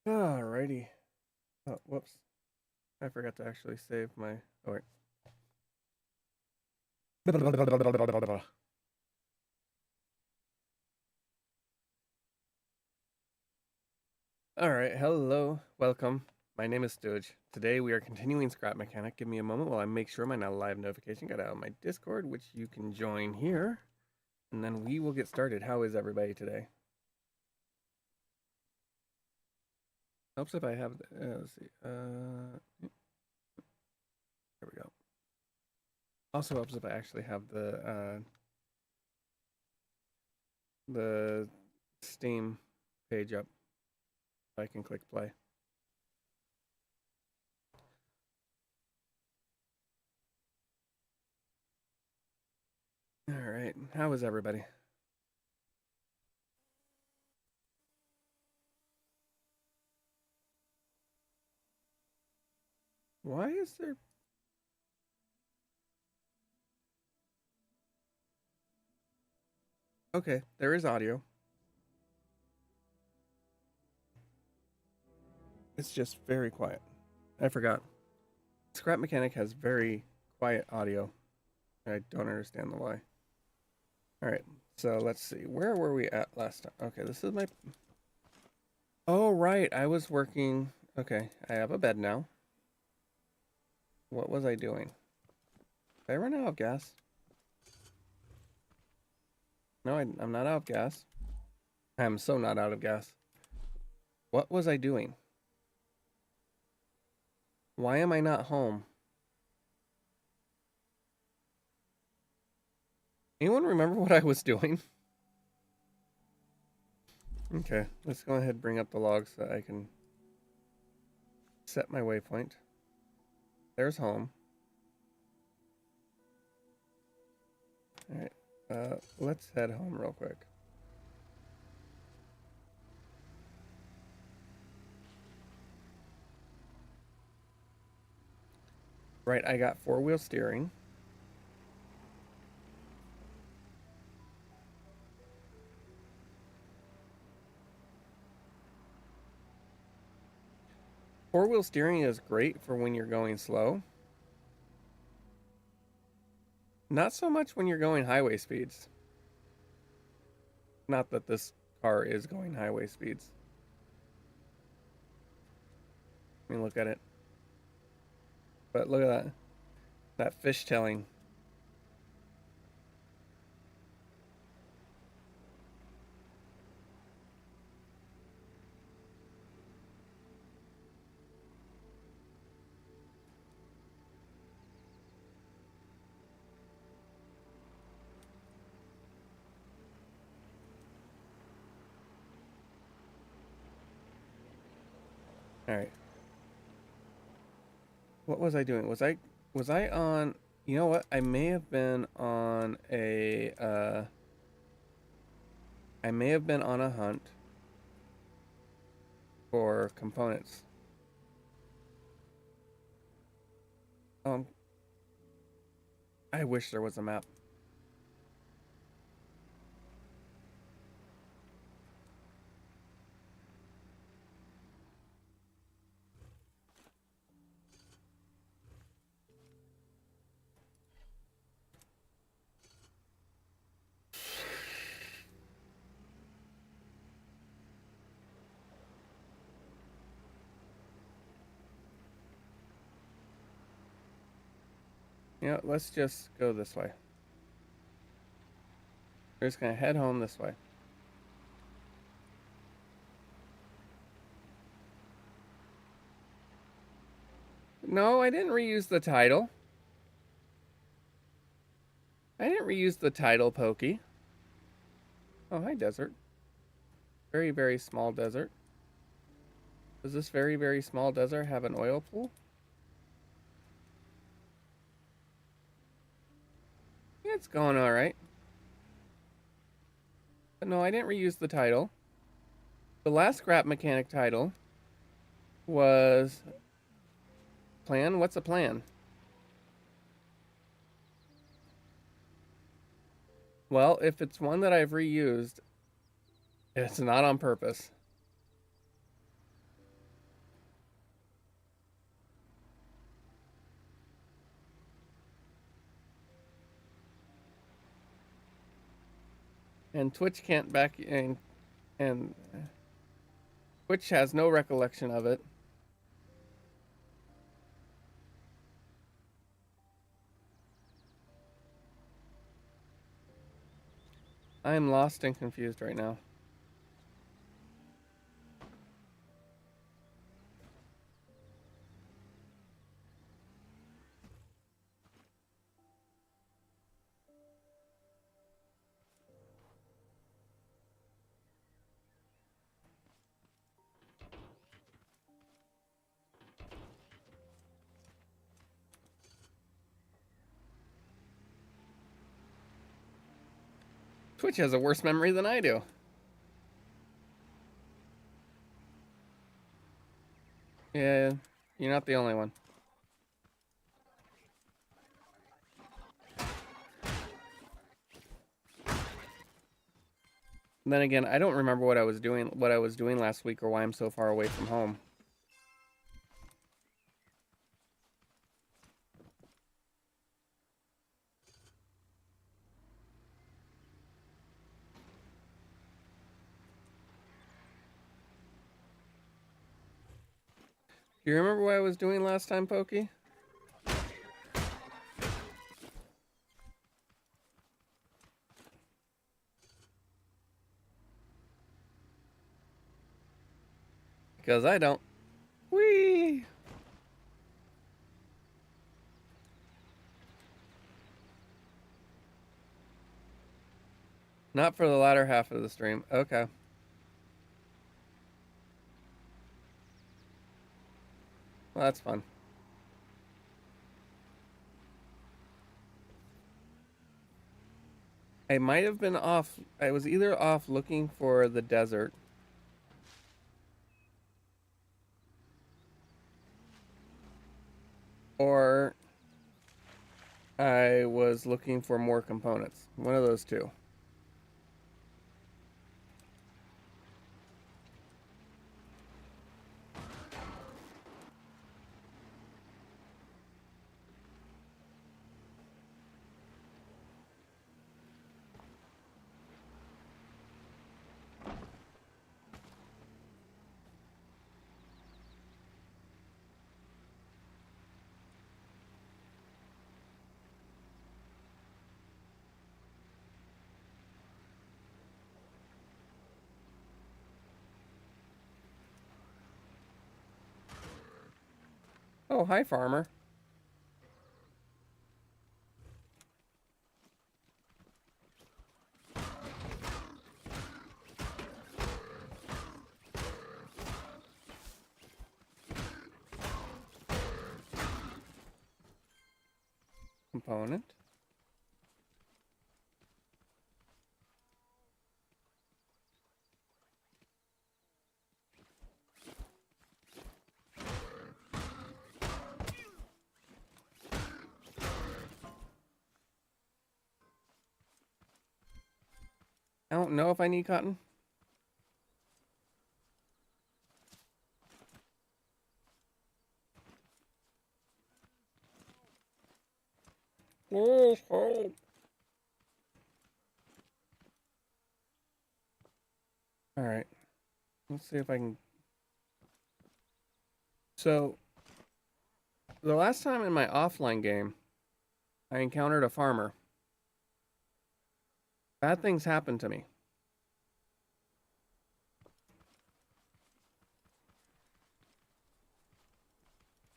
Alrighty. Oh, whoops. I forgot to actually save my. Oh, wait. All right. Hello. Welcome. My name is Stooge. Today we are continuing Scrap Mechanic. Give me a moment while I make sure my now live notification got out on my Discord, which you can join here. And then we will get started. How is everybody today? Helps if I have. Let's see. There we go. Also helps if I actually have the Steam page up. I can click play. All right. How is everybody? Why is there? Okay, there is audio. It's just very quiet. I forgot. Scrap Mechanic has very quiet audio. I don't understand the why. All right, so let's see. Where were we at last time? Okay, this is my. Oh, right. I was working. Okay, I have a bed now. What was I doing? Did I run out of gas? No, I'm not out of gas. I'm so not out of gas. What was I doing? Why am I not home? Anyone remember what I was doing? Okay, let's go ahead and bring up the logs so I can set my waypoint. There's home. All right, let's head home real quick. Right, I got four-wheel steering. Four-wheel steering is great for when you're going slow. Not so much when you're going highway speeds. Not that this car is going highway speeds. I mean, look at it. But look at that. That fishtailing. All right. What was I doing? Was I on? You know what? I may have been on a. I may have been on a hunt for components. Um, I wish there was a map. You know, let's just go this way. We're just gonna head home this way. No, I didn't reuse the title. I didn't reuse the title, Pokey. Oh, hi, desert. Very, very small desert. Does this very, very small desert have an oil pool? Yeah, it's going all right. But no, I didn't reuse the title. The last Scrap Mechanic title was plan. What's a plan? Well, if it's one that I've reused, it's not on purpose. And Twitch can't back and Twitch has no recollection of it. I am lost and confused right now. Twitch has a worse memory than I do. Yeah, you're not the only one. And then again, I don't remember what I was doing last week or why I'm so far away from home. Do you remember what I was doing last time, Pokey? Because I don't. Whee! Not for the latter half of the stream. Okay. Well, that's fun. I might have been off. I was either off looking for the desert, or I was looking for more components. One of those two. Oh, hi, farmer. Component. I don't know if I need cotton. Please help. All right. Let's see if I can. So, the last time in my offline game, I encountered a farmer. Bad things happened to me.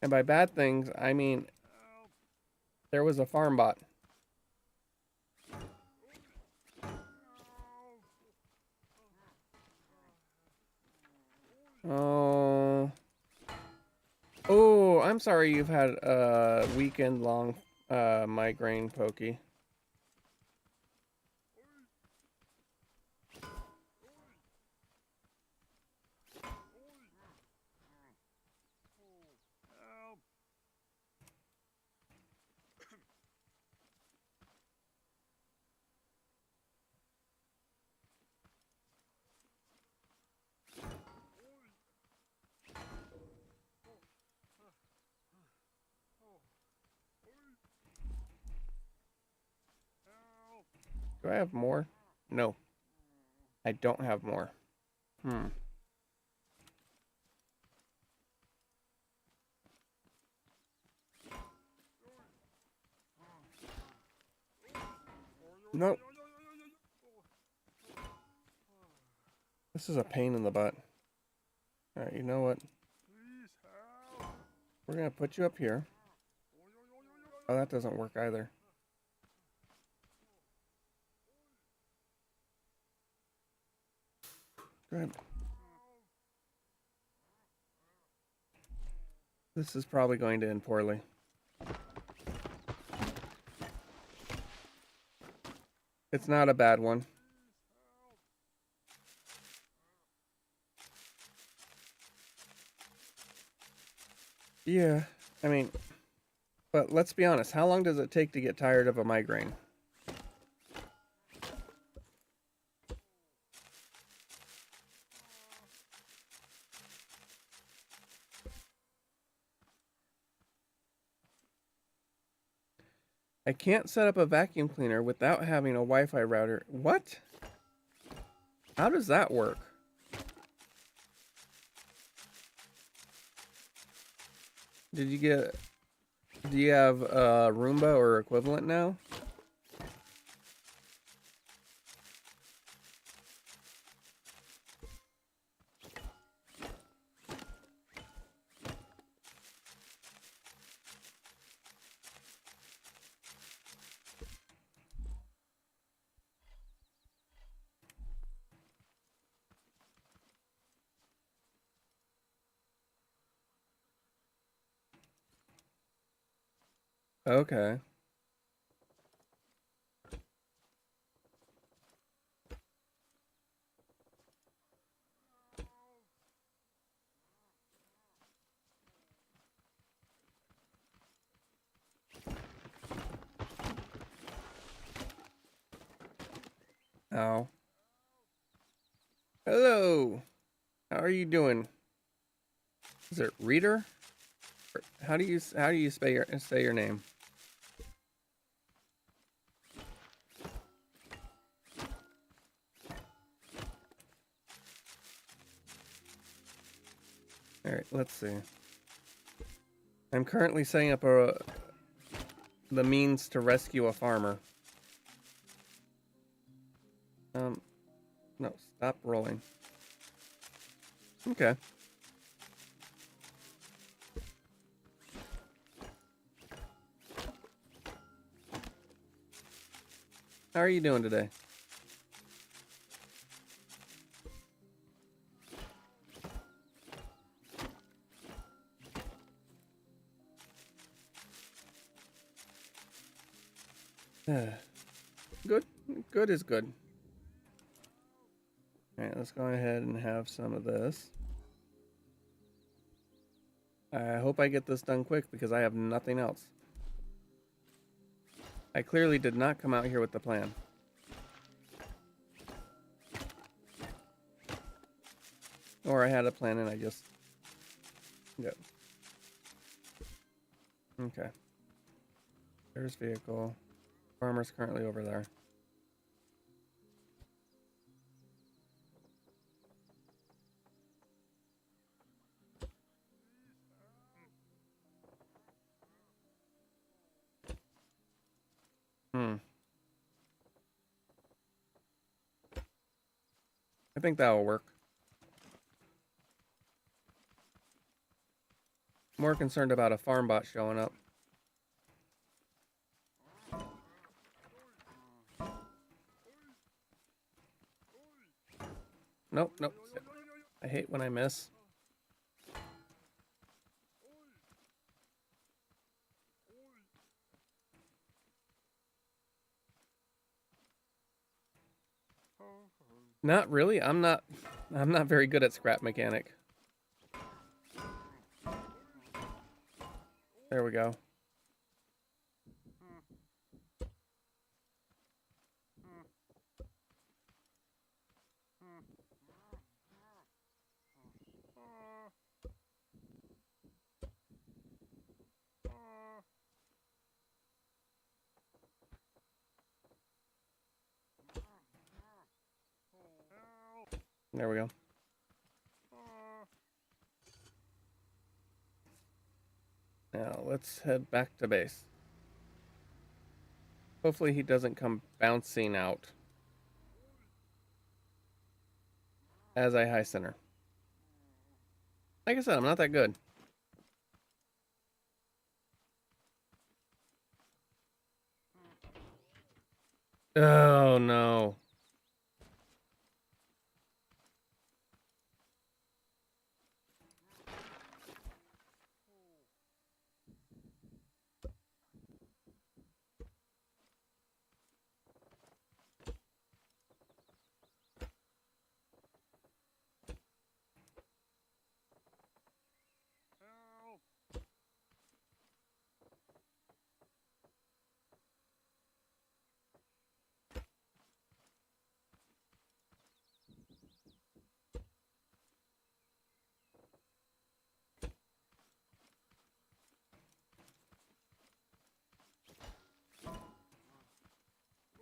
And by bad things, I mean there was a farm bot. Oh. Oh, I'm sorry you've had a weekend long migraine, Pokey. Do I have more? No. I don't have more. Nope. This is a pain in the butt. Alright, you know what? We're gonna put you up here. Oh, that doesn't work either. Go ahead. This is probably going to end poorly. It's not a bad one. Yeah, I mean, but let's be honest. How long does it take to get tired of a migraine? I can't set up a vacuum cleaner without having a Wi-Fi router. What? How does that work? Do you have Roomba or equivalent now? Okay. Ow. Hello. How are you doing? Is it Reader? How do you say your name? All right, let's see. I'm currently setting up the means to rescue a farmer. No, stop rolling. Okay. How are you doing today? Good. Good is good. Alright, let's go ahead and have some of this. I hope I get this done quick because I have nothing else. I clearly did not come out here with the plan. Or I had a plan and I just... Yep. Okay. There's vehicle. Farmer's currently over there. I think that will work. More concerned about a farm bot showing up. Nope, nope. I hate when I miss. Not really. I'm not very good at scrap mechanic. There we go. There we go. Now let's head back to base. Hopefully he doesn't come bouncing out as I high center. Like I said, I'm not that good. Oh no.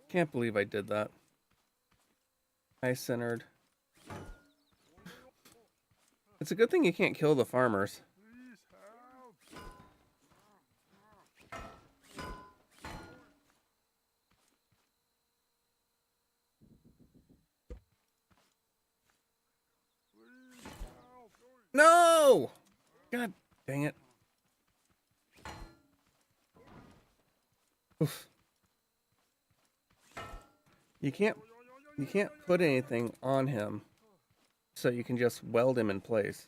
Can't believe I did that. I centered. It's a good thing you can't kill the farmers. No! God dang it. Oof. You can't put anything on him, so you can just weld him in place.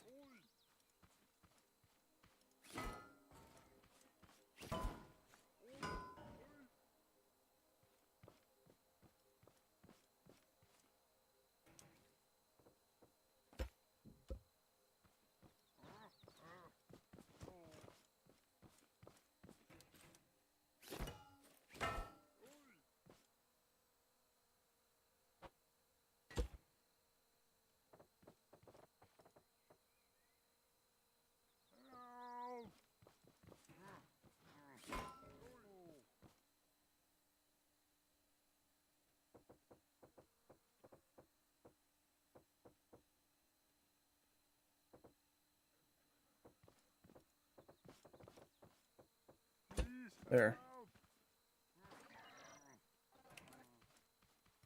There.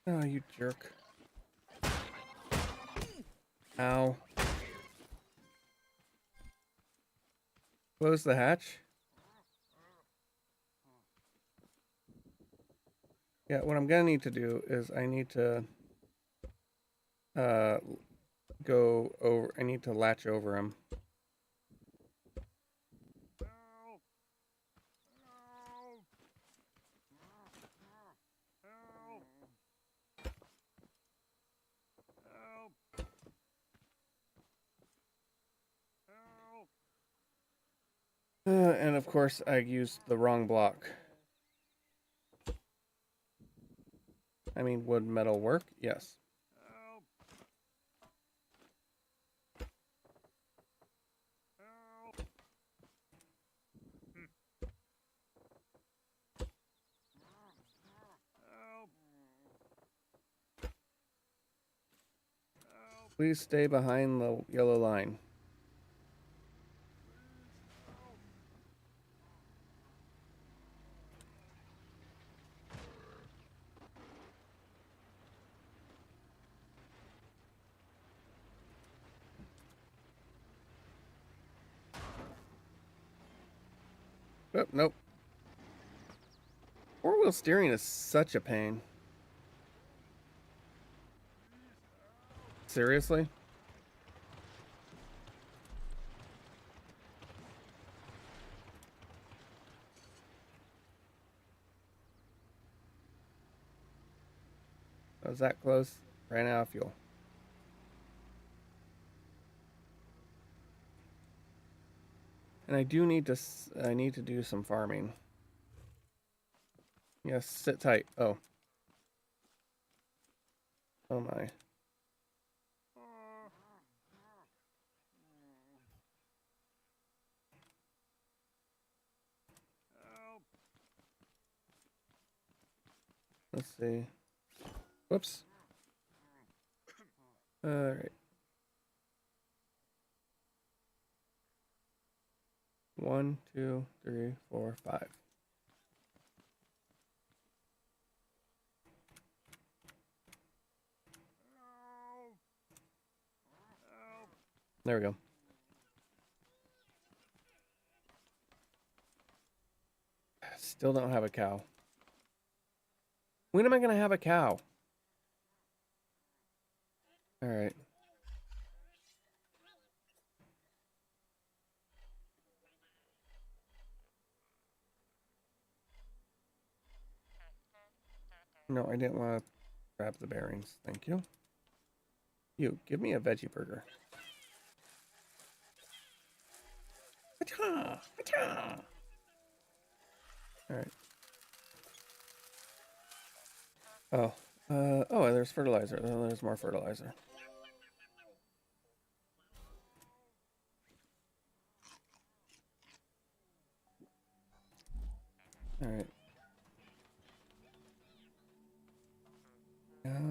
Oh, you jerk. Ow. Close the hatch. Yeah, what I'm gonna need to do is I need to go over. I need to latch over him. And of course, I used the wrong block. I mean, would metal work? Yes. Please stay behind the yellow line. Oh, nope. Four-wheel steering is such a pain. Seriously? I was that close. Ran out of fuel. And I need to do some farming. Yes, sit tight. Oh. Oh my. Let's see. Whoops. All right. 1, 2, 3, 4, 5. There we go. Still don't have a cow. When am I going to have a cow? All right. No, I didn't want to grab the bearings. Thank you. You, give me a veggie burger. Acha! Acha! All right. Oh. Oh, there's fertilizer. Oh, there's more fertilizer. All right.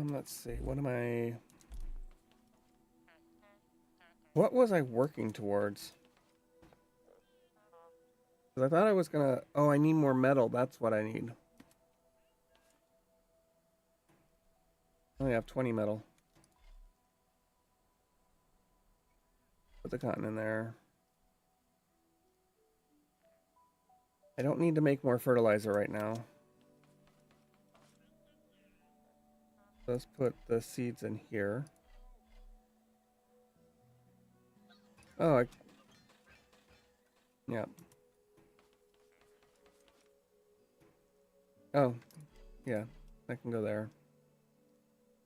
Let's see. What was I working towards? 'Cause I thought I was gonna... Oh, I need more metal. That's what I need. I only have 20 metal. Put the cotton in there. I don't need to make more fertilizer right now. Let's put the seeds in here. Oh, yeah. Oh, yeah. That can go there.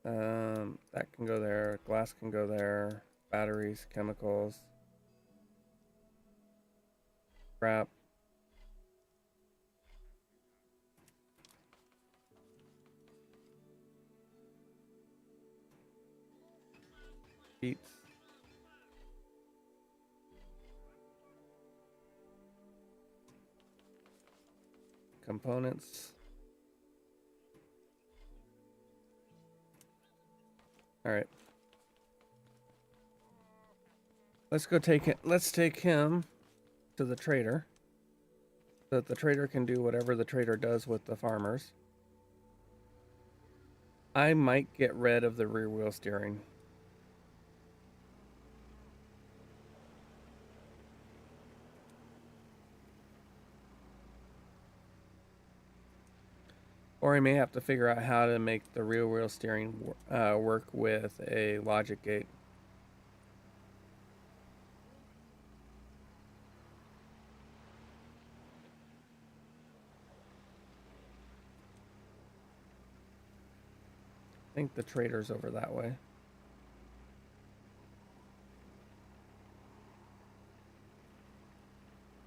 That can go there. Glass can go there. Batteries, chemicals. Crap. Beets. Components. All right. Let's go take it. Let's take him to the trader so that the trader can do whatever the trader does with the farmers. I might get rid of the rear wheel steering. Or I may have to figure out how to make the rear wheel steering work with a logic gate. I think the trader's over that way.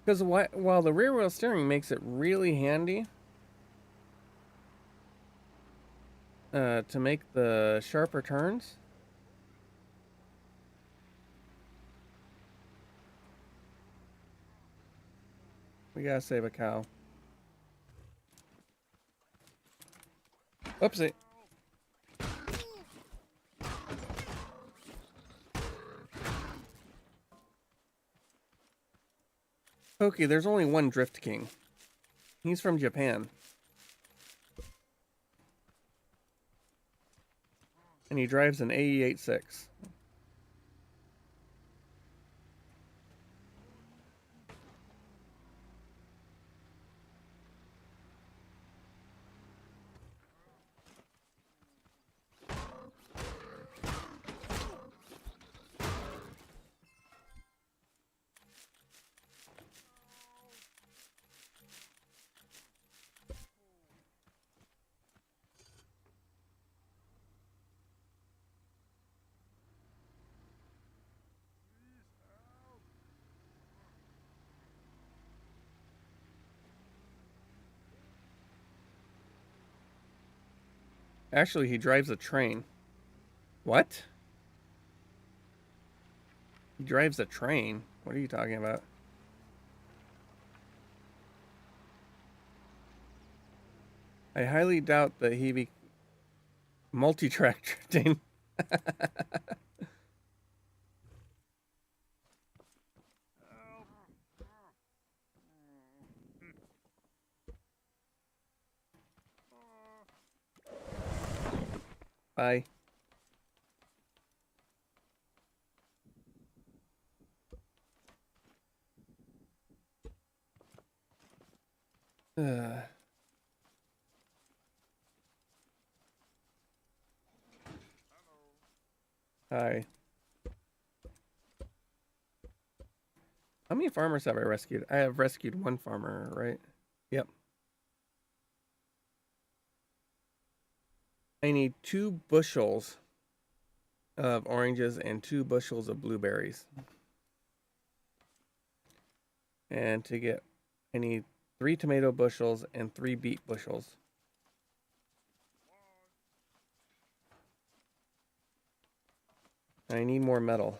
Because while the rear wheel steering makes it really handy to make the sharper turns, we gotta save a cow. Oopsie. Pokey, there's only one Drift King. He's from Japan. And he drives an AE86. Actually, he drives a train. What? He drives a train? What are you talking about? I highly doubt that he be multi-track drifting. Bye. Uh, Hi. How many farmers have I rescued? I have rescued one farmer, right? Yep. I need 2 bushels of oranges and 2 bushels of blueberries. And to get, I need 3 tomato bushels and 3 beet bushels. I need more metal.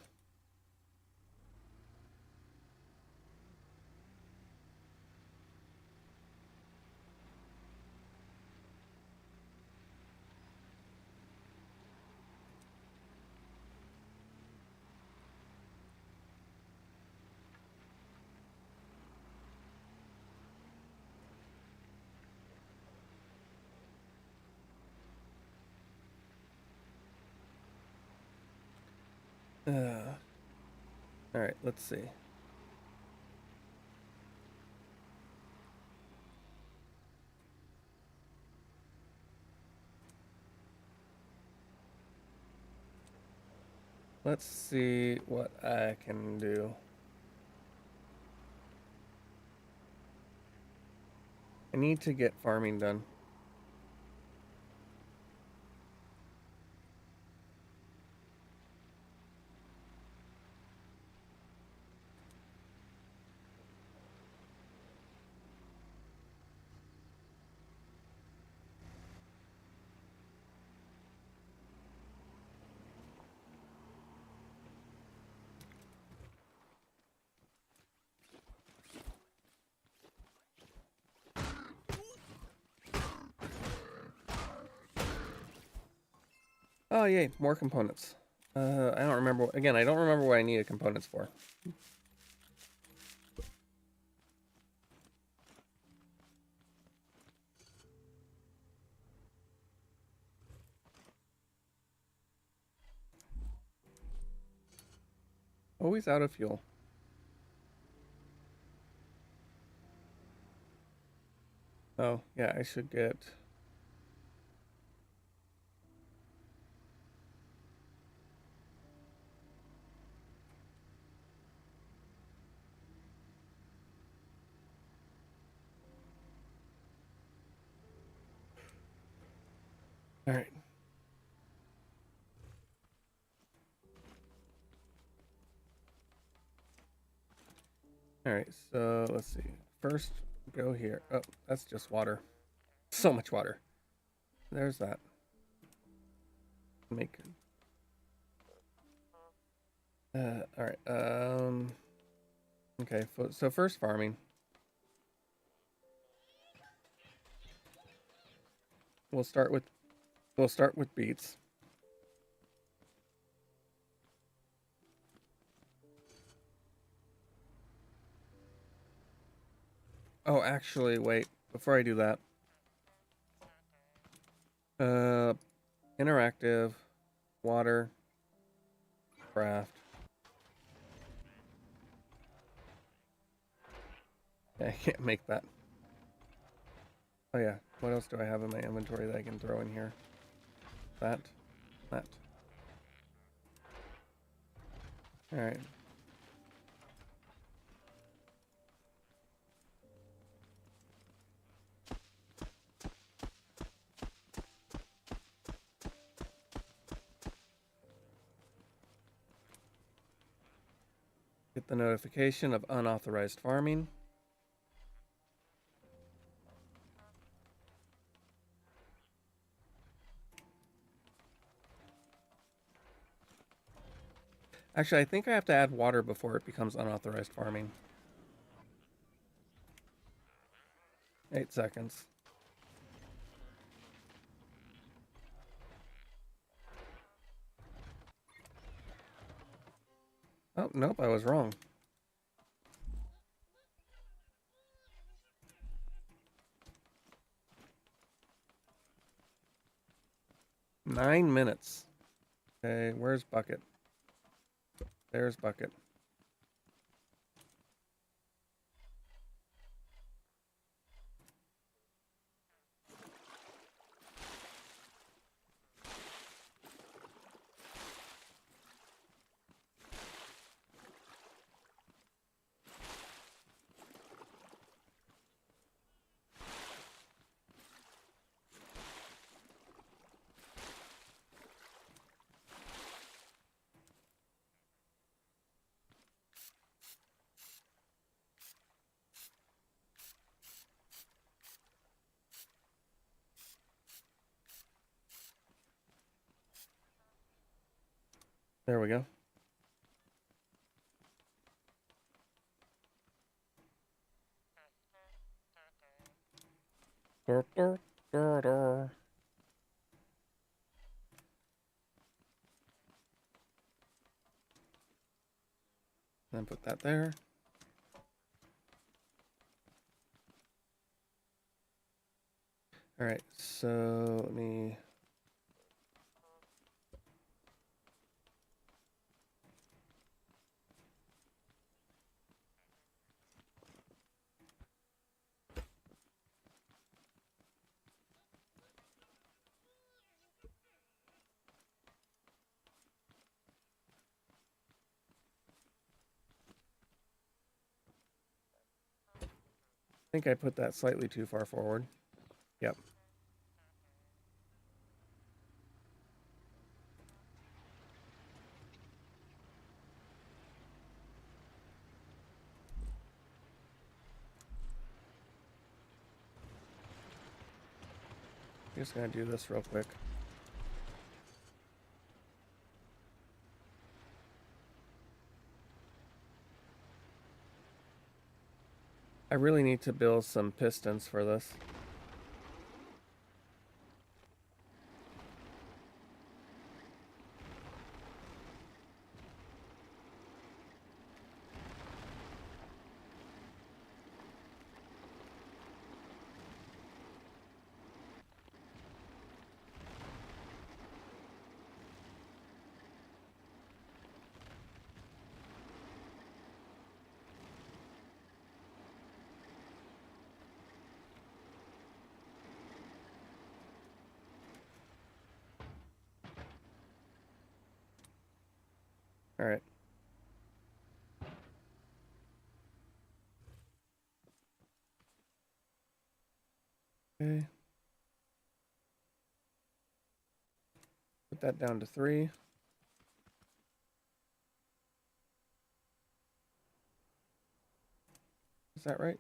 All right, let's see. Let's see what I can do. I need to get farming done. Oh, yay, more components. I don't remember. Again, I don't remember what I needed components for. Always out of fuel. Oh, yeah, I should get... All right. All right, so let's see. First, go here. Oh, that's just water. So much water. There's that. Make... all right. Okay, so first farming. We'll start with beets. Oh, actually, wait. Before I do that, uh, interactive, water, craft. Yeah, I can't make that. Oh yeah. What else do I have in my inventory that I can throw in here? That. That. All right. Get the notification of unauthorized farming. Actually, I think I have to add water before it becomes unauthorized farming. 8 seconds. Oh, nope, I was wrong. 9 minutes. Okay, where's Bucket? There's Bucket. There we go. Dur, dur, dur, dur. Then put that there. All right, so let me. I think I put that slightly too far forward. Yep. Just gonna do this real quick. I really need to build some pistons for this. All right. Okay. Put that down to 3. Is that right?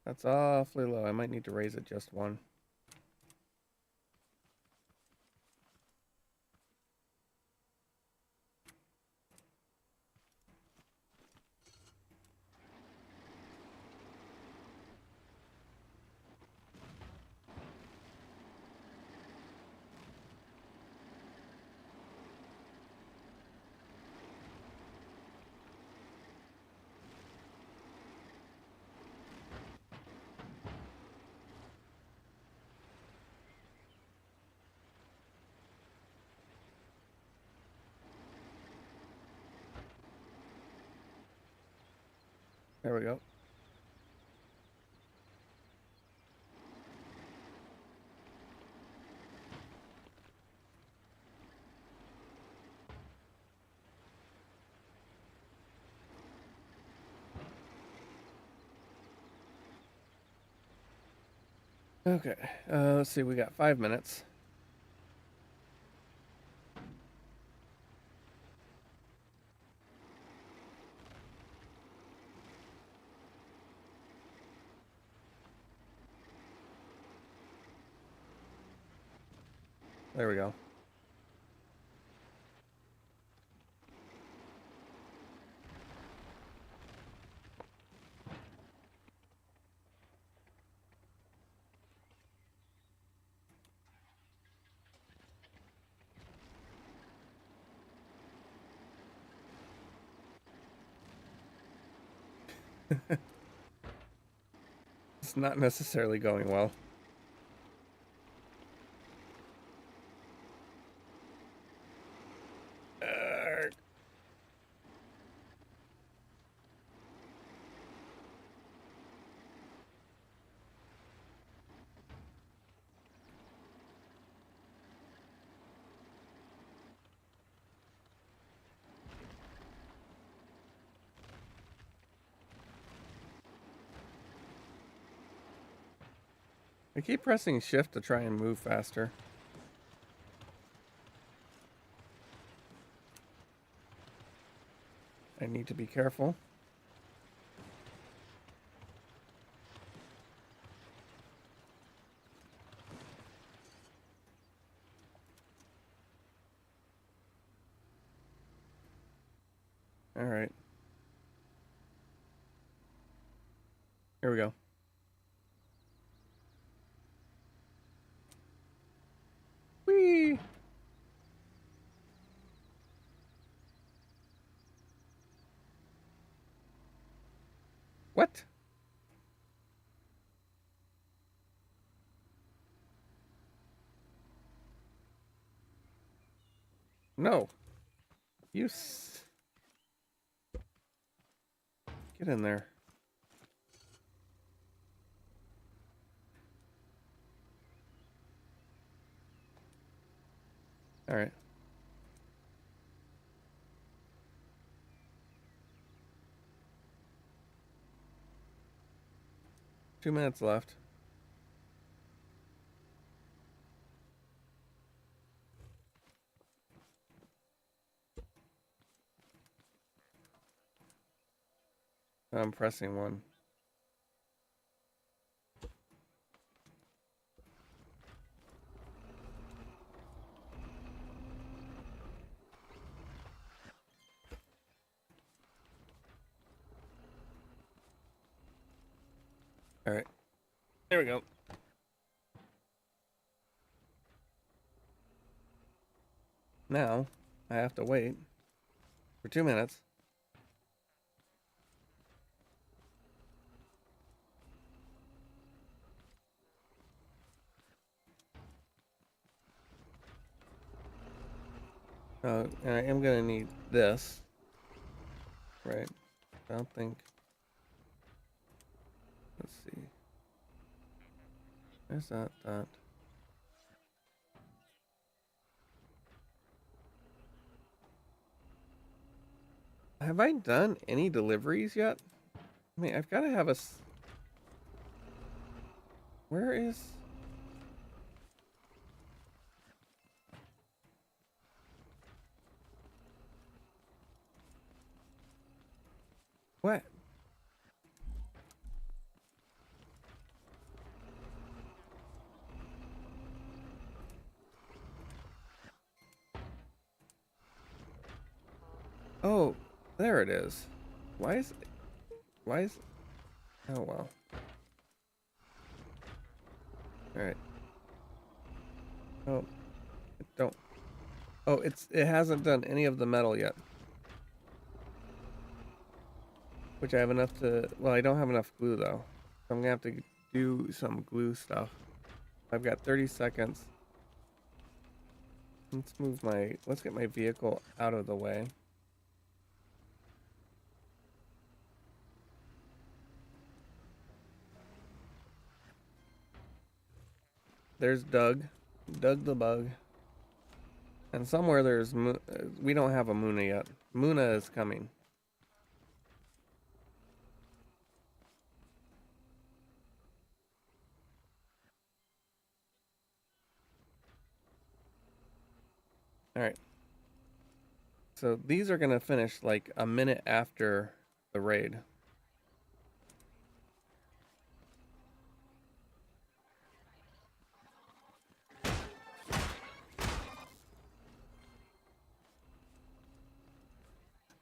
That's awfully low. I might need to raise it just 1. There we go. Okay. Let's see. We got 5 minutes. There we go. It's not necessarily going well. I keep pressing shift to try and move faster. I need to be careful. All right. Here we go. Whee! What? No. Get in there. All right. Two minutes left. I'm pressing one. All right. There we go. Now, I have to wait for 2 minutes. And I am going to need this. Right. I don't think. Let's see. There's that. Have I done any deliveries yet? I mean, I've got to have a... Where is... What? Oh, there it is. Why is... Oh, well. Alright. Oh, don't... Oh, it hasn't done any of the metal yet. Which I have enough to... Well, I don't have enough glue, though. So I'm going to have to do some glue stuff. I've got 30 seconds. Let's get my vehicle out of the way. There's Doug the bug. And somewhere there's... we don't have a Muna yet. Muna is coming. Alright. So these are going to finish like a minute after the raid.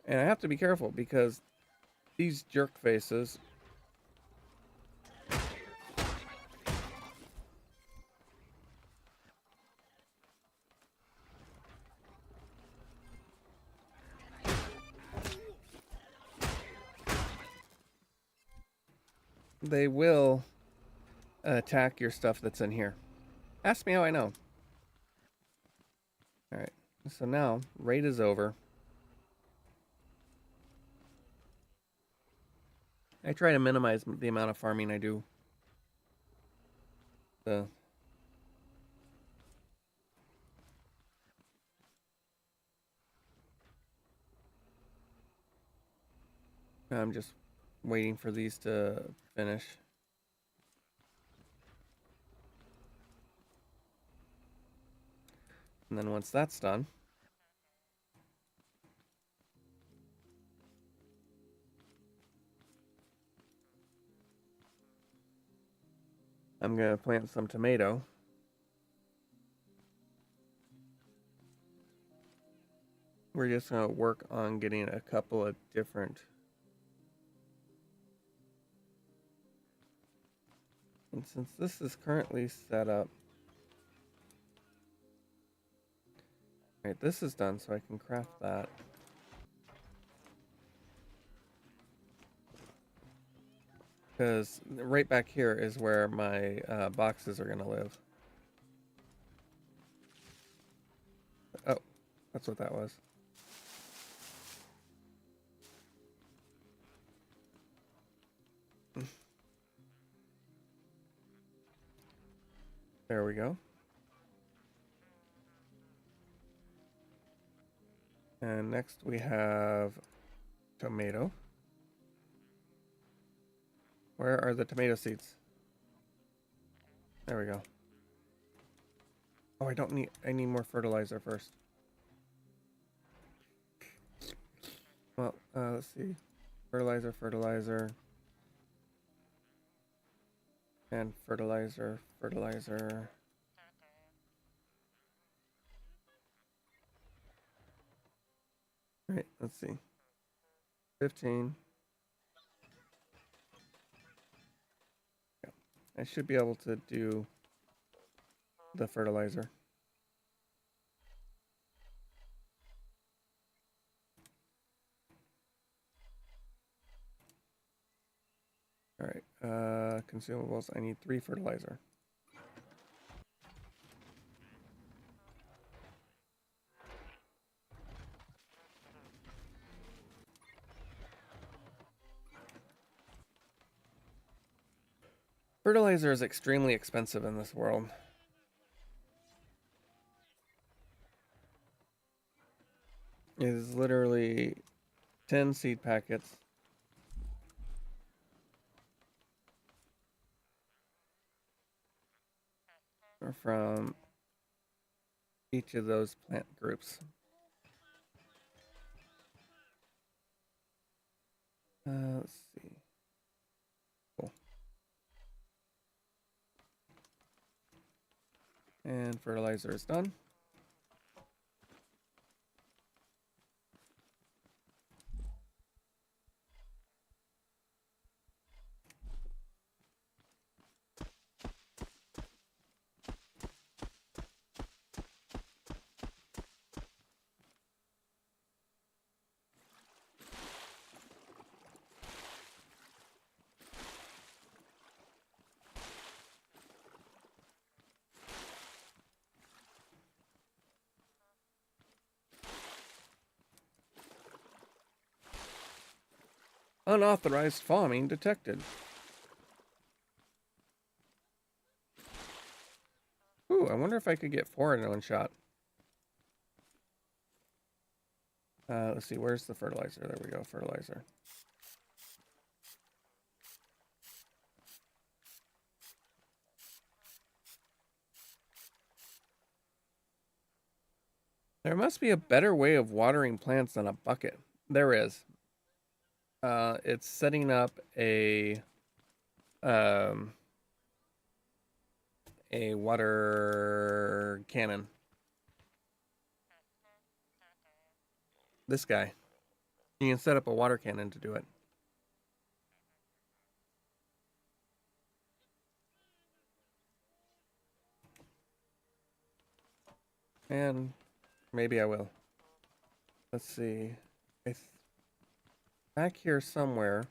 And I have to be careful because these jerk faces... They will attack your stuff that's in here. Ask me how I know. Alright, so now raid is over. I try to minimize the amount of farming I do. I'm just waiting for these to finish. And then once that's done, I'm going to plant some tomato. We're just going to work on getting a couple of different. And since this is currently set up, right, this is done, so I can craft that. Because right back here is where my boxes are going to live. Oh, that's what that was. There we go. And next we have tomato. Where are the tomato seeds? There we go. Oh, I need more fertilizer first. Well, let's see. Fertilizer. And fertilizer. Right, let's see. 15. Yeah, I should be able to do the fertilizer. All right, consumables. I need 3 fertilizer. Fertilizer is extremely expensive in this world. It is literally 10 seed packets. From each of those plant groups. Let's see. Cool. And fertilizer is done. Unauthorized farming detected. Ooh, I wonder if I could get 4 in one shot. Let's see, where's the fertilizer? There we go, fertilizer. There must be a better way of watering plants than a bucket. There is. It's setting up a water cannon. This guy. You can set up a water cannon to do it. And maybe I will. Let's see. Back here somewhere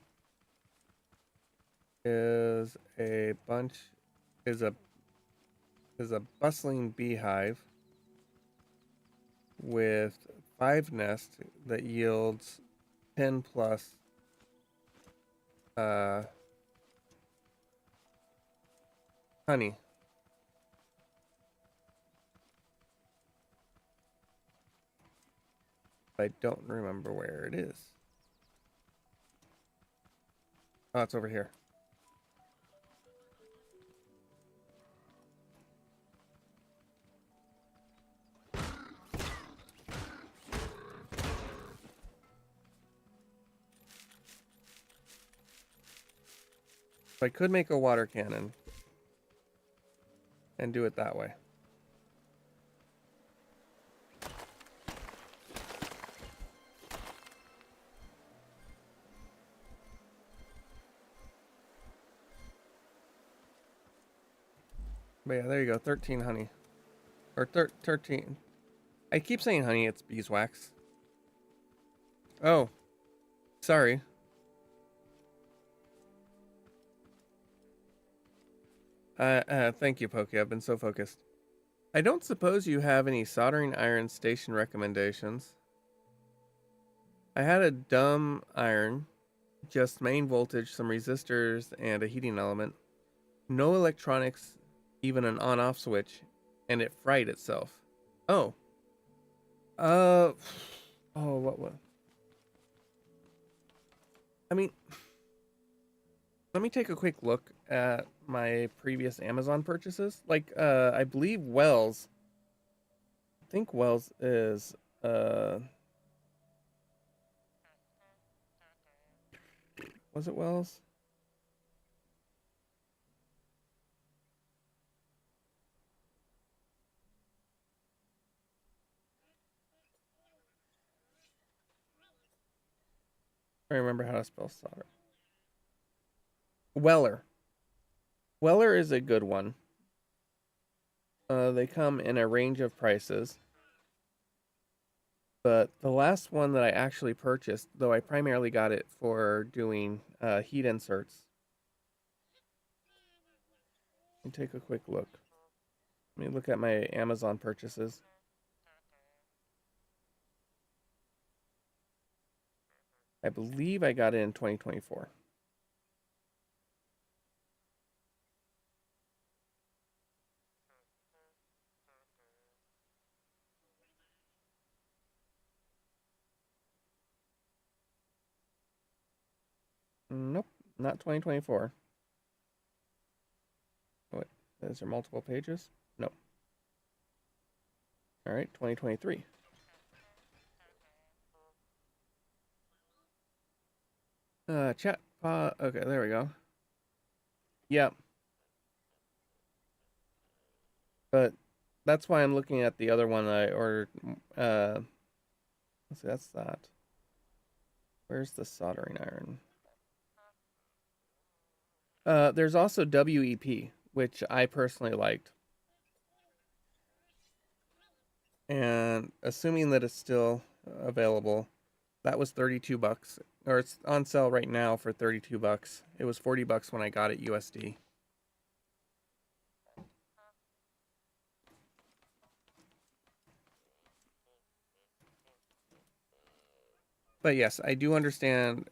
is a bustling beehive with 5 nests that yields 10 plus honey. I don't remember where it is. Oh, it's over here. I could make a water cannon and do it that way. But yeah, there you go. 13 honey. Or 13. I keep saying honey, it's beeswax. Oh, sorry. Thank you, Pokey. I've been so focused. I don't suppose you have any soldering iron station recommendations. I had a dumb iron, just main voltage, some resistors, and a heating element. No electronics, even an on-off switch, and it fried itself. Oh. Oh, what? I mean, let me take a quick look at my previous Amazon purchases. Like, I believe Wells. I think Wells is, was it Wells? I remember how to spell solder. Weller. Weller is a good one. They come in a range of prices. But the last one that I actually purchased, though I primarily got it for doing heat inserts. Let me take a quick look. Let me look at my Amazon purchases. I believe I got it in 2024. Nope, not 2024. What? Is there multiple pages? No. All right, 2023. Chat. Okay, there we go. Yeah. But that's why I'm looking at the other one I ordered. Let's see, that's that. Where's the soldering iron? There's also WEP, which I personally liked. And assuming that it's still available, that was 32 bucks, or it's on sale right now for 32 bucks. It was 40 bucks when I got it USD. But yes, I do understand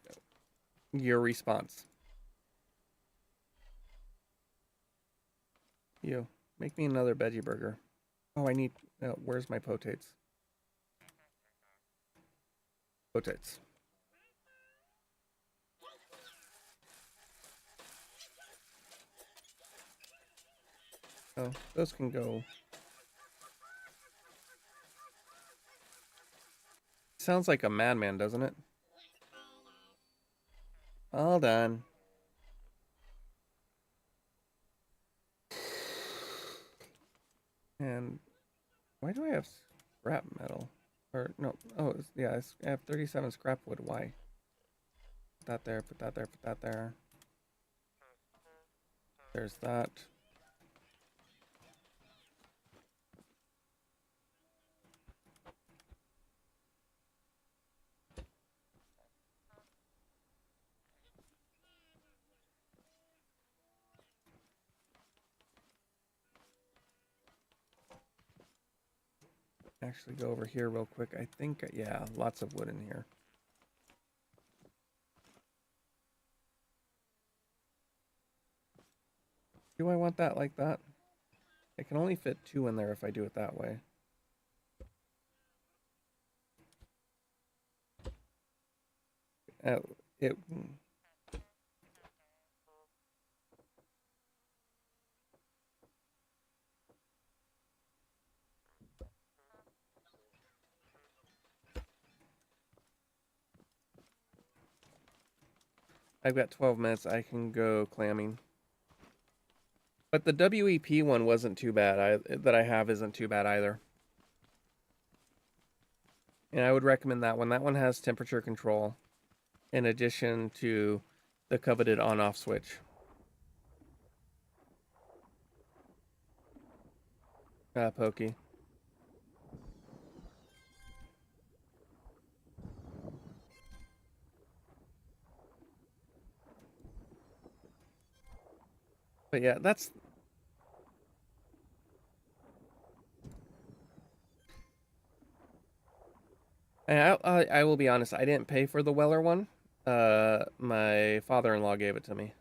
your response. You make me another veggie burger. Oh, I need. Where's my potates? Potates. Oh, those can go. Sounds like a madman, doesn't it? All done. And why do I have scrap metal? Or no, oh yeah, I have 37 scrap wood. Why? Put that there, put that there, put that there. There's that. Actually go over here real quick. I think, yeah, lots of wood in here. Do I want that like that? I can only fit 2 in there if I do it that way. It. I've got 12 minutes. I can go clamming. But the WEP one wasn't too bad. That I have isn't too bad either. And I would recommend that one. That one has temperature control in addition to the coveted on-off switch. Pokey. But yeah, that's... And I will be honest, I didn't pay for the Weller one. My father-in-law gave it to me.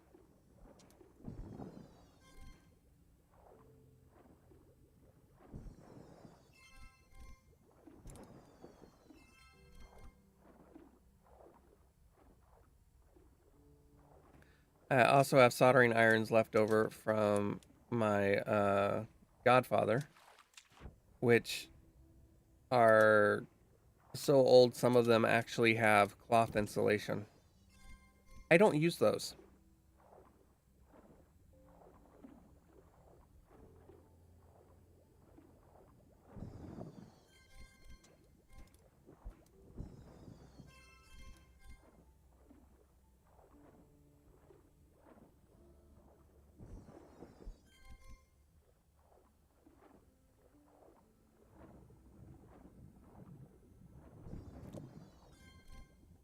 I also have soldering irons left over from my godfather, which are so old some of them actually have cloth insulation. I don't use those.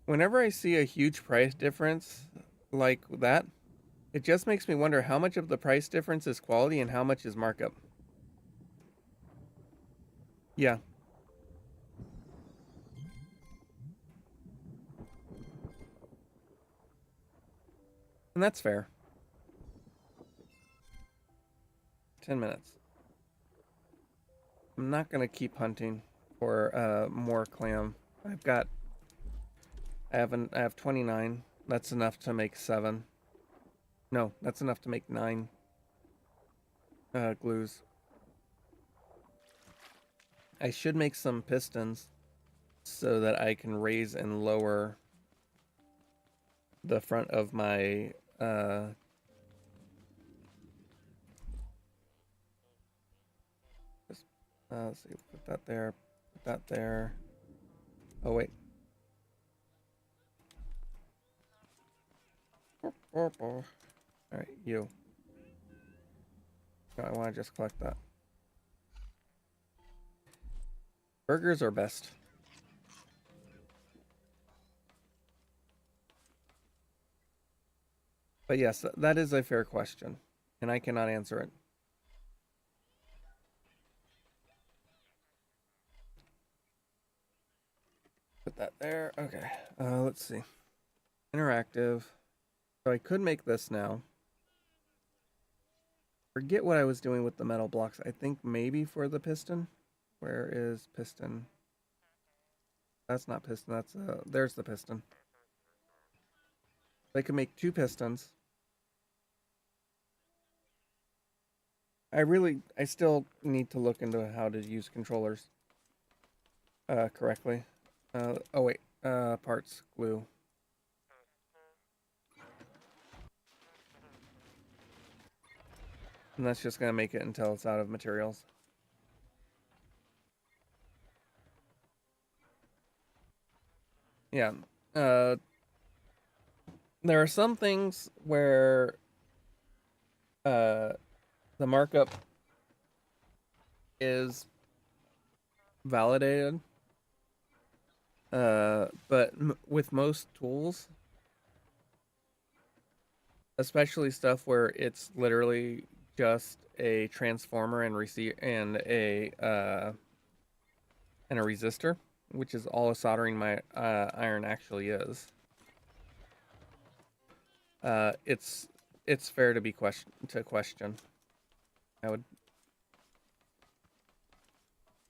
Whenever I see a huge price difference like that, it just makes me wonder how much of the price difference is quality and how much is markup. Yeah. And that's fair. 10 minutes. I'm not going to keep hunting for more clam. I have 29. That's enough to make 7. No, that's enough to make 9 glues. I should make some pistons so that I can raise and lower the front of my let's see, put that there, put that there. Oh wait. All right, you. No, I want to just collect that. Burgers are best. But yes, that is a fair question, and I cannot answer it. Put that there. Okay. Let's see. Interactive. So I could make this now. Forget what I was doing with the metal blocks. I think maybe for the piston. Where is piston? That's not piston. That's there's the piston. I can make 2 pistons. I still need to look into how to use controllers correctly. Oh wait, parts, glue. And that's just gonna make it until it's out of materials. Yeah. There are some things where the markup is validated. But with most tools, especially stuff where it's literally just a transformer and a resistor, which is all a soldering my iron actually is. It's fair to be question. I would.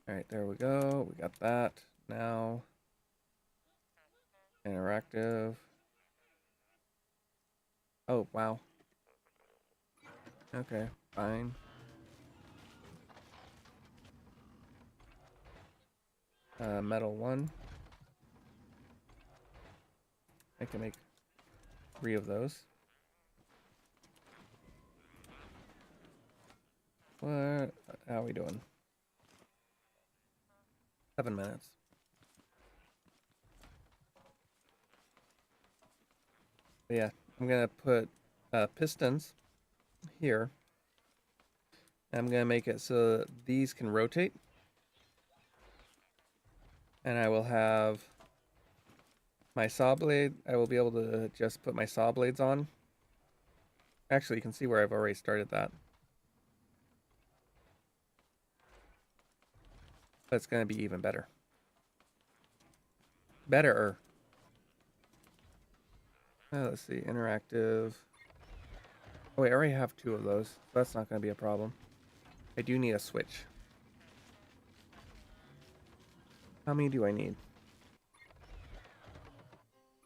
All right, there we go. We got that now. Interactive. Oh wow. Okay, fine. Metal 1. I can make 3 of those. What? How are we doing? 7 minutes. But yeah, I'm gonna put pistons here. I'm gonna make it so that these can rotate. And I will have my saw blade. I will be able to just put my saw blades on. Actually, you can see where I've already started that. That's gonna be even better. Better. Let's see, interactive. Oh wait, I already have 2 of those. So that's not gonna be a problem. I do need a switch. How many do I need?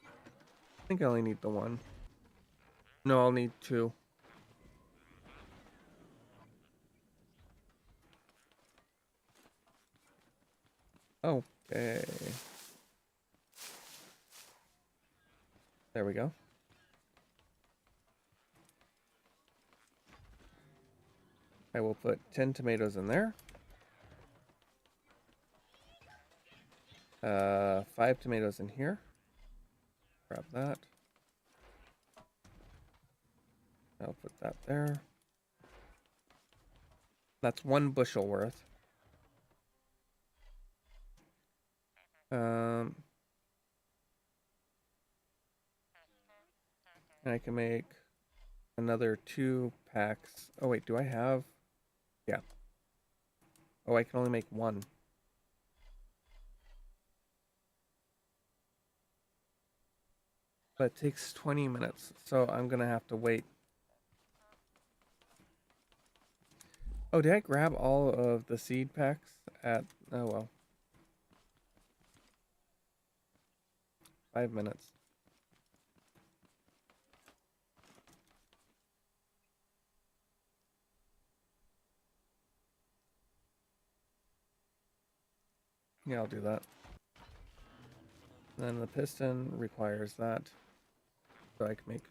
I think I only need the 1. No, I'll need 2. Okay. There we go. I will put 10 tomatoes in there. 5 tomatoes in here. Grab that. I'll put that there. That's 1 bushel worth. And I can make another 2 packs. Oh wait, do I have? Yeah. Oh, I can only make 1. But it takes 20 minutes, so I'm gonna have to wait. Oh, did I grab all of the seed packs at... Oh well. 5 minutes. Yeah, I'll do that. Then the piston requires that. So I can make...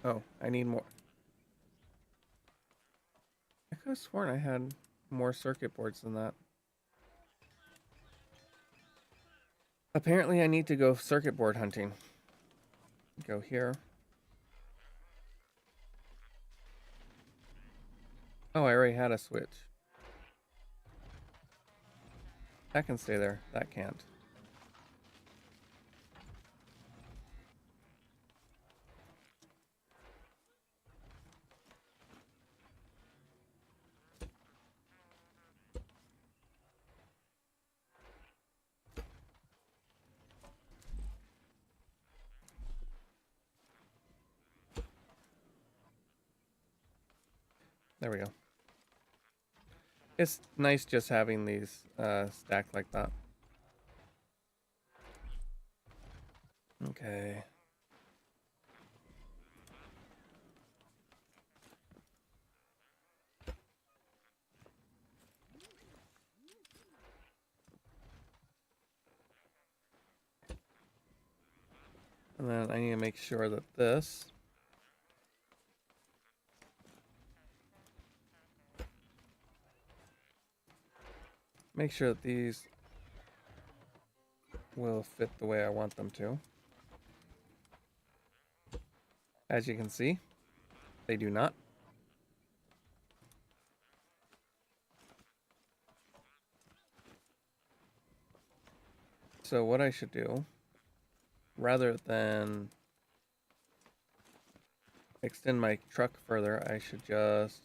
Oh, I need more. I could have sworn I had more circuit boards than that. Apparently I need to go circuit board hunting. Go here. Oh, I already had a switch. That can stay there. That can't. There we go. It's nice just having these stacked like that. Okay. And then I need to make sure that this... Make sure that these will fit the way I want them to. As you can see, they do not. So what I should do, rather than extend my truck further, I should just...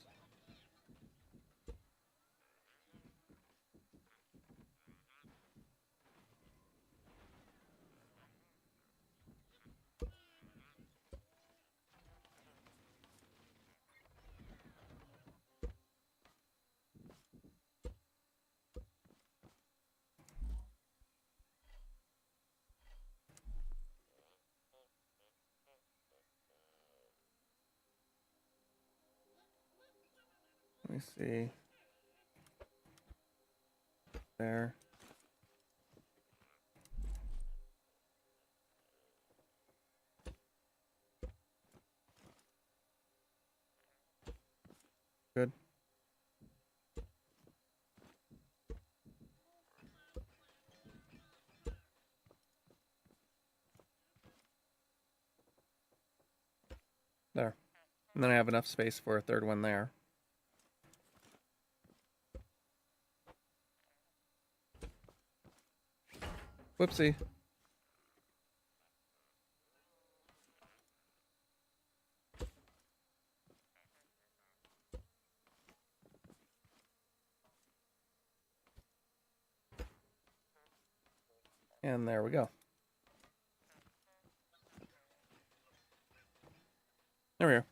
Let me see. There. Good. There. And then I have enough space for a third one there. Whoopsie. And there we go. There we are.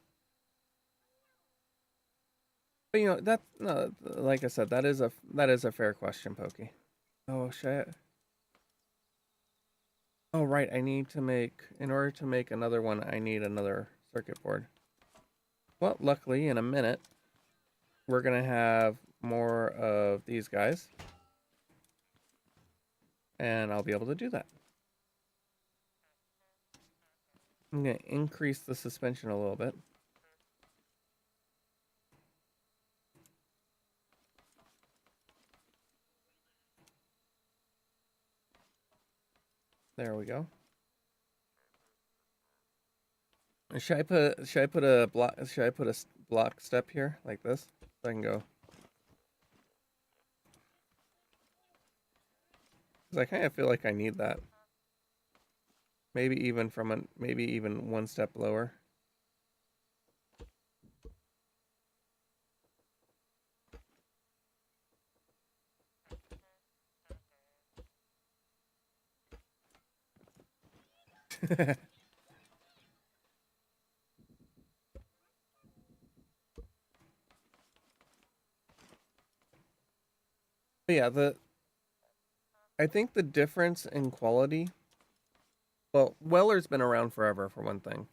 But you know, that no, like I said, that is a fair question, Pokey. Oh shit. Oh right, I need to make, in order to make another one, I need another circuit board. Well, luckily in a minute we're gonna have more of these guys. And I'll be able to do that. I'm gonna increase the suspension a little bit. There we go. Should I put a block step here like this so I can go? Because I kind of feel like I need that. Maybe even one step lower. But yeah, I think the difference in quality. Well, Weller's been around forever for one thing,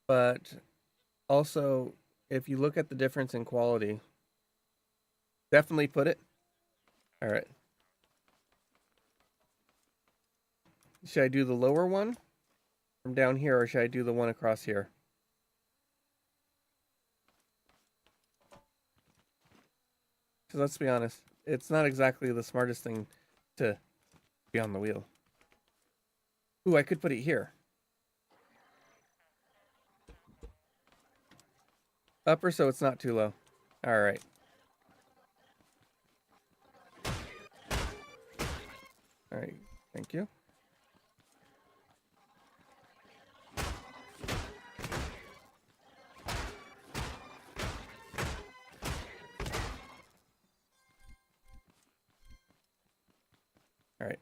but also if you look at the difference in quality, definitely put it. All right. Should I do the lower one from down here, or should I do the one across here? Because let's be honest, it's not exactly the smartest thing to be on the wheel. Ooh, I could put it here. Upper so it's not too low. All right. All right. Thank you. All right.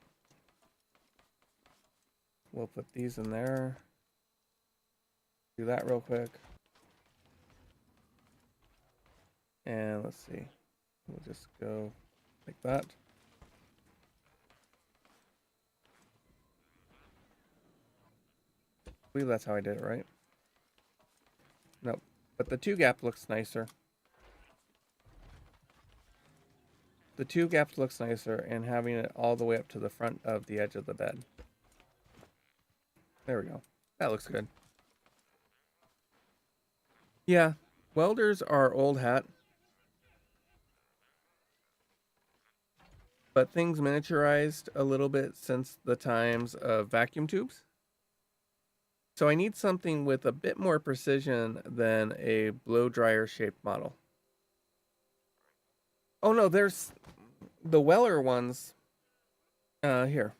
We'll put these in there. Do that real quick. And let's see. We'll just go like that. I believe that's how I did it, right? Nope. But the two gap looks nicer. The two gaps looks nicer, and having it all the way up to the front of the edge of the bed. There we go. That looks good. Yeah, welders are old hat. But things miniaturized a little bit since the times of vacuum tubes. So I need something with a bit more precision than a blow dryer shaped model. Oh no, there's the Weller ones. Here.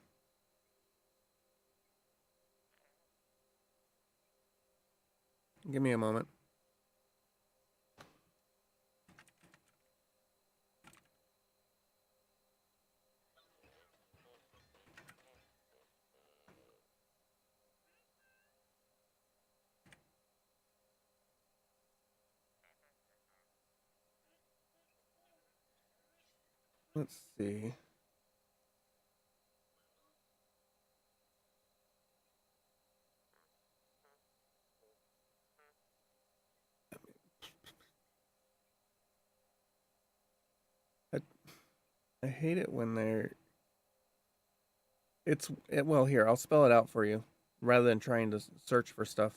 Give me a moment. Let's see. I hate it when they're. Well, here, I'll spell it out for you rather than trying to search for stuff.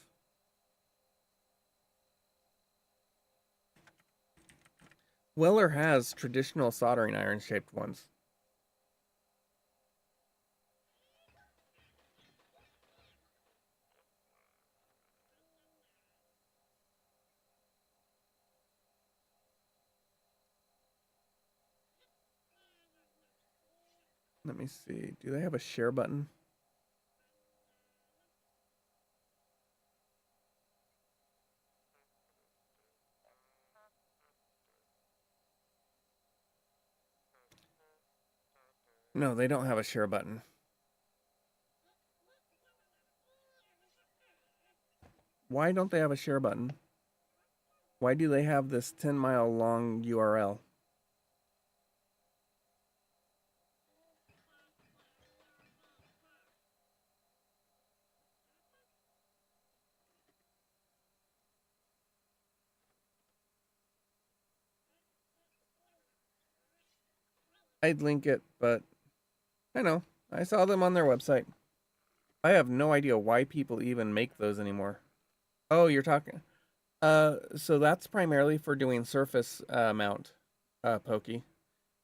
Weller has traditional soldering iron shaped ones. Let me see. Do they have a share button? No, they don't have a share button. Why don't they have a share button? Why do they have this 10-mile long URL? I'd link it, but I know. I saw them on their website. I have no idea why people even make those anymore. Oh, you're talking. So that's primarily for doing surface mount, Pokey.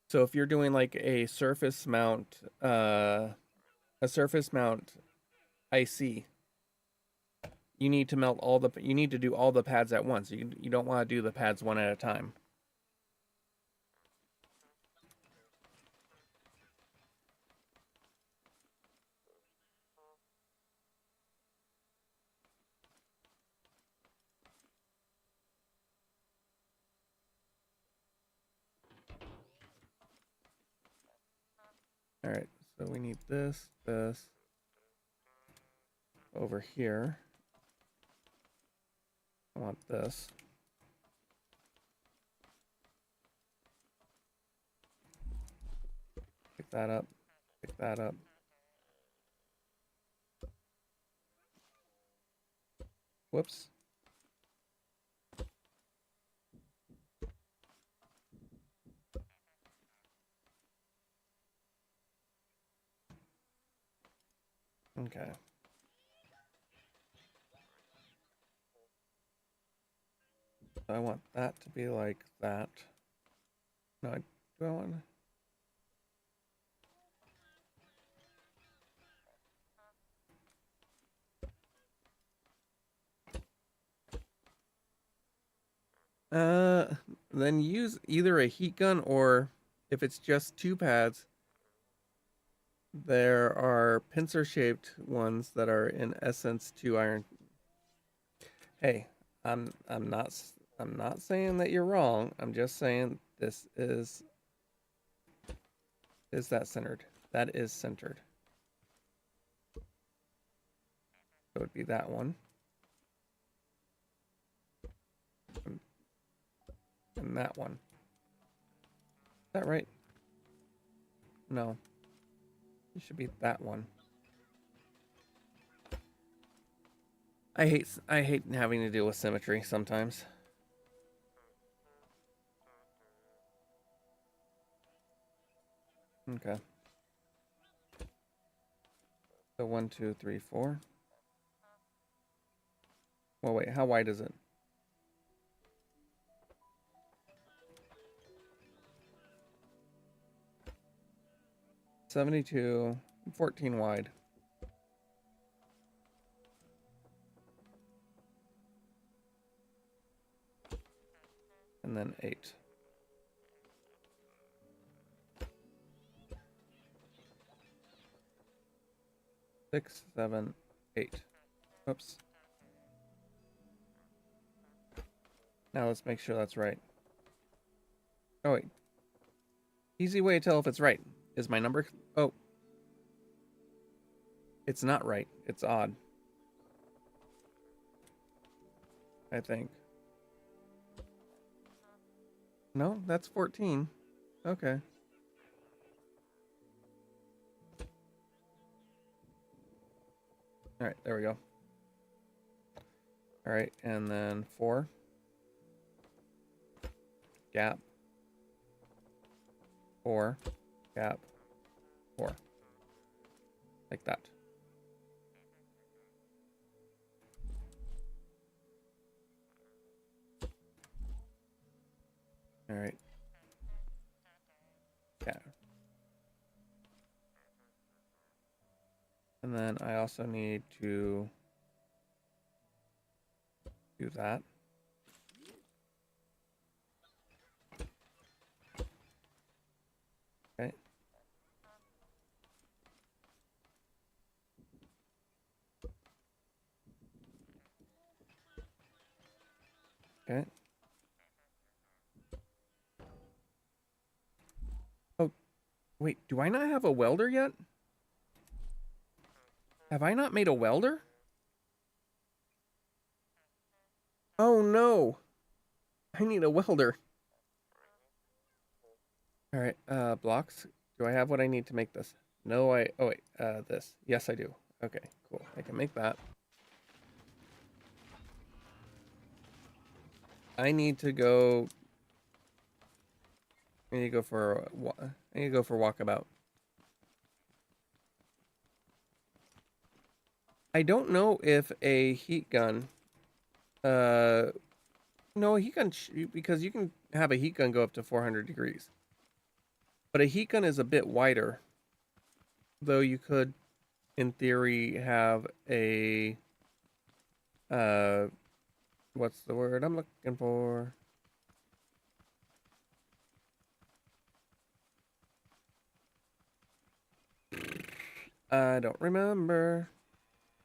So if you're doing like a surface mount IC, you need to do all the pads at once. You don't want to do the pads one at a time. All right, so we need this over here. I want this. Pick that up. Pick that up. Whoops. Okay. I want that to be like that. No, do I want to? Then use either a heat gun or if it's just two pads, there are pincer-shaped ones that are in essence 2 iron. Hey, I'm not saying that you're wrong. I'm just saying this is that centered? That is centered. So it would be that one. And that one. Is that right? No. It should be that one. I hate having to deal with symmetry sometimes. Okay. So 1, 2, 3, 4. Well, wait, how wide is it? $72, 14 wide. And then 8. 6, 7, 8. Oops. Now let's make sure that's right. Oh, wait. Easy way to tell if it's right. Is my number... Oh. It's not right. It's odd. I think. No, that's 14. Okay. All right, there we go. All right, and then 4. Gap. 4. Gap. 4. Like that. All right. then I also need to do that. Okay. Okay. Oh, wait, do I not have a welder yet? Have I not made a welder? Oh no. I need a welder. All right, blocks. Do I have what I need to make this? No, oh wait, this. Yes, I do. Okay, cool. I can make that. I need to go. I need to go for. I need to go for walkabout. I don't know if a heat gun. No, a heat gun because you can have a heat gun go up to 400 degrees. But a heat gun is a bit wider, though you could, in theory, have a. What's the word I'm looking for? I don't remember.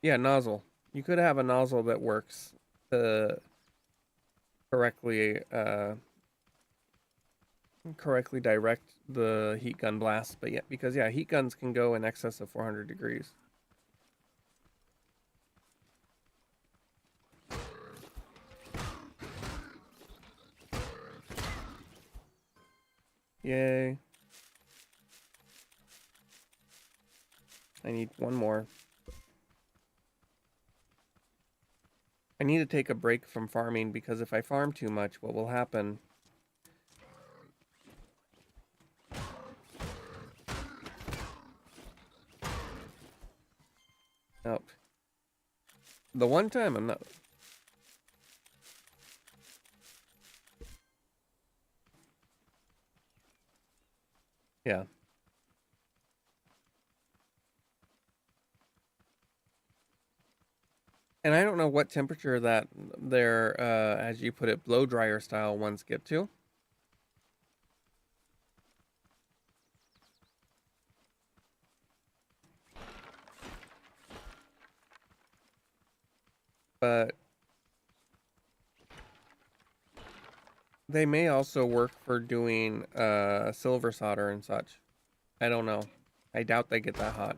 Yeah, nozzle. You could have a nozzle that works to correctly correctly direct the heat gun blast. But yeah, because yeah, heat guns can go in excess of 400 degrees. Yay. I need one more. I need to take a break from farming because if I farm too much, what will happen? Oh. The one time I'm not. Yeah. And I don't know what temperature that their, as you put it, blow dryer style ones get to. But they may also work for doing silver solder and such. I don't know. I doubt they get that hot.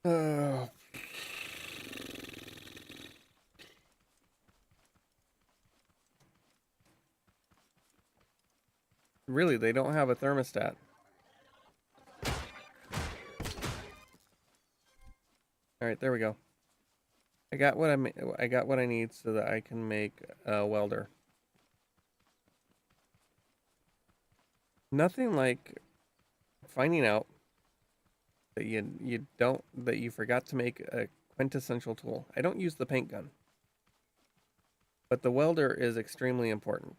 Uh, really, they don't have a thermostat. All right, there we go. I got what I got what I need so that I can make a welder. Nothing like finding out that you forgot to make a quintessential tool. I don't use the paint gun, but the welder is extremely important.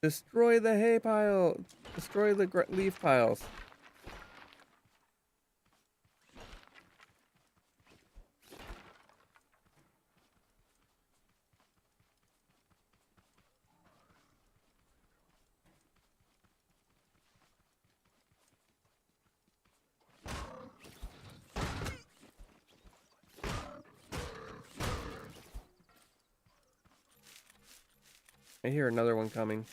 Destroy the hay pile. Destroy the leaf piles. I hear another one coming.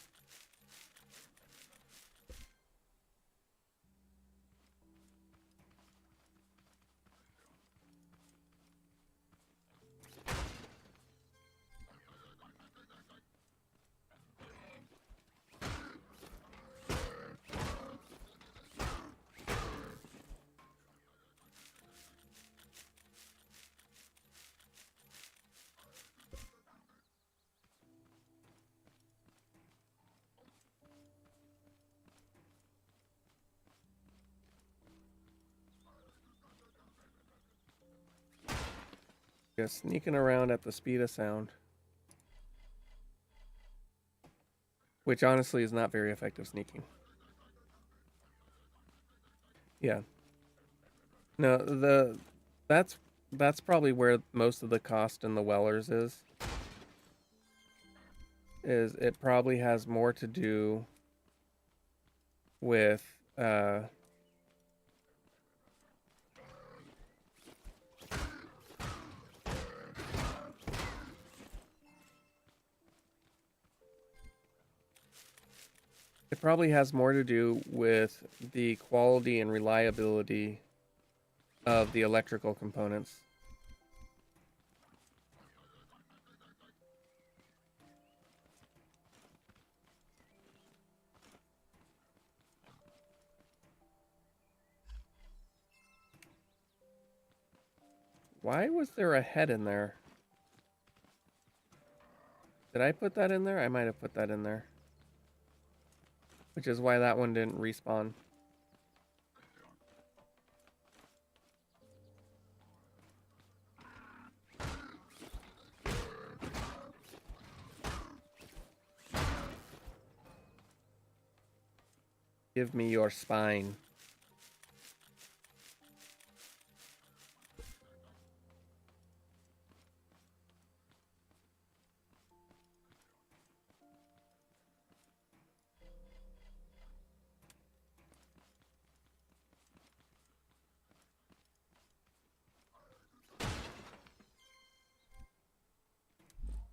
Just sneaking around at the speed of sound. Which honestly is not very effective sneaking. Yeah. No, that's probably where most of the cost in the Wellers is. Is it probably has more to do with it probably has more to do with the quality and reliability of the electrical components. Why was there a head in there? Did I put that in there? I might have put that in there. Which is why that one didn't respawn. Give me your spine.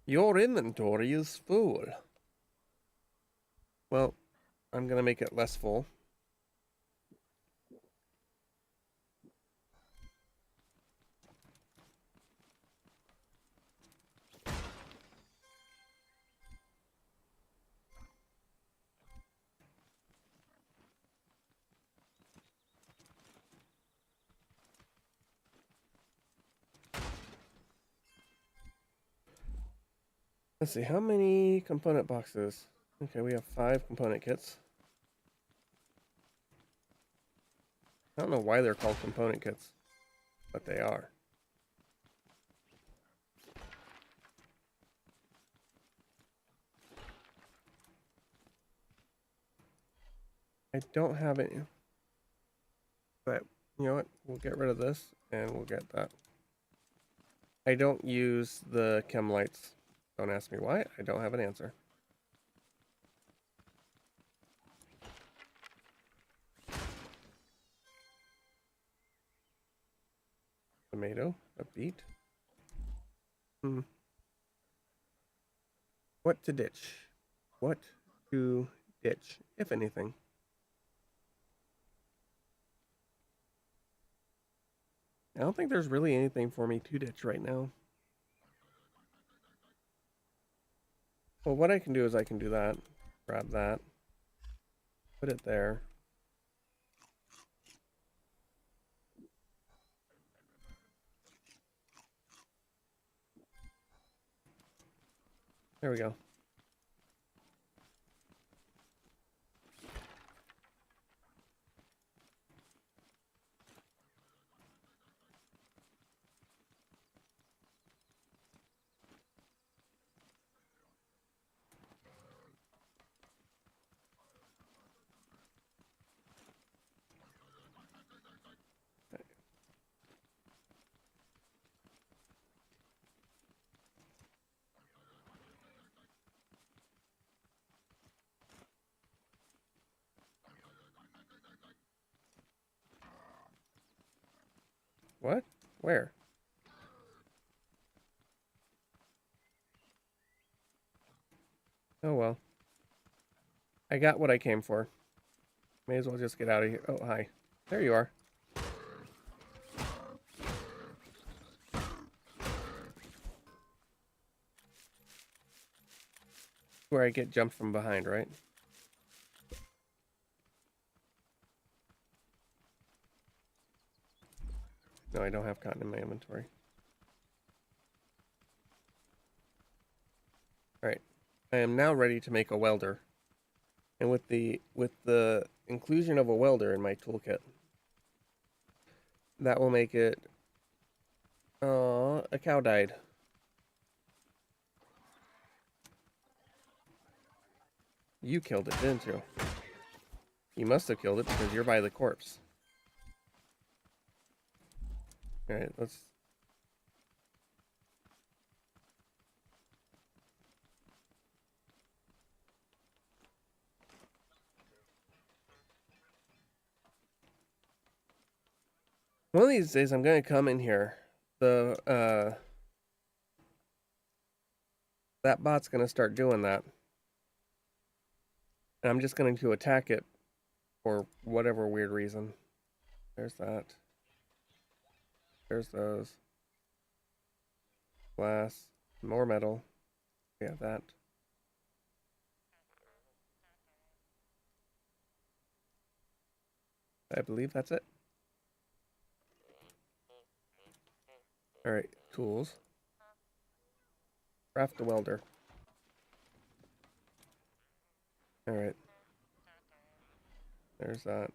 Your inventory is full. Well, I'm gonna make it less full. Let's see, how many component boxes? Okay, we have 5 component kits. I don't know why they're called component kits, but they are. I don't have any, but you know what? We'll get rid of this and we'll get that. I don't use the chem lights. Don't ask me why. I don't have an answer. Tomato, a beet. What to ditch? What to ditch, if anything? I don't think there's really anything for me to ditch right now. Well, what I can do is I can do that. Grab that. Put it there. There we go. What? Where? Oh well. I got what I came for. May as well just get out of here. Oh, hi. There you are. Where I get jumped from behind, right? No, I don't have cotton in my inventory. Alright. I am now ready to make a welder. And with the inclusion of a welder in my toolkit, that will make it Oh, a cow died. You killed it, didn't you? You must have killed it because you're by the corpse. Alright, let's... One of these days I'm gonna come in here. That bot's gonna start doing that. And I'm just going to attack it for whatever weird reason. There's that. There's those. Glass. More metal. Yeah, that. I believe that's it. Alright, tools. Craft a welder. Alright. There's that.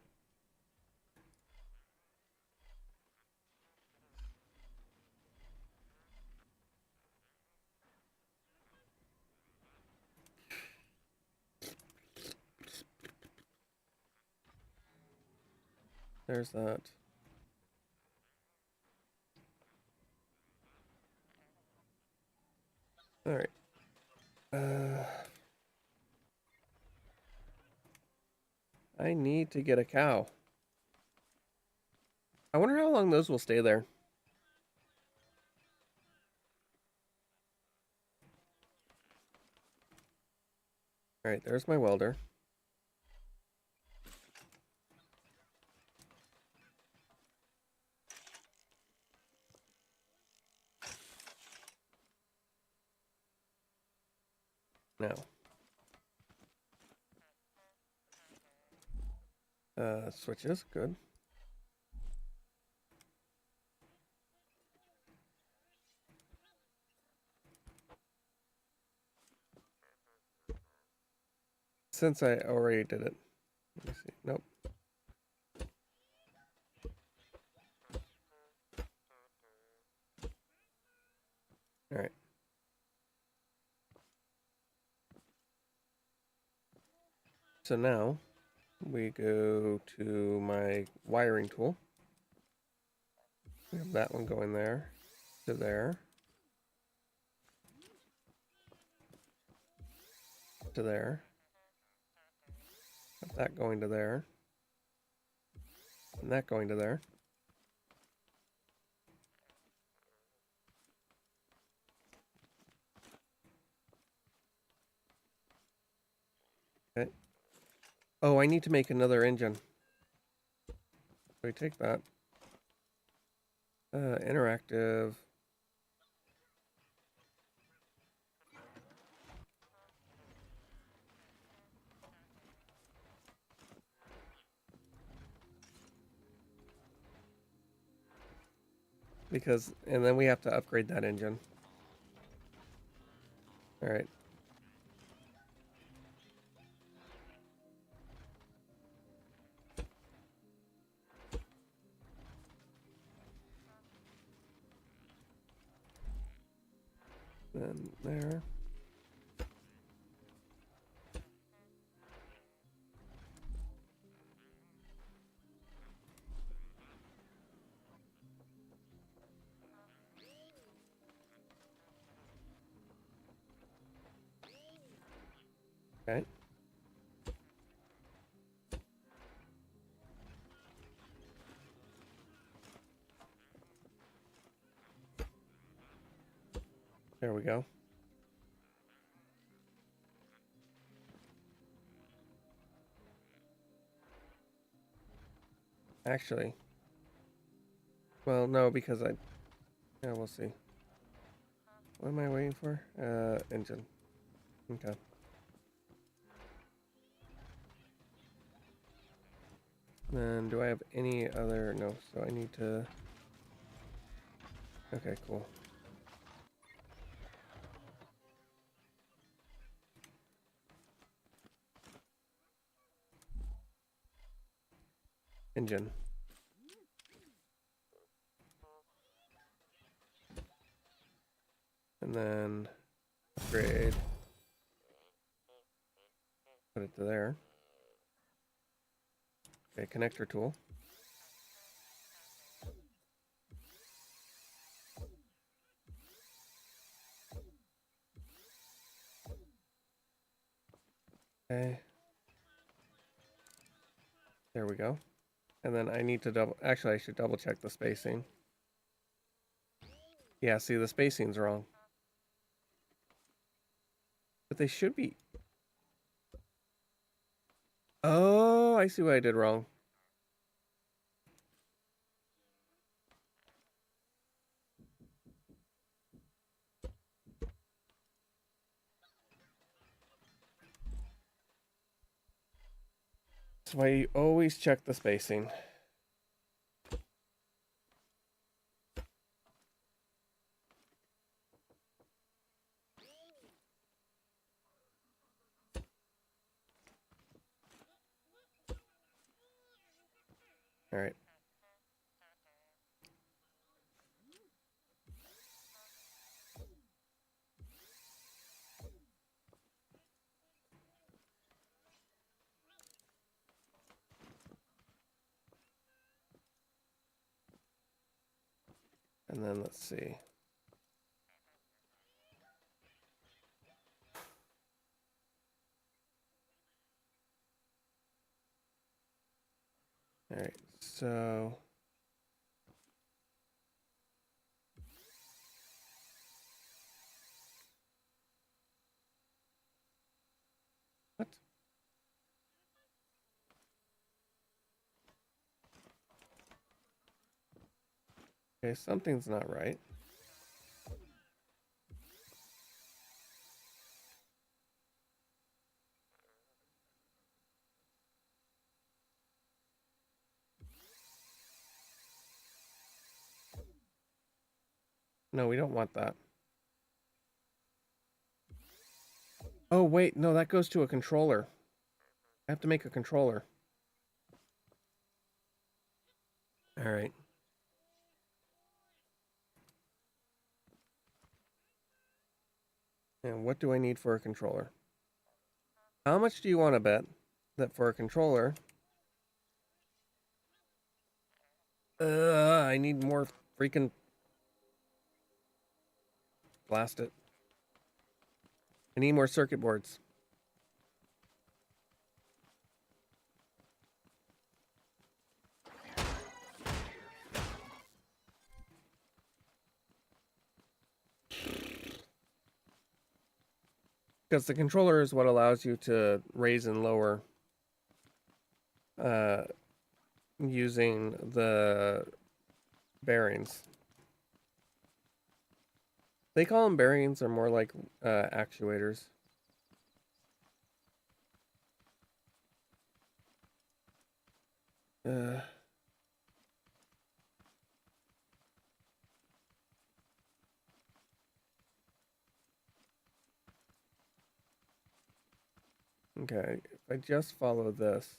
There's that. Alright. I need to get a cow. I wonder how long those will stay there. Alright, there's my welder. Now. Switches, good. Since I already did it. Let me see. Nope. Alright. So now we go to my wiring tool. We have that one going there, to there, to there. Have that going to there. And that going to there. Okay. Oh, I need to make another engine. So we take that. Interactive. Because, and then we have to upgrade that engine. All right. Then there. Okay. There we go. Actually. Well, no, because I... Yeah, we'll see. What am I waiting for? Engine. Okay. Then do I have any other... No, so I need to... Okay, cool. Engine. And then upgrade. Put it to there. Okay, connector tool. Okay. There we go. And then I need to actually I should double check the spacing. Yeah, see the spacing's wrong. But they should be. Oh, I see what I did wrong. That's why you always check the spacing. All right. And then let's see. All right. So what? Okay, something's not right. No, we don't want that. Oh, wait. No, that goes to a controller. I have to make a controller. All right. And what do I need for a controller? How much do you want to bet that for a controller? I need more freaking. Blast it. I need more circuit boards. Because the controller is what allows you to raise and lower using the bearings. They call them bearings, or more like actuators. Okay, if I just follow this,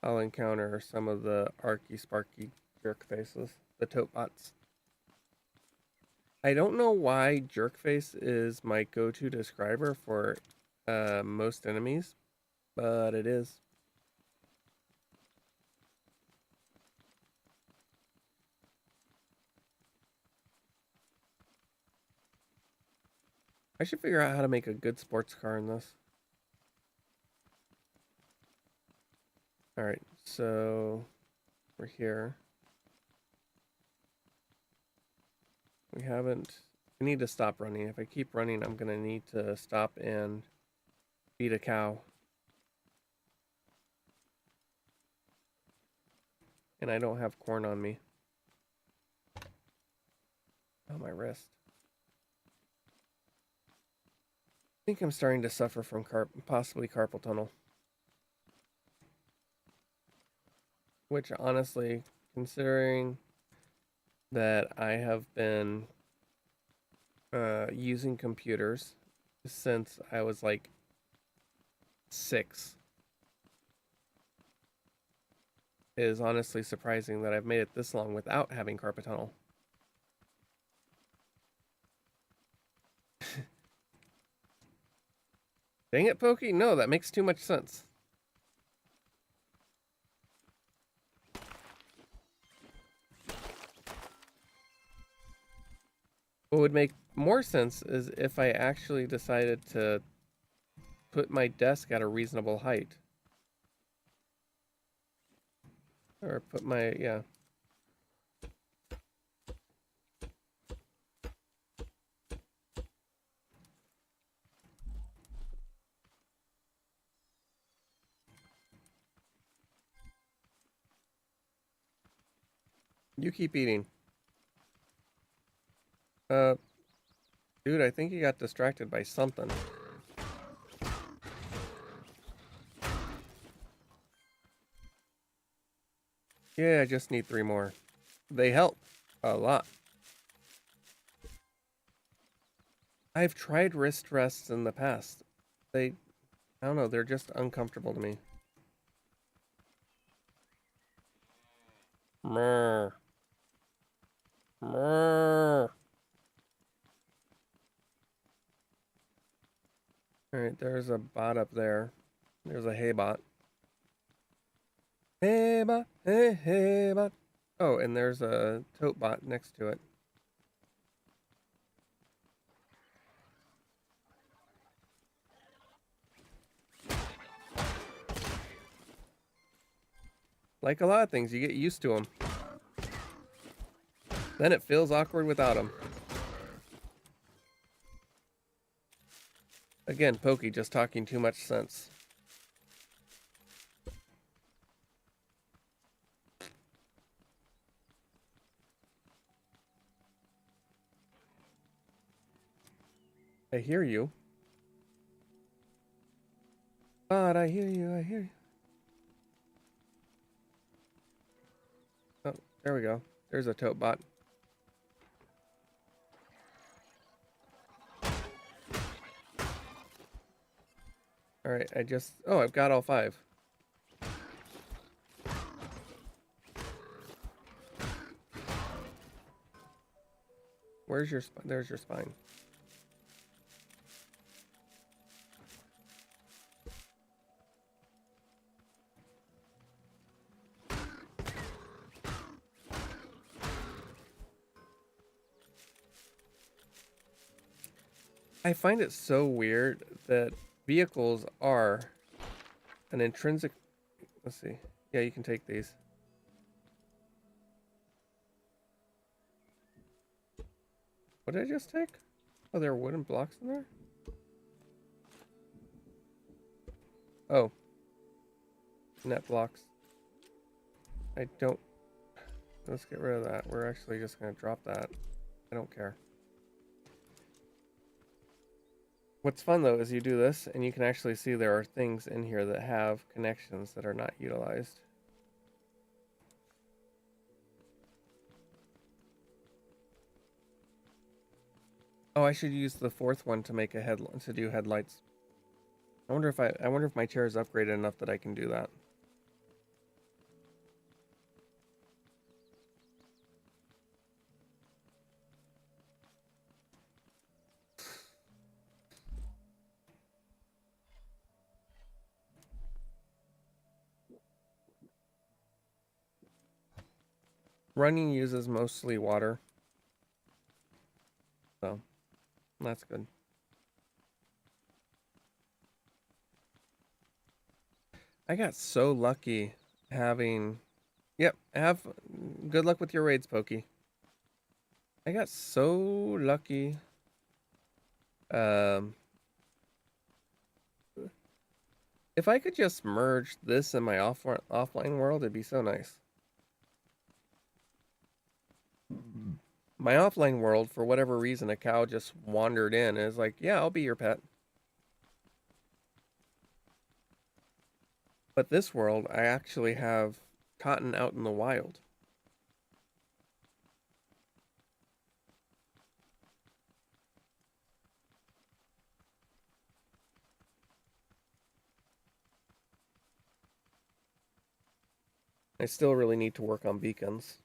I'll encounter some of the arky sparky jerk faces, the tote bots. I don't know why jerkface is my go-to describer for most enemies, but it is. I should figure out how to make a good sports car in this. Alright, so we're here. We haven't. I need to stop running. If I keep running, I'm gonna need to stop and feed a cow. And I don't have corn on me. Oh, my wrist. I think I'm starting to suffer from possibly carpal tunnel. Which, honestly, considering that I have been using computers since I was like 6, is honestly surprising that I've made it this long without having carpal tunnel. Dang it, Pokey. No, that makes too much sense. What would make more sense is if I actually decided to put my desk at a reasonable height. Or put my, yeah. You keep eating. Dude, I think you got distracted by something. Yeah, I just need 3 more. They help a lot. I've tried wrist rests in the past. I don't know, they're just uncomfortable to me. Mrr. Mrr. Alright, there's a bot up there. There's a hay bot. Hey bot, hey bot. Oh, and there's a tote bot next to it. Like a lot of things, you get used to them. Then it feels awkward without them. Again, Pokey just talking too much sense. I hear you. God, I hear you, I hear you. Oh, there we go. There's a tote bot. Alright, oh, I've got all 5. Where's your spine? There's your spine. I find it so weird that vehicles are an intrinsic... Let's see. Yeah, you can take these. What did I just take? Oh, there are wooden blocks in there? Oh. Net blocks. I don't... Let's get rid of that. We're actually just going to drop that. I don't care. What's fun though is you do this and you can actually see there are things in here that have connections that are not utilized. Oh, I should use the 4th one to make to do headlights. I wonder if my chair is upgraded enough that I can do that. Running uses mostly water. So, that's good. I got so lucky having... Yep, good luck with your raids, Pokey. I got so lucky. If I could just merge this and my offline world, it'd be so nice. My offline world, for whatever reason, a cow just wandered in and is like, yeah, I'll be your pet. But this world, I actually have cotton out in the wild. I still really need to work on beacons.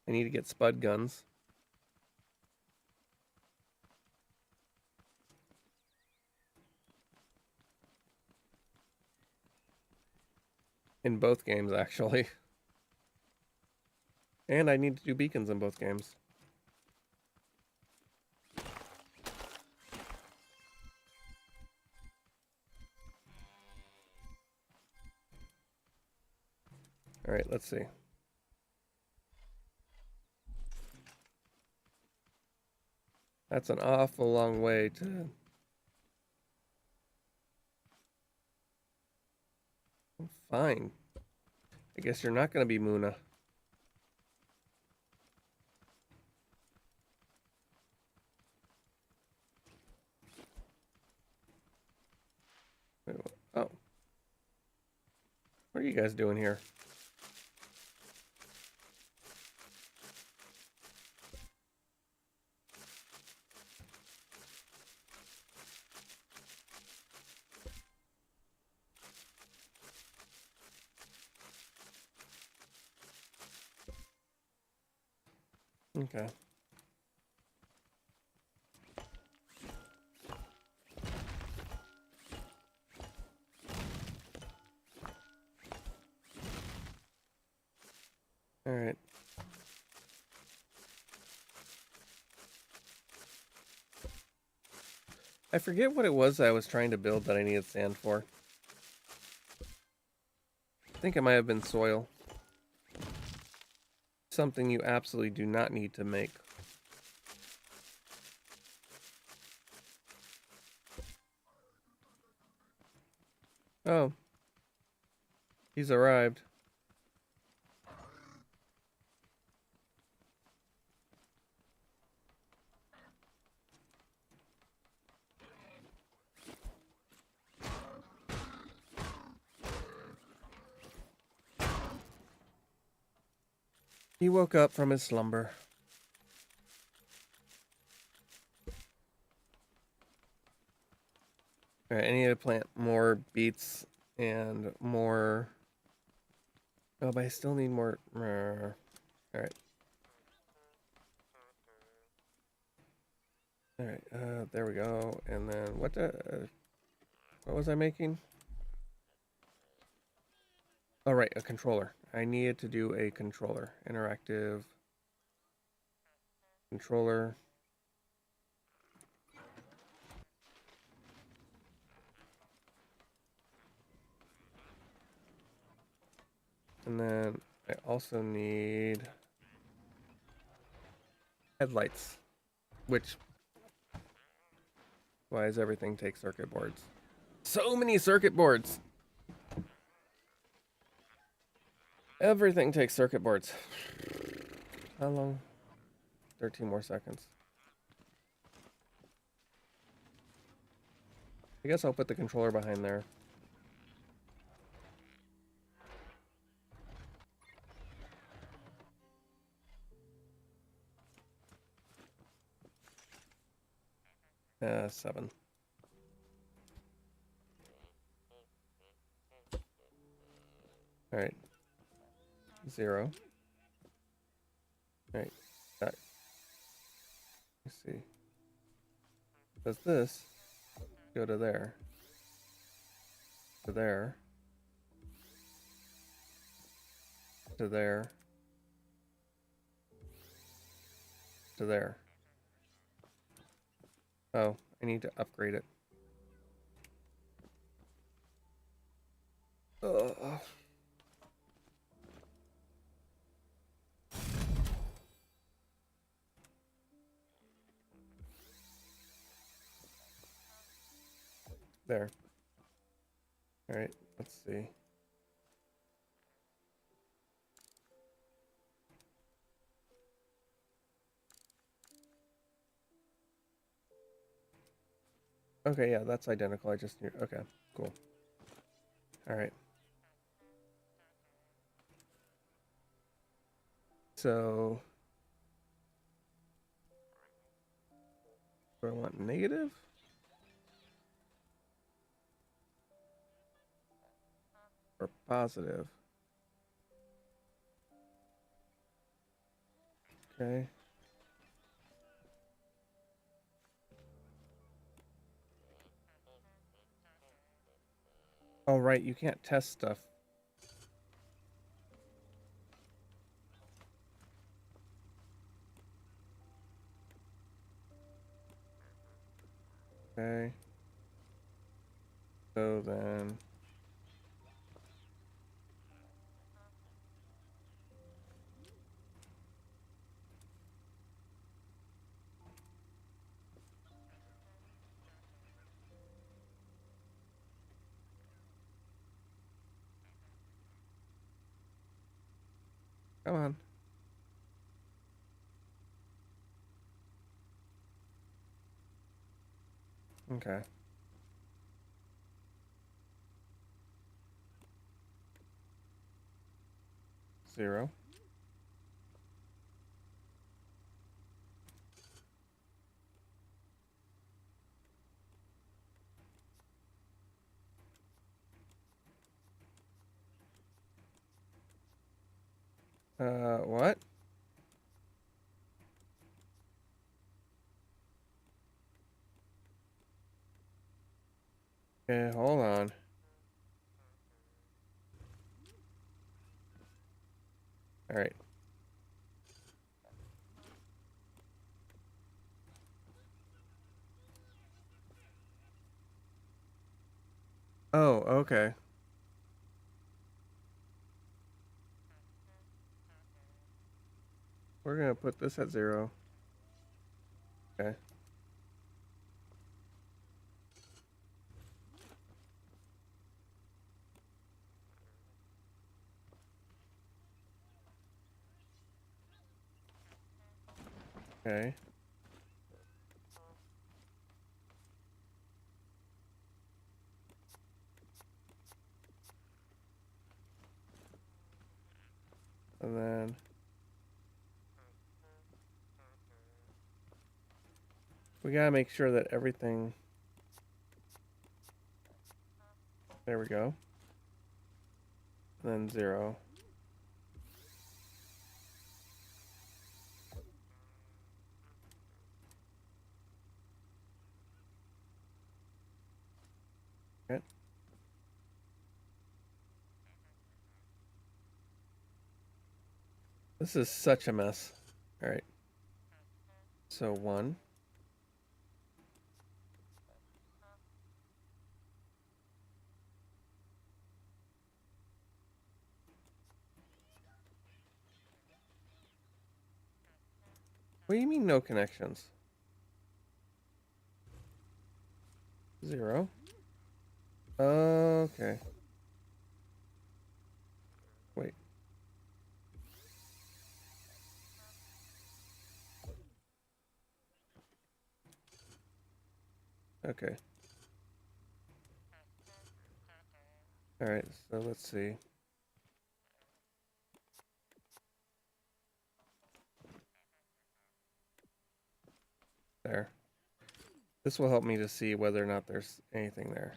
I need to get spud guns. in both games, actually. And I need to do beacons in both games. All right, let's see. That's an awful long way to... Fine. I guess you're not going to be Muna. Wait, oh. What are you guys doing here? Okay. All right. I forget what it was I was trying to build that I needed sand for. I think it might have been soil. Something you absolutely do not need to make. Oh. He's arrived. He woke up from his slumber. Alright, I need to plant more beets and more... Oh, but I still need more... Alright. Alright, there we go. And then what was I making? Oh, right, a controller. I needed to do a controller. Interactive controller. And then I also need headlights, which... Why does everything take circuit boards? So many circuit boards! Everything takes circuit boards. How long? 13 more seconds. I guess I'll put the controller behind there. Seven. Alright. 0. Alright. Back. Let's see. Does this go to there? To there. To there. To there. Oh, I need to upgrade it. Ugh. There. Alright, let's see. Okay, yeah, that's identical. I just knew. Okay, cool. Alright. So... do I want negative? Or positive? Okay. Oh, right, you can't test stuff Okay. So then... Come on. Okay. Zero. What? Okay, hold on. All right. Oh, okay. We're gonna put this at 0. Okay. Okay. And then we gotta make sure that everything... There we go. And then 0. Okay. This is such a mess. All right. So 1. What do you mean no connections? 0. Okay. Wait. Okay. All right. So let's see. There. This will help me to see whether or not there's anything there.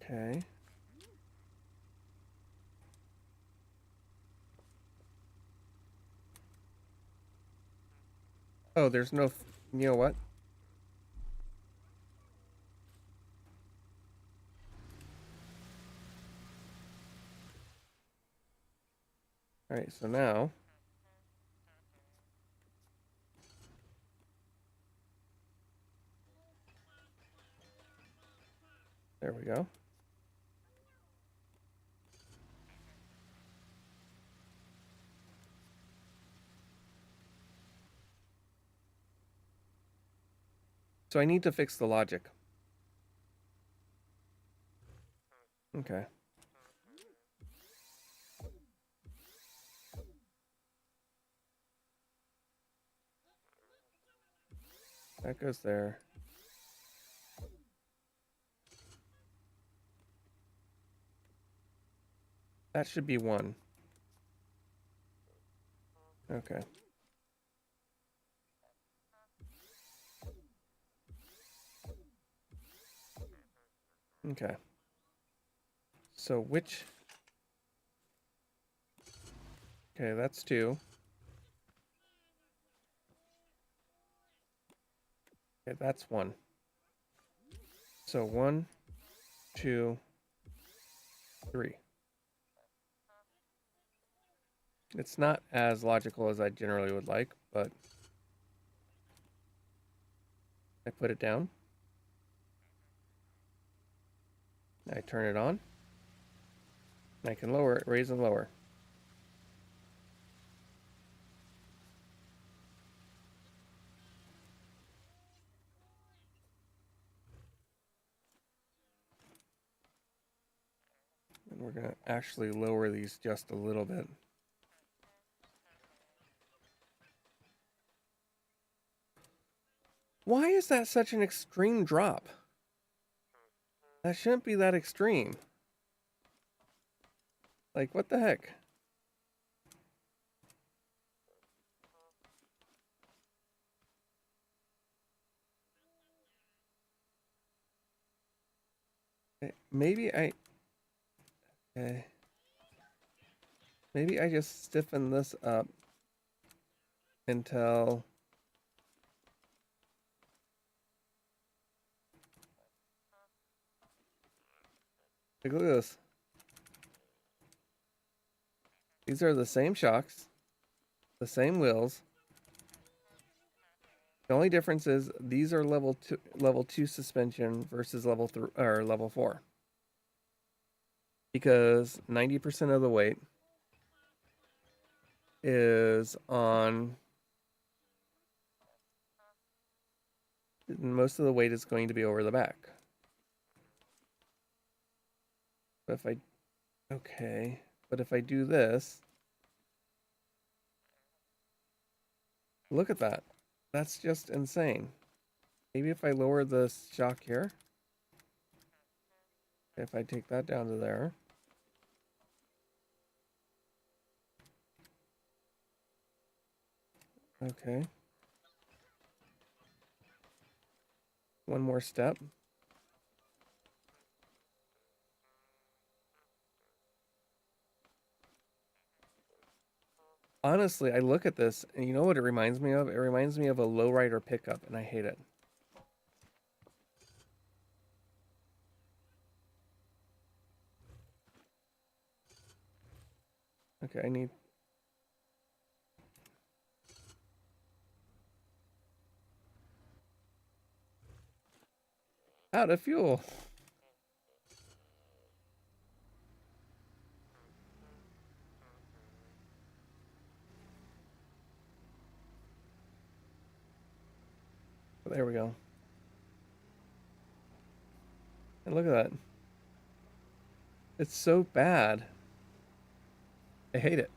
Okay. Oh, there's no... You know what? All right. So now... There we go. So I need to fix the logic. Okay. That goes there. That should be 1. Okay. Okay. So which... Okay, that's 2. Okay, that's one. So 1, 2, 3. It's not as logical as I generally would like, but I put it down. I turn it on. I can lower it, raise and lower. And we're going to actually lower these just a little bit. Why is that such an extreme drop? That shouldn't be that extreme. Like, what the heck? Maybe I... Okay. Maybe I just stiffen this up until... Like, look at this. These are the same shocks, the same wheels. The only difference is these are level two suspension versus level 3 or level 4. Because 90% of the weight is on, most of the weight is going to be over the back. But if I, okay, but if I do this, look at that. That's just insane. Maybe if I lower the shock here, if I take that down to there. Okay. One more step. Honestly, I look at this, and you know what it reminds me of? It reminds me of a lowrider pickup, and I hate it. Okay, I need... out of fuel. There we go. And look at that. It's so bad. I hate it.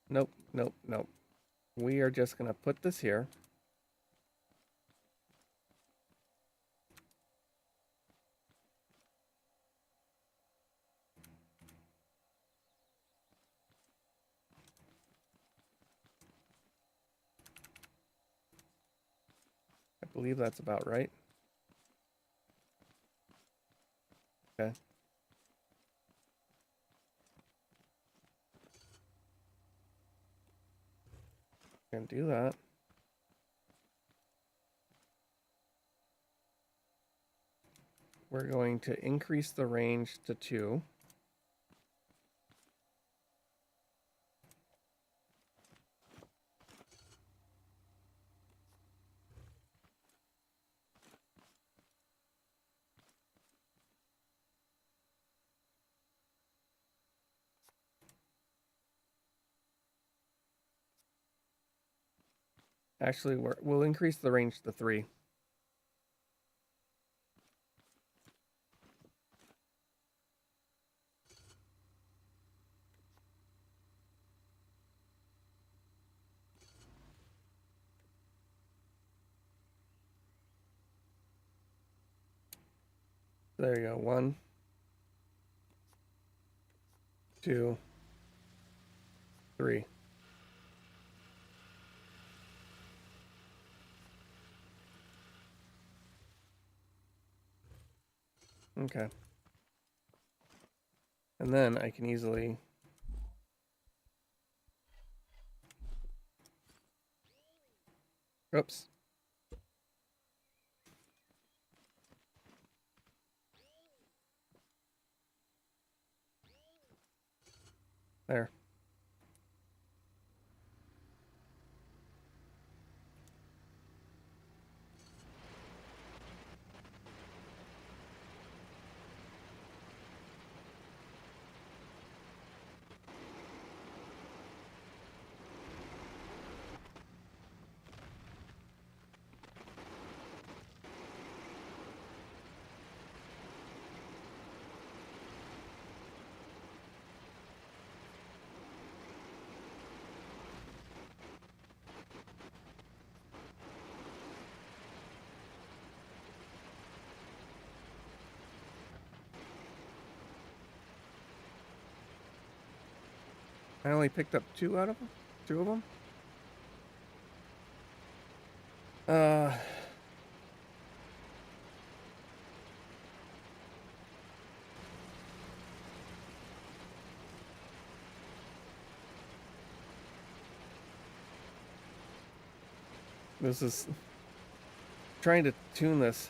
Nope, nope, nope. We are just going to put this here. I believe that's about right. Okay. Can do that. We're going to increase the range to 2. Actually, we'll increase the range to 3. There you go. 1, 2, 3. Okay. And then I can easily... Oops. There. I only picked up two out of them? Two of them? Uh, this is trying to tune this.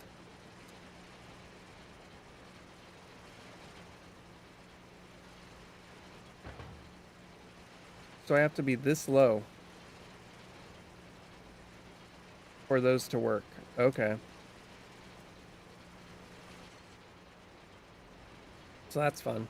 So I have to be this low for those to work. Okay. So that's fun.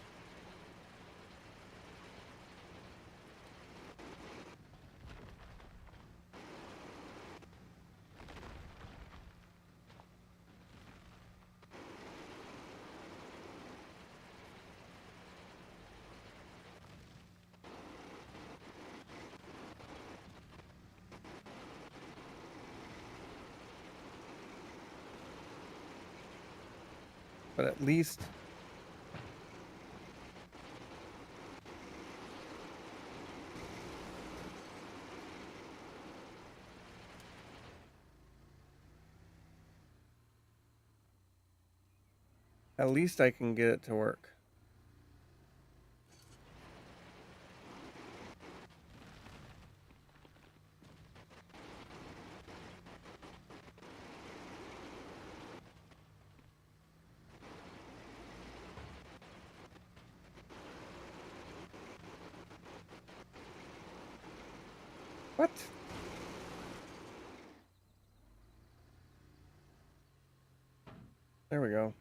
But at least I can get it to work. What? There we go.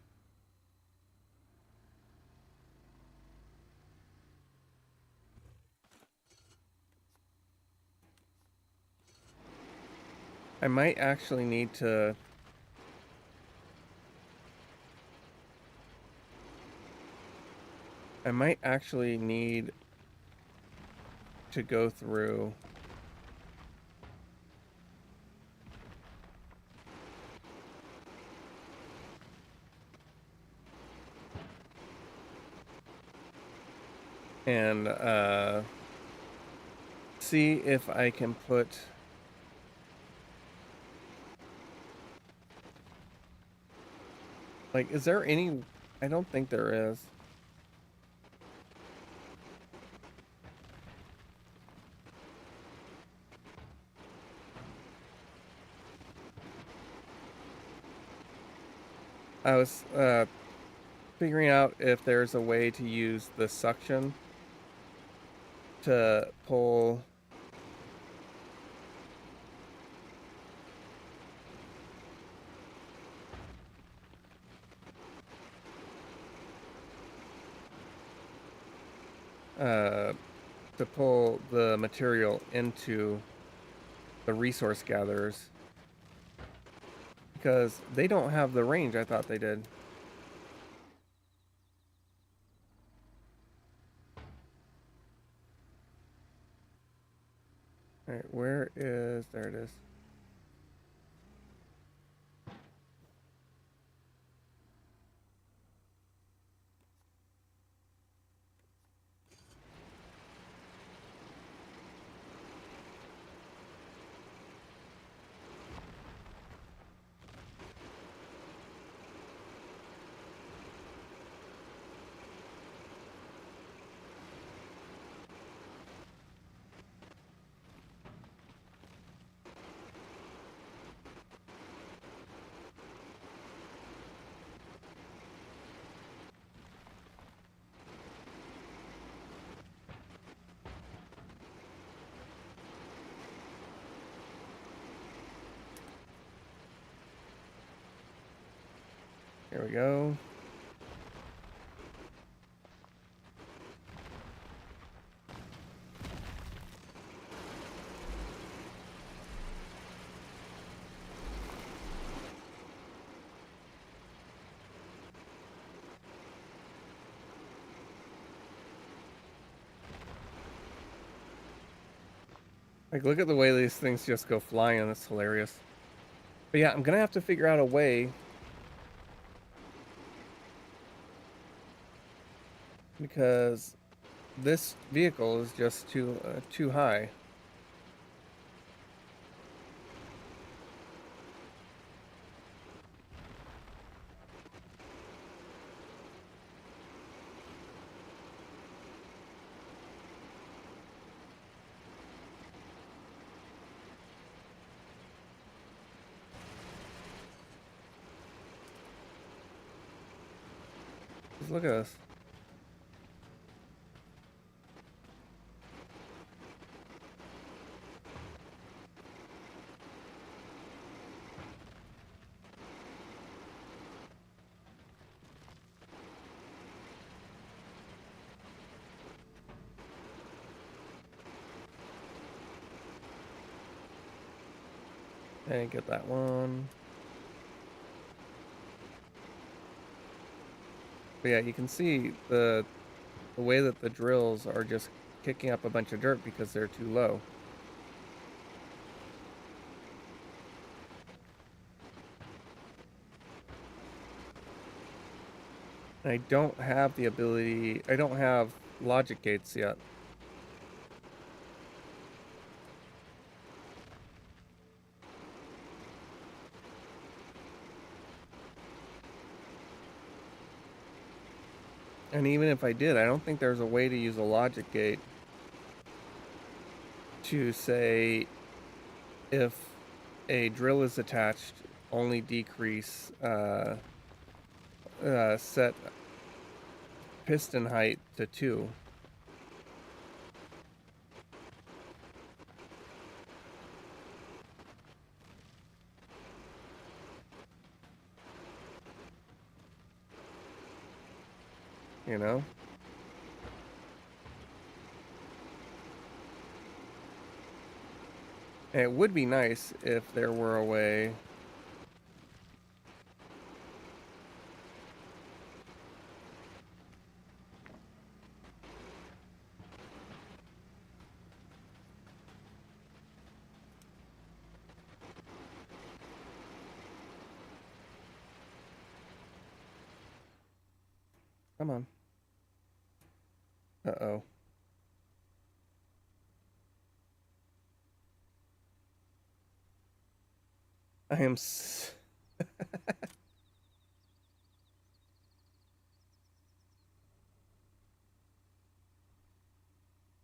I might actually need to go through and see if I can put like, is there any? I don't think there is. I was figuring out if there's a way to use the suction to pull uh, the material into the resource gatherers, because they don't have the range I thought they did. All right, where is, there it is. Here we go. Like, look at the way these things just go flying. That's hilarious. But yeah, I'm gonna have to figure out a way, because this vehicle is just too high. Just look at this. I didn't get that one. But yeah, you can see the way that the drills are just kicking up a bunch of dirt because they're too low. And I don't have the ability, I don't have logic gates yet. And even if I did, I don't think there's a way to use a logic gate to say if a drill is attached, only decrease set piston height to 2. You know? And it would be nice if there were a way. Come on. Uh-oh. I am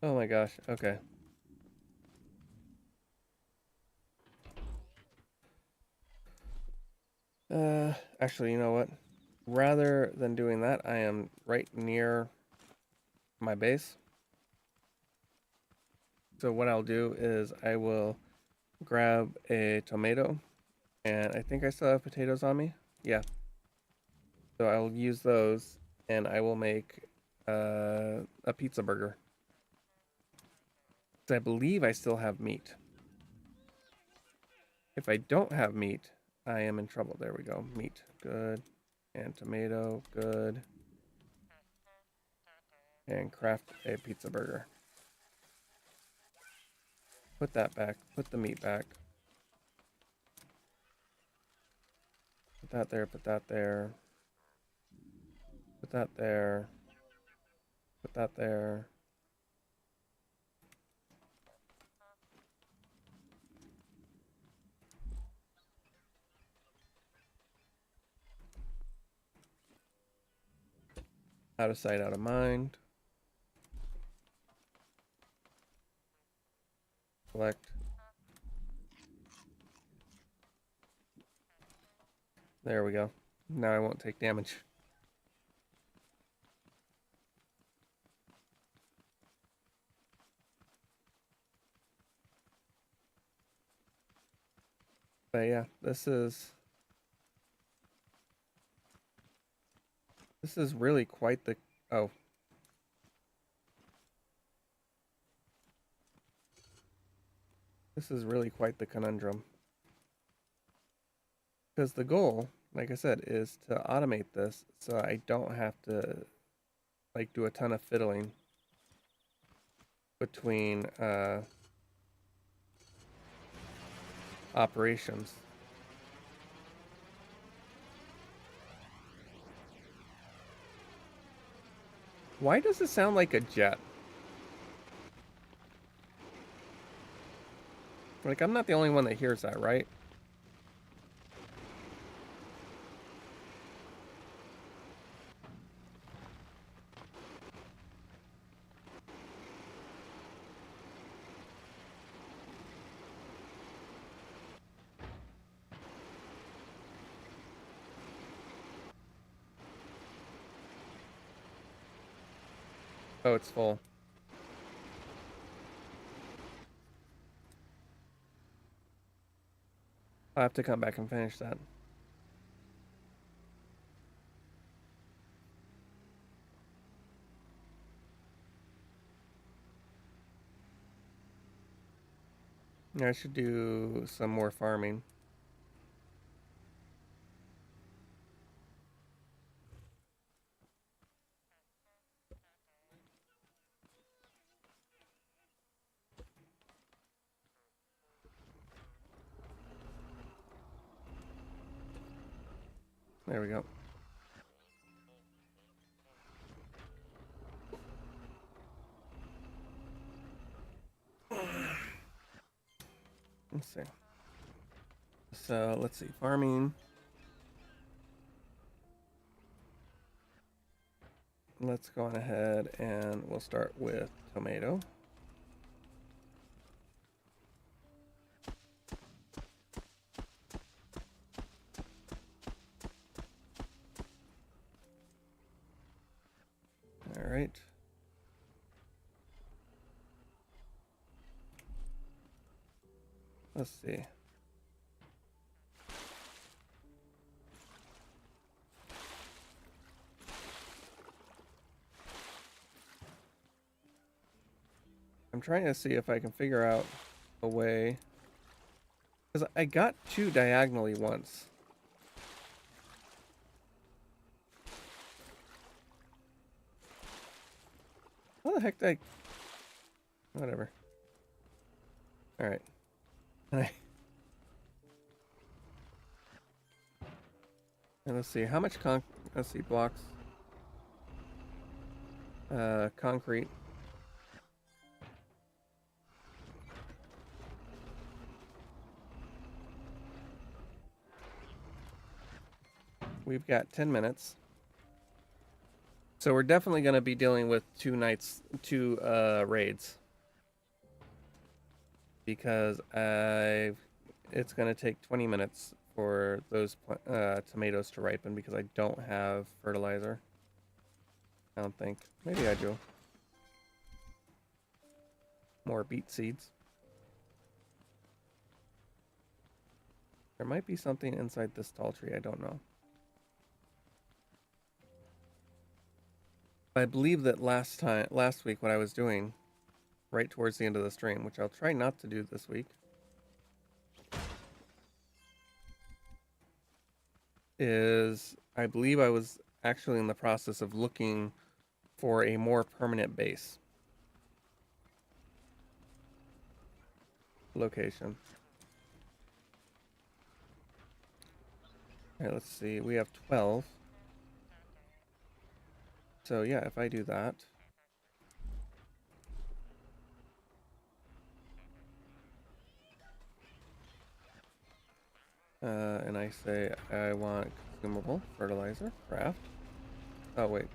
Oh my gosh. Okay. Actually, you know what? Rather than doing that, I am right near my base. So what I'll do is I will grab a tomato, and I think I still have potatoes on me. Yeah. So I'll use those, and I will make a pizza burger. I believe I still have meat. If I don't have meat, I am in trouble. There we go. Meat. Good. And tomato. Good. And craft a pizza burger. Put that back. Put the meat back. Put that there. Put that there. Put that there. Put that there. Out of sight, out of mind. Select. There we go. Now I won't take damage. But yeah, this is This is really quite the... Oh. This is really quite the conundrum. Because the goal, like I said, is to automate this so I don't have to like do a ton of fiddling between operations. Why does it sound like a jet? Like, I'm not the only one that hears that, right? Oh, it's full. I'll have to come back and finish that. I should do some more farming. There we go. Let's see. So let's see, farming. Let's go on ahead and we'll start with tomato. All right. Let's see. I'm trying to see if I can figure out a way, because I got two diagonally once. How the heck did I... Whatever. All right. And let's see, how much let's see, blocks. Concrete. We've got 10 minutes. So we're definitely going to be dealing with two raids. Because it's going to take 20 minutes for those tomatoes to ripen because I don't have fertilizer. I don't think. Maybe I do. More beet seeds. There might be something inside this tall tree. I don't know. I believe that last week, what I was doing, right towards the end of the stream, which I'll try not to do this week, is I believe I was actually in the process of looking for a more permanent base location. All right, let's see. We have 12. So yeah, if I do that. And I say I want consumable fertilizer, craft. Oh wait.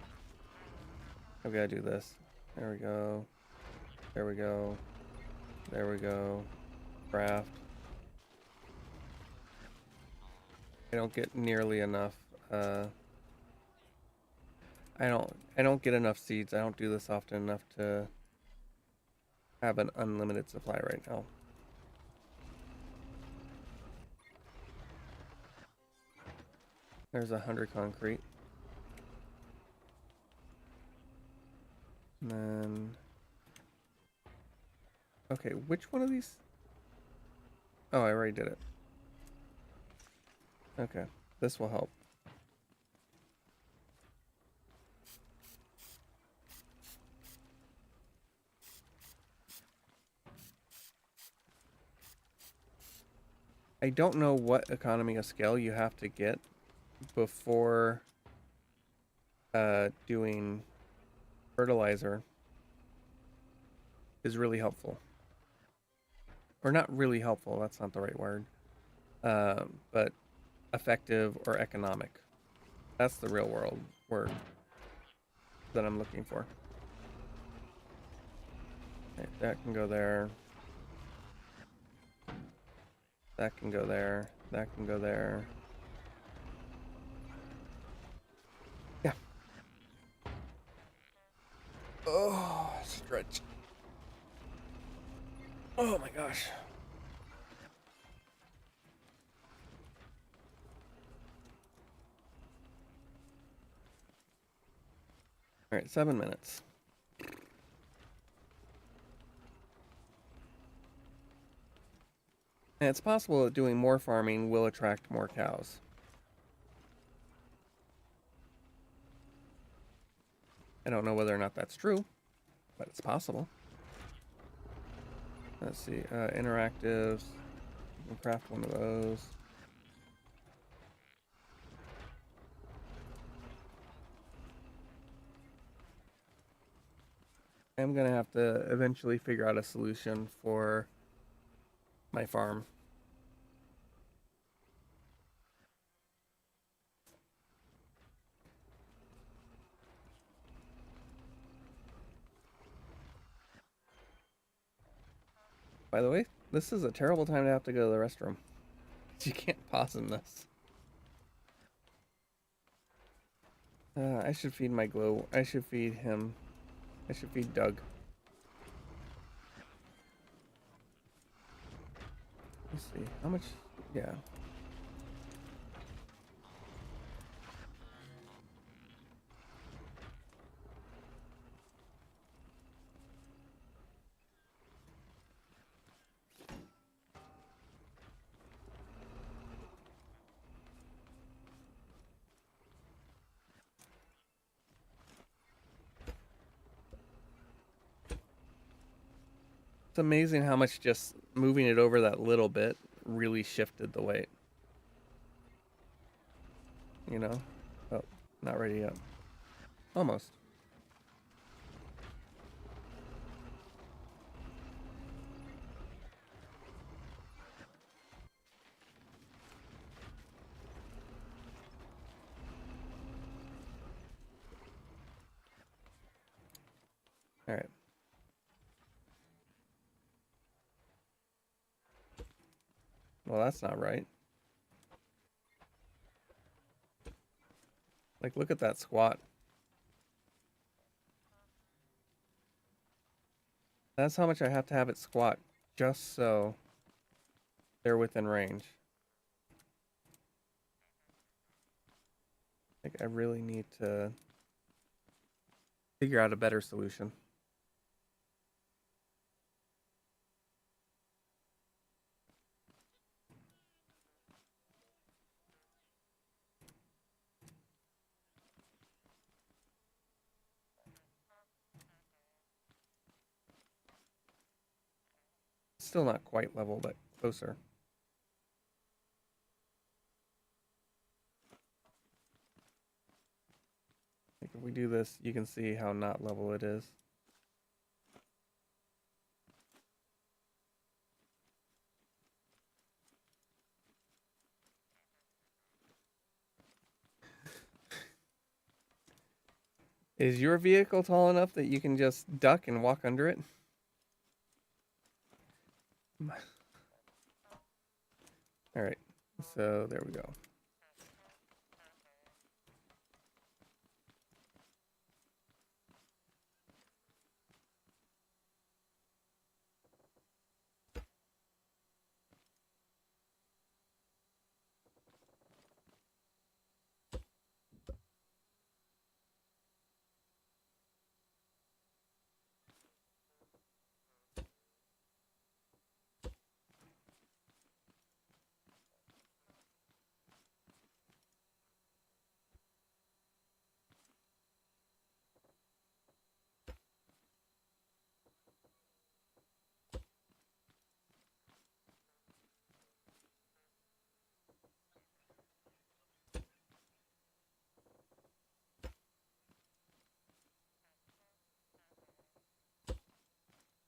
I've got to do this. There we go. There we go. There we go. Craft. I don't get nearly enough. I don't get enough seeds. I don't do this often enough to have an unlimited supply right now. There's 100 concrete. And then... Okay, which one of these? Oh, I already did it. Okay, this will help. I don't know what economy of scale you have to get before doing fertilizer is really helpful. Or not really helpful, that's not the right word. But effective or economic. That's the real world word that I'm looking for. Okay, that can go there. That can go there. That can go there. Yeah. Oh, stretch. Oh my gosh. All right, 7 minutes. And it's possible that doing more farming will attract more cows. I don't know whether or not that's true, but it's possible. Let's see, interactives. We'll craft one of those. I'm gonna have to eventually figure out a solution for my farm. By the way, this is a terrible time to have to go to the restroom. You can't pause in this. I should feed my glow. I should feed him. I should feed Doug. Let's see. How much? Yeah. It's amazing how much just moving it over that little bit really shifted the weight. You know? Oh, not ready yet. Almost. All right. Well, that's not right. Like, look at that squat. That's how much I have to have it squat just so they're within range. Like, I really need to figure out a better solution. Still not quite level, but closer. Like if we do this, you can see how not level it is. Is your vehicle tall enough that you can just duck and walk under it? All right, so there we go.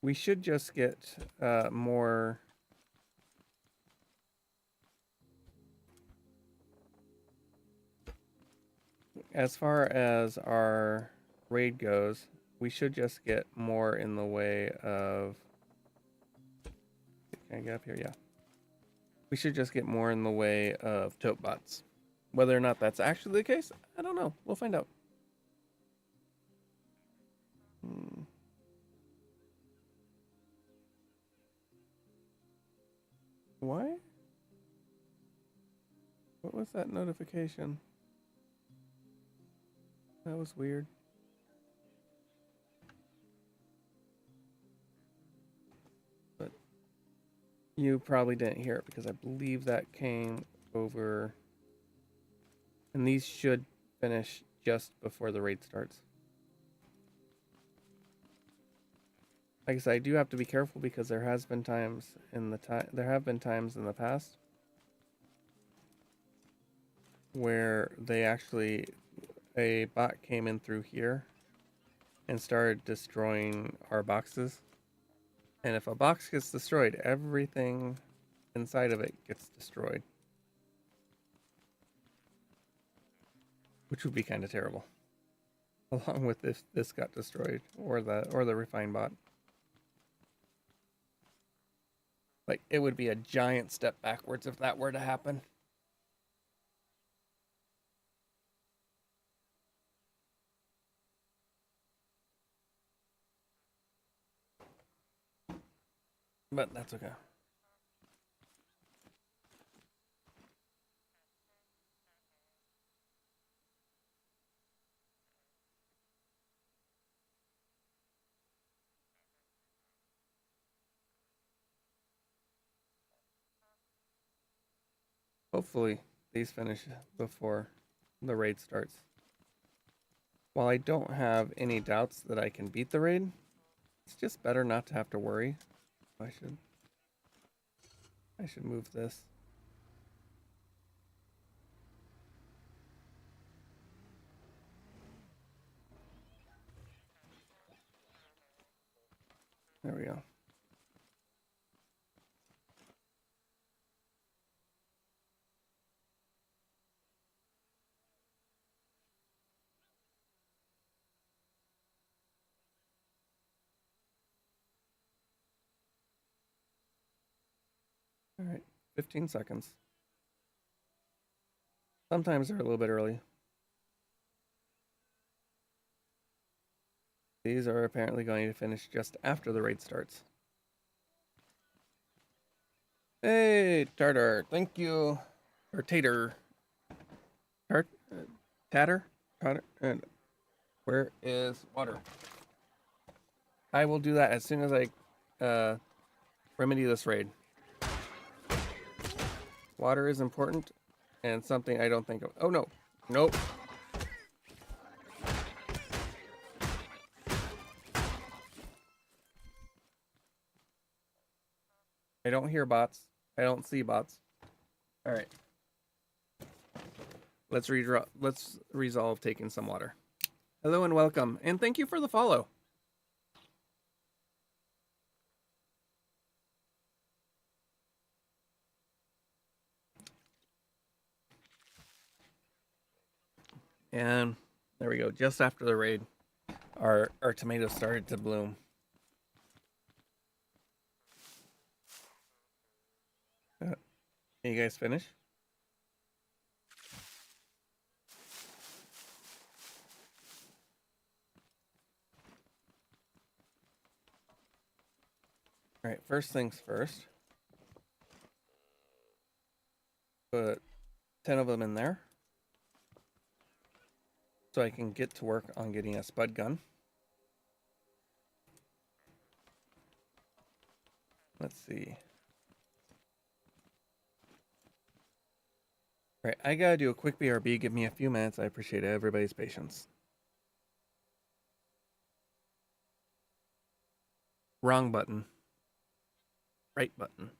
We should just get more. As far as our raid goes, we should just get more in the way of. Can I get up here? Yeah. We should just get more in the way of tote bots. Whether or not that's actually the case, I don't know. We'll find out. Why? What was that notification? That was weird. But you probably didn't hear it because I believe that came over. And these should finish just before the raid starts. Like I said, I do have to be careful because there have been times in the past where a bot came in through here and started destroying our boxes. And if a box gets destroyed, everything inside of it gets destroyed, which would be kind of terrible. Along with if this got destroyed or the refine bot. Like, it would be a giant step backwards if that were to happen. But that's okay. Hopefully, these finish before the raid starts. While I don't have any doubts that I can beat the raid, it's just better not to have to worry. I should move this. There we go. All right, 15 seconds. Sometimes they're a little bit early. These are apparently going to finish just after the raid starts. Hey, Tartar, thank you. Or Tater. Tatter? Tatter? And where is water? I will do that as soon as I remedy this raid. Water is important and something I don't think of. Oh, no. Nope. I don't hear bots. I don't see bots. All right. Let's resolve taking some water. Hello and welcome, and thank you for the follow. And there we go. Just after the raid, our tomatoes started to bloom. Can you guys finish? All right, first things first. Put 10 of them in there so I can get to work on getting a spud gun. Let's see. All right, I gotta do a quick BRB. Give me a few minutes. I appreciate everybody's patience. Wrong button. Right button.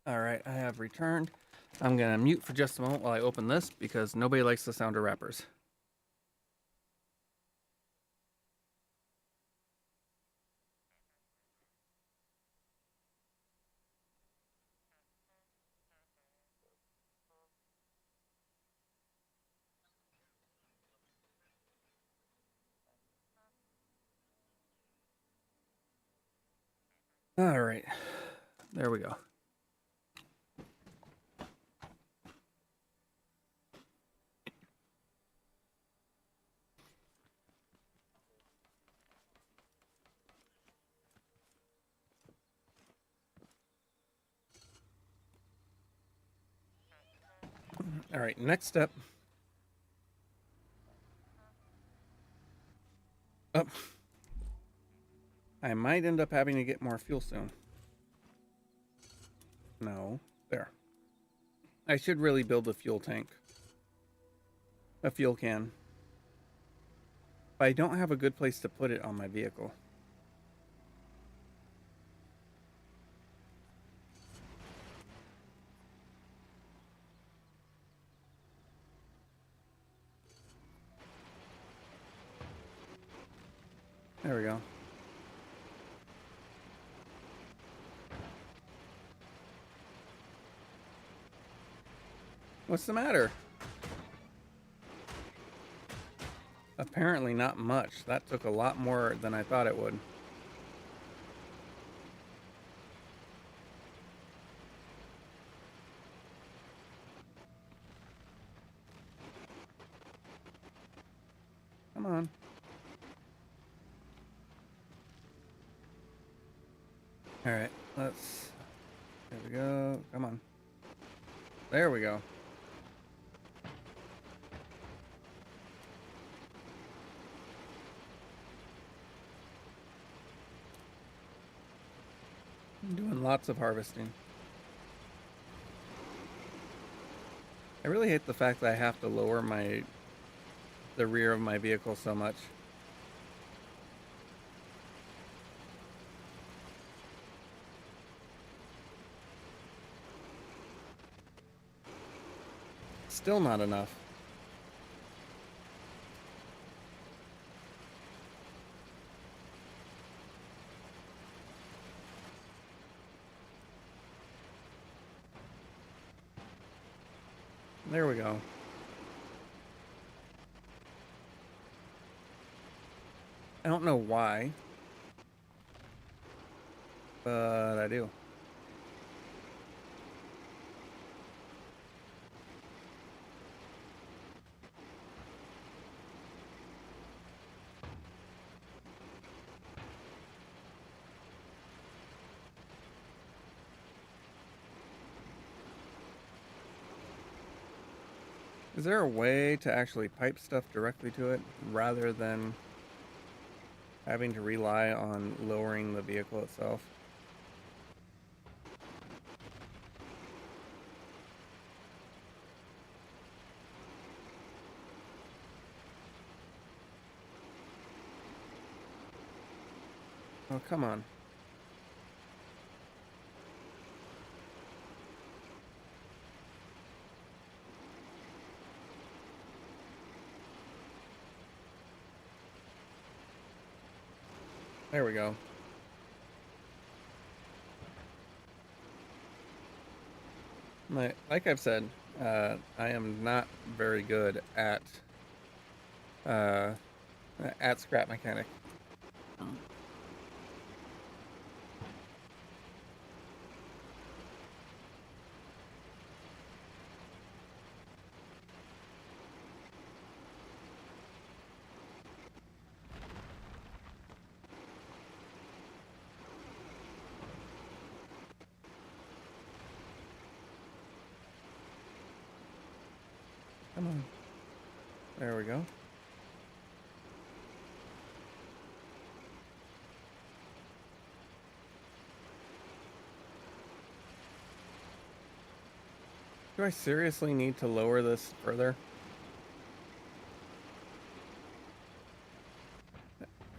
All right, I have returned. I'm going to mute for just a moment while I open this because nobody likes the sound of wrappers. All right, there we go. All right, next step. Oh, I might end up having to get more fuel soon. No, there. I should really build a fuel tank. A fuel can. But I don't have a good place to put it on my vehicle. There we go. What's the matter? Apparently not much. That took a lot more than I thought it would. Come on. All right, let's... There we go. Come on. There we go. I'm doing lots of harvesting. I really hate the fact that I have to lower the rear of my vehicle so much. Still not enough. There we go. I don't know why, but I do. Is there a way to actually pipe stuff directly to it rather than having to rely on lowering the vehicle itself? Oh, come on. There we go. Like I've said, I am not very good uh, at scrap mechanic. Come on. There we go. Do I seriously need to lower this further?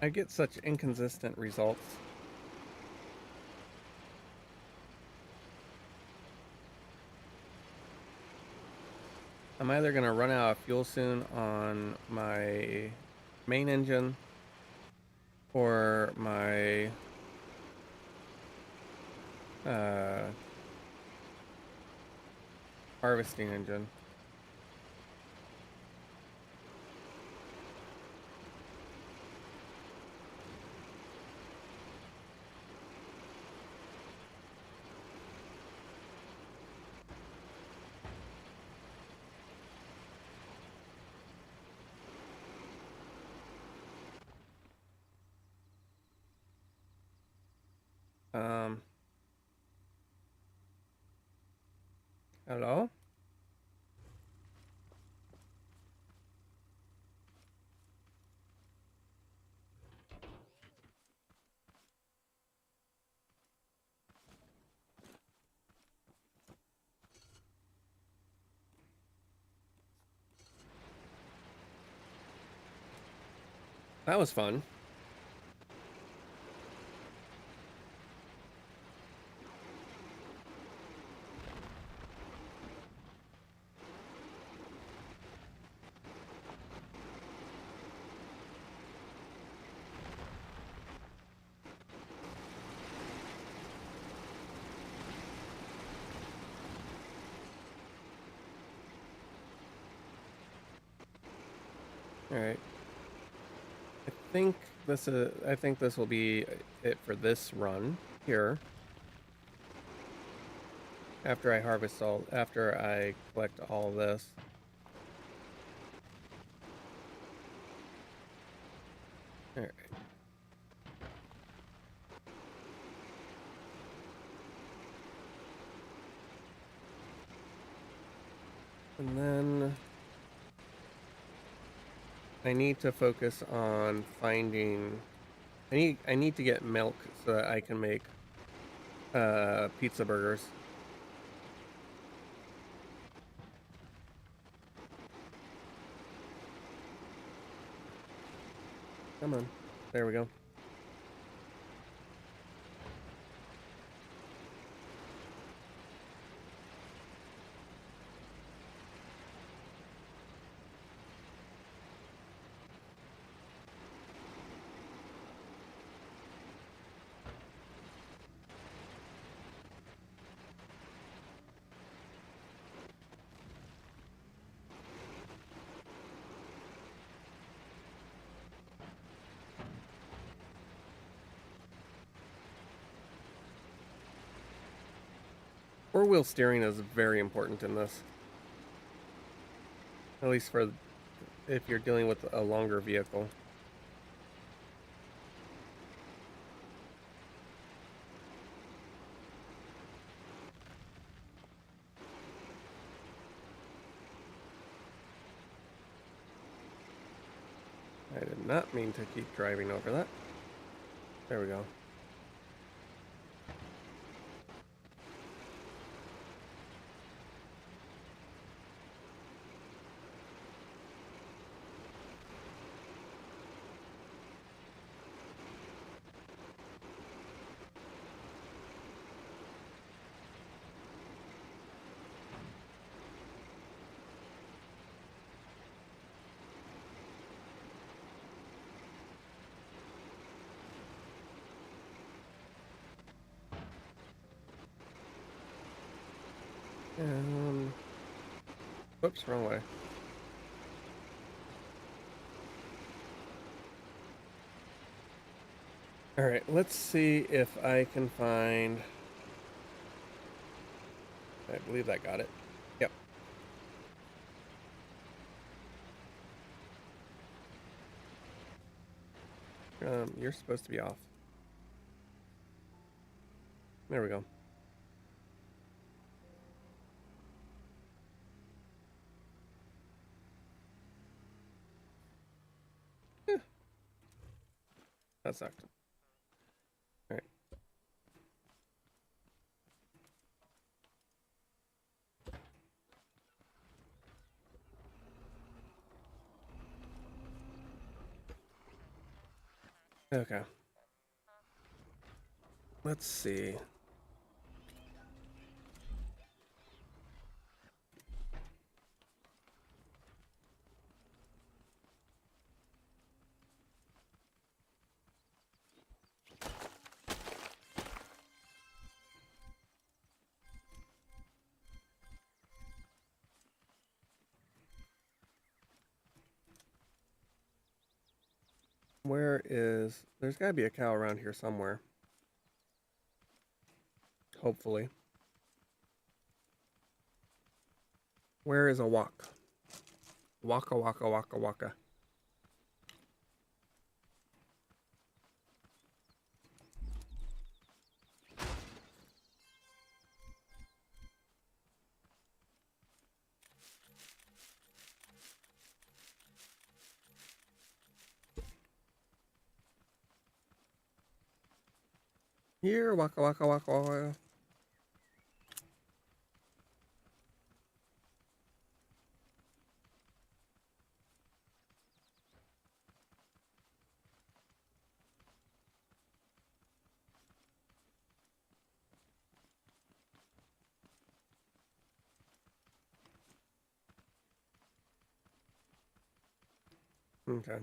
I get such inconsistent results. I'm either gonna run out of fuel soon on my main engine or my harvesting engine. Um, Hello? That was fun. All right. I think this will be it for this run here. After I collect all this. All right. And then I need to focus on finding. I need to get milk so that I can make pizza burgers. Come on, there we go. Four-wheel steering is very important in this. At least for if you're dealing with a longer vehicle. I did not mean to keep driving over that. There we go. Whoops, wrong way. All right, let's see if I can find. I believe that got it. Yep. You're supposed to be off. There we go. Eh, that sucked. All right. Okay. Let's see. There's gotta be a cow around here somewhere. Hopefully. Where is a walk? Waka waka waka waka. Here, waka waka waka waka. Okay.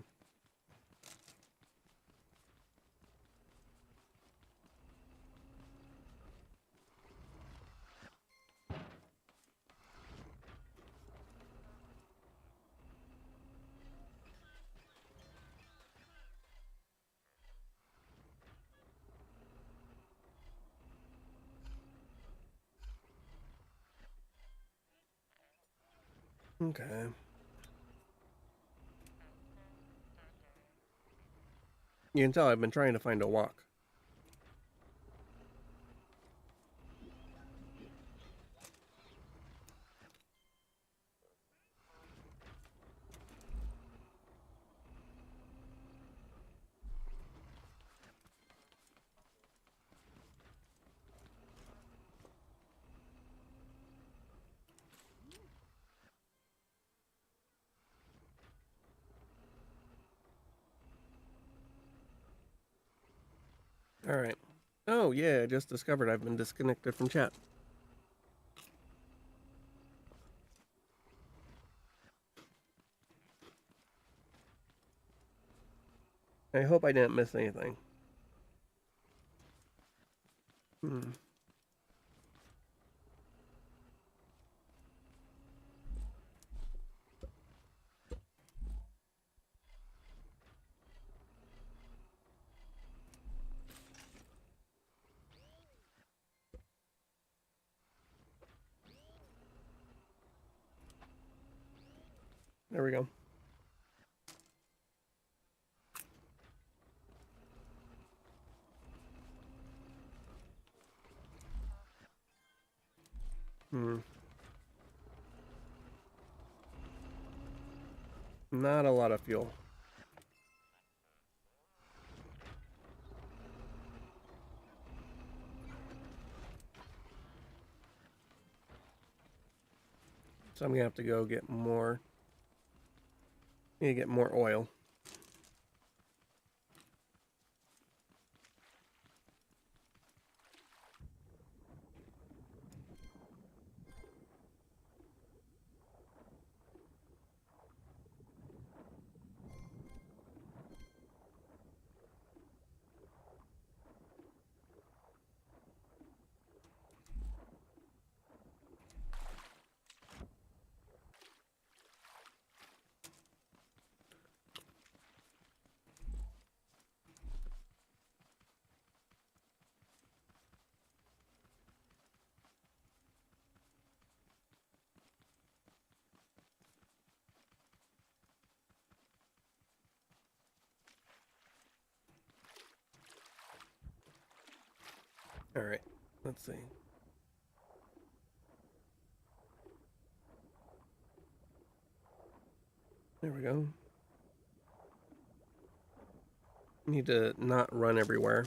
Okay. You can tell I've been trying to find a walk. Alright. Oh, yeah, I just discovered I've been disconnected from chat. I hope I didn't miss anything. Hmm. There we go. Hmm. Not a lot of fuel. So I'm gonna have to go get more. Need to get more oil. Alright. Let's see. There we go. Need to not run everywhere.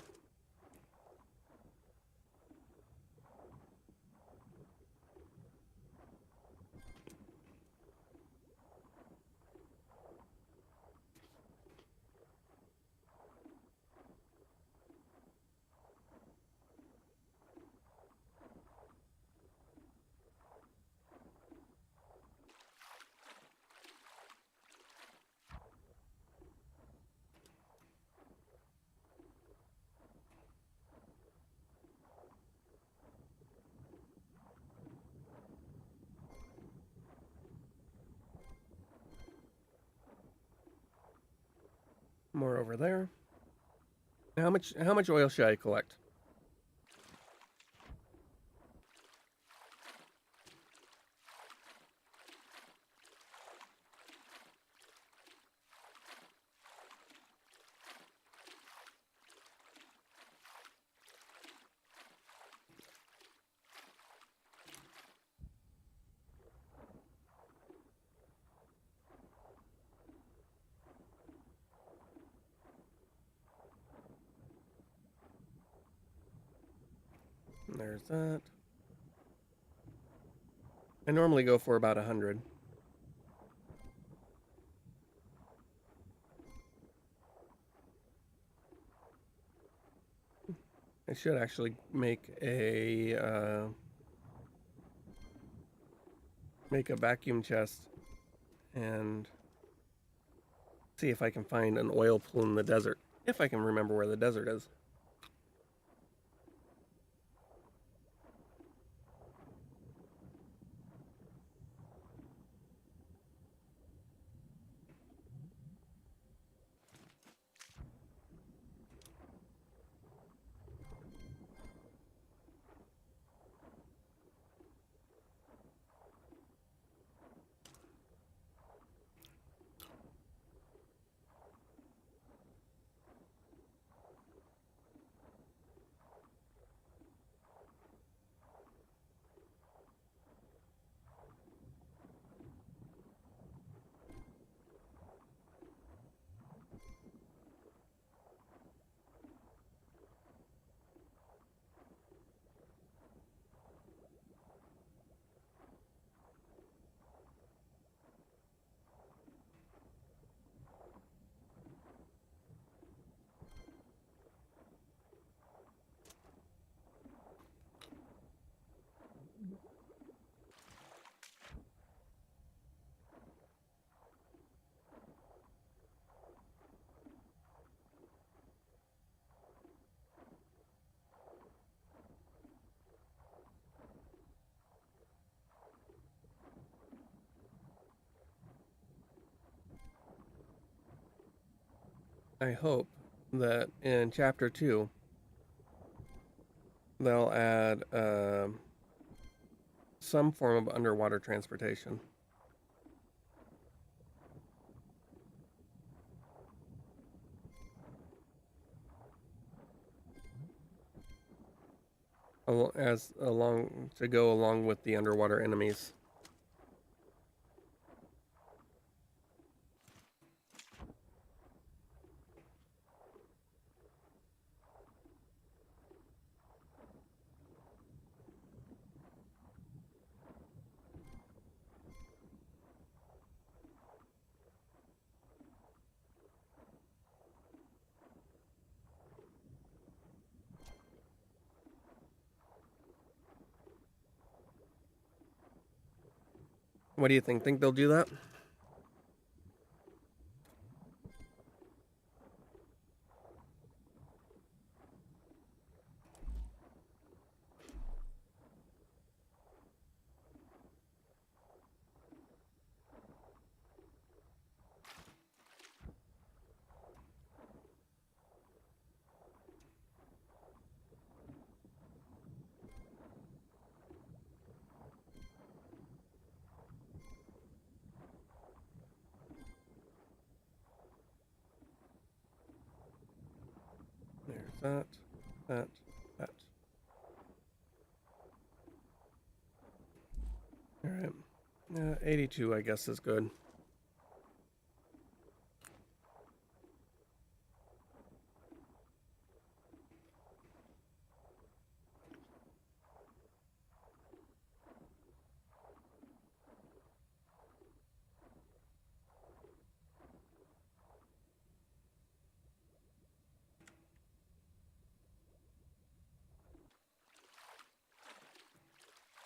More over there. How much oil should I collect? There's that. I normally go for about 100. I should actually make a vacuum chest and see if I can find an oil pool in the desert. If I can remember where the desert is. I hope that in chapter 2 they'll add some form of underwater transportation. As along to go along with the underwater enemies. What do you think? Think they'll do that? There's that. 82, I guess, is good.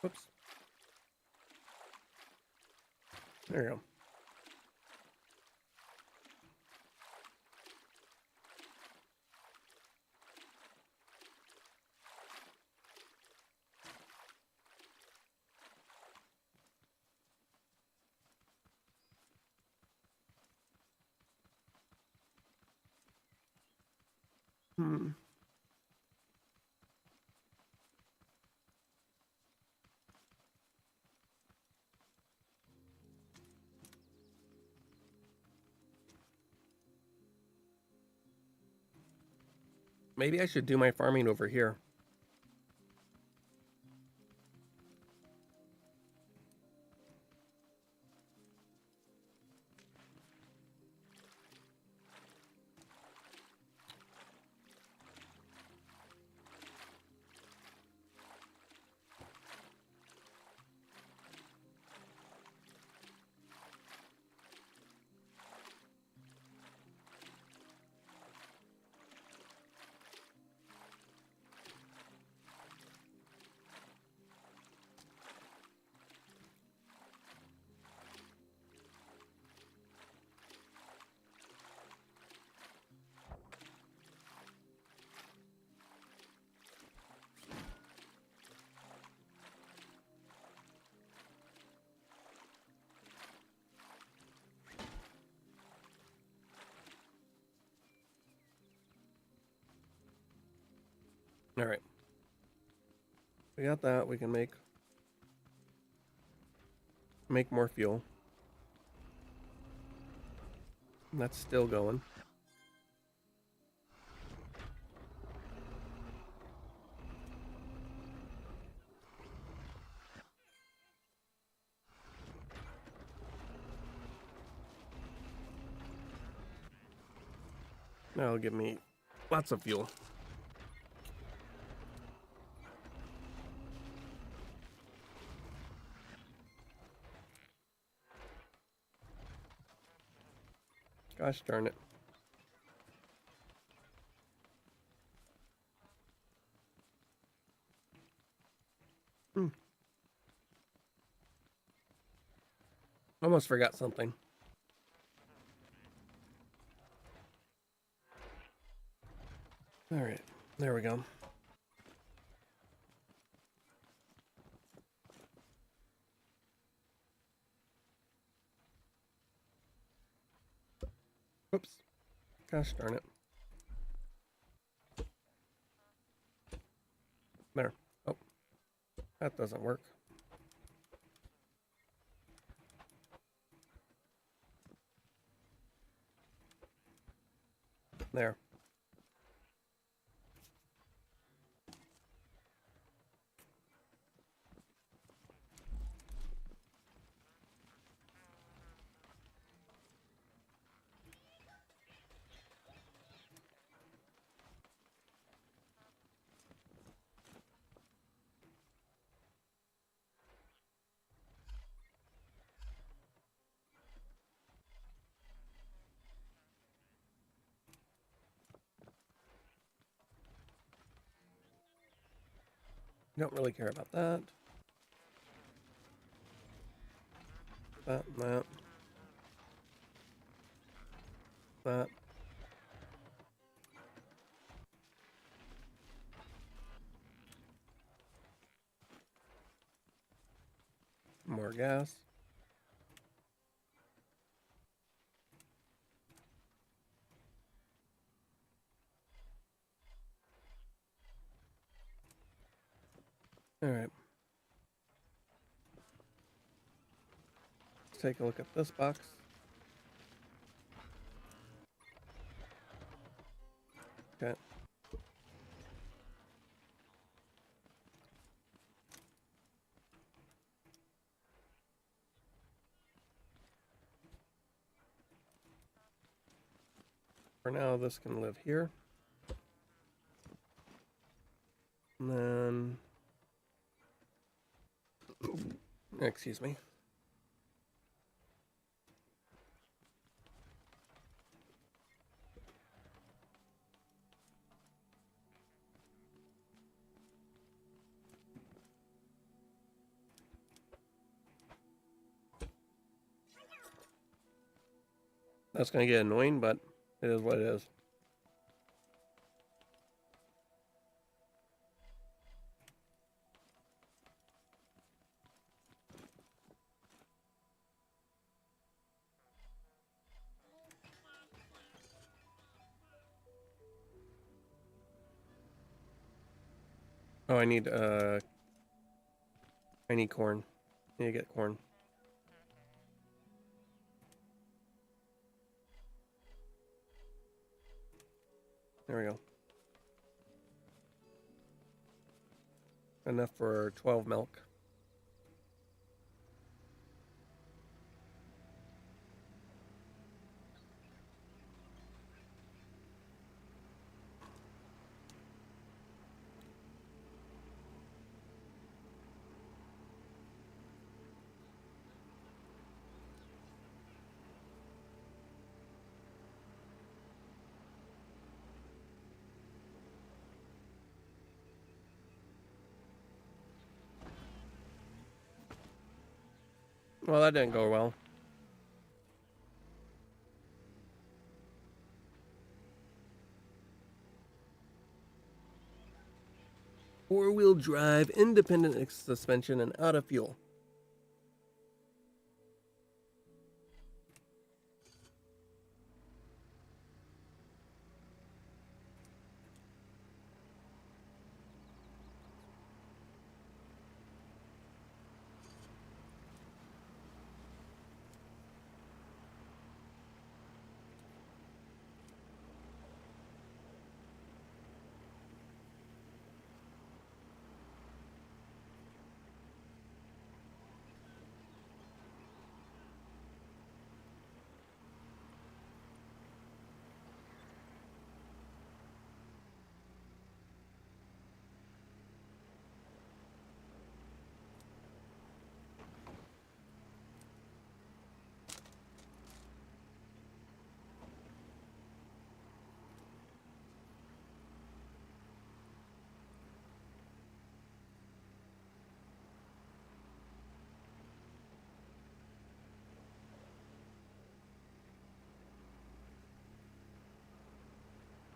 Whoops. There you go. Maybe I should do my farming over here. All right. We got that. We can make more fuel. And that's still going. That'll give me lots of fuel. Gosh darn it. Almost forgot something. All right, there we go. Oops. Gosh darn it. There. Oh, that doesn't work. There. Don't really care about that. That. More gas. All right. Let's take a look at this box. Okay. For now, this can live here. And then, excuse me. That's going to get annoying, but it is what it is. Oh, I need corn. I need to get corn. There we go. Enough for 12 milk. Well, that didn't go well. Four-wheel drive, independent suspension, and out of fuel.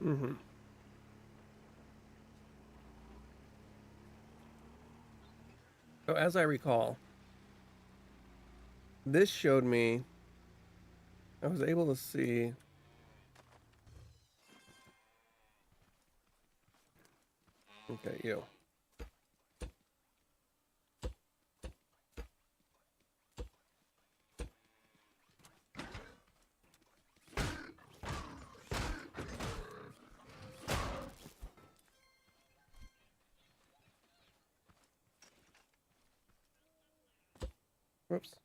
Mm-hmm. So as I recall, this showed me, I was able to see, okay, you. Whoops.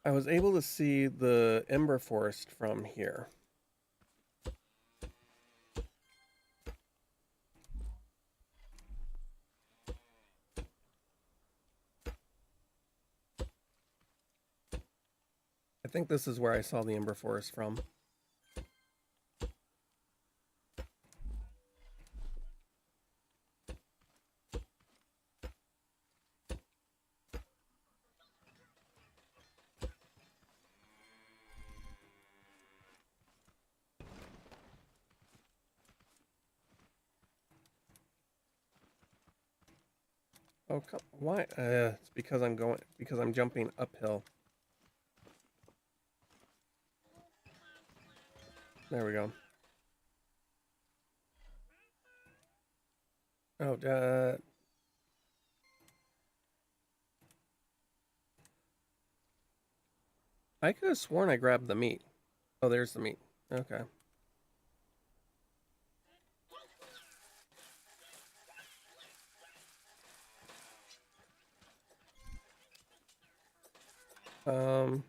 I was able to see the Ember Forest from here. I think this is where I saw the Ember Forest from. Oh, why? It's because I'm jumping uphill. There we go. Oh, I could have sworn I grabbed the meat. Oh, there's the meat. Okay. Um,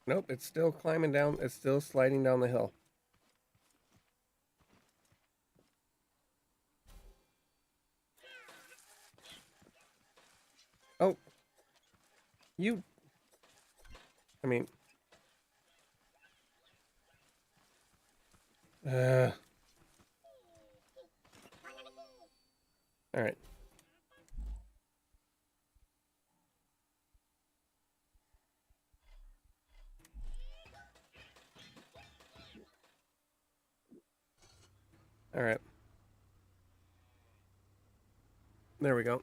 nope, it's still climbing down. It's still sliding down the hill. Oh, you. I mean. All right. All right. There we go.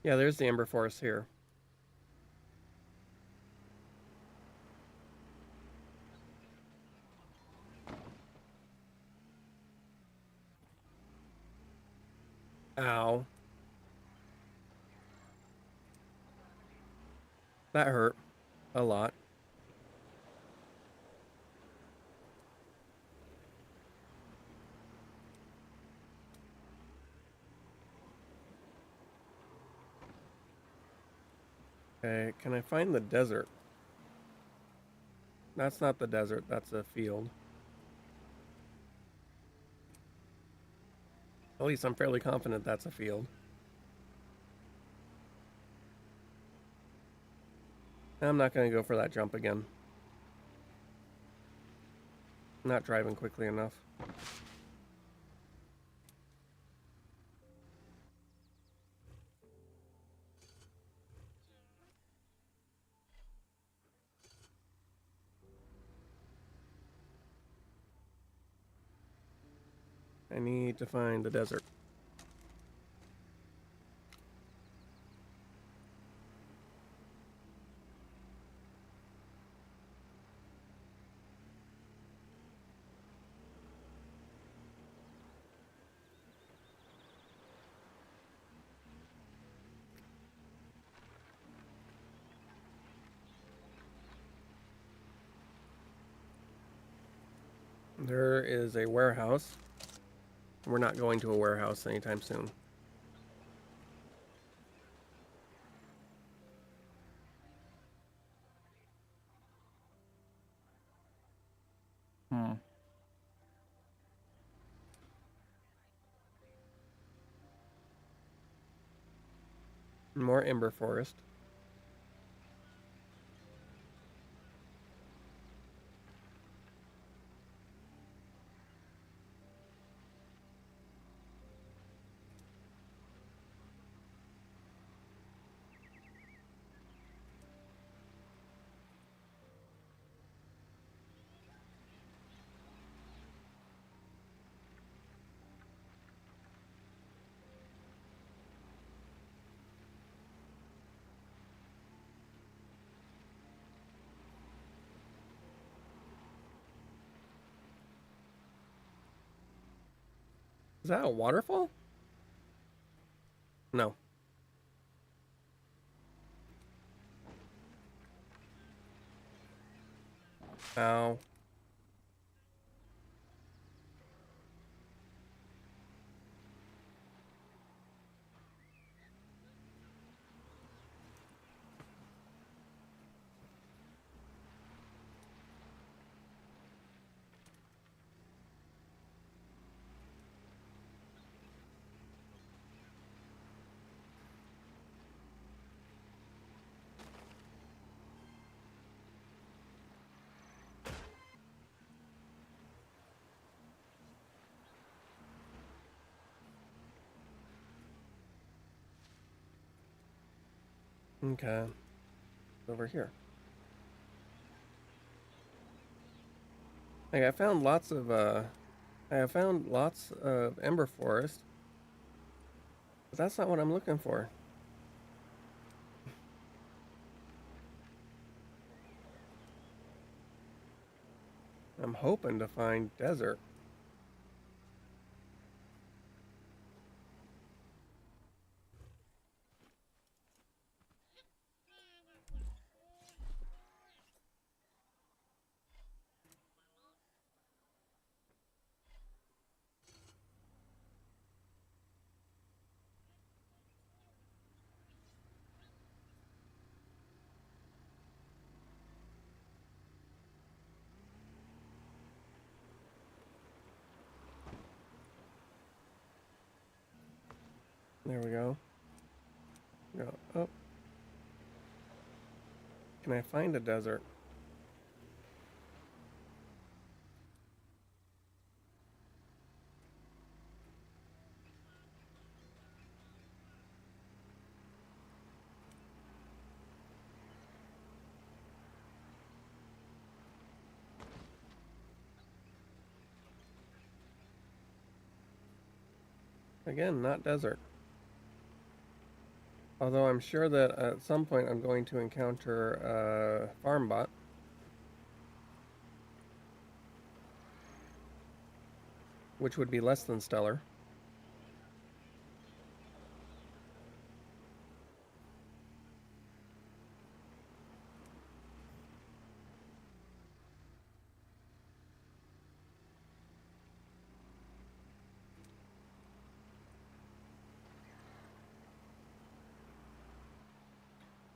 Yeah, there's the Ember Forest here. Ow. That hurt a lot. Okay, can I find the desert? That's not the desert, that's a field. At least I'm fairly confident that's a field. I'm not going to go for that jump again. I'm not driving quickly enough. I need to find the desert. There is a warehouse. We're not going to a warehouse anytime soon. More Ember Forest. Is that a waterfall? No. Ow. Okay. Over here. Like I found lots of Ember Forest. But that's not what I'm looking for. I'm hoping to find desert. There we go. Go up. Can I find a desert? Again, not desert. Although I'm sure that at some point I'm going to encounter a farm bot. Which would be less than stellar.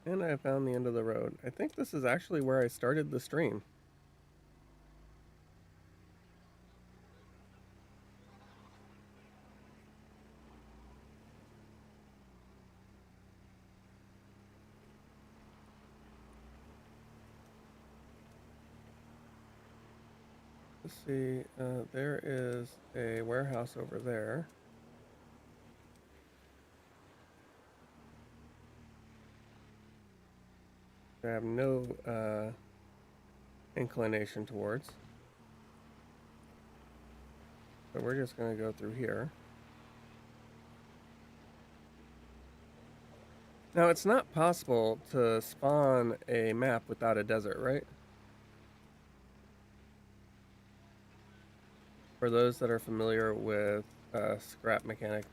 And I found the end of the road. I think this is actually where I started the stream. Let's see, there is a warehouse over there. I have no inclination towards. So we're just going to go through here. Now, it's not possible to spawn a map without a desert, right? For those that are familiar with scrap mechanic.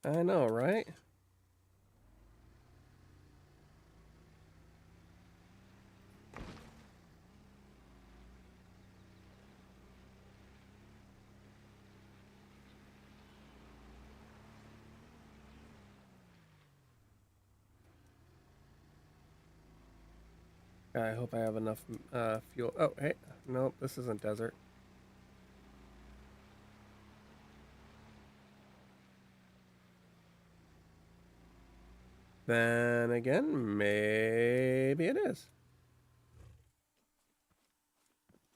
I know, right? I hope I have enough fuel. Oh, hey, no, this isn't desert. Then again, maybe it is.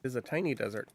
It's a tiny desert.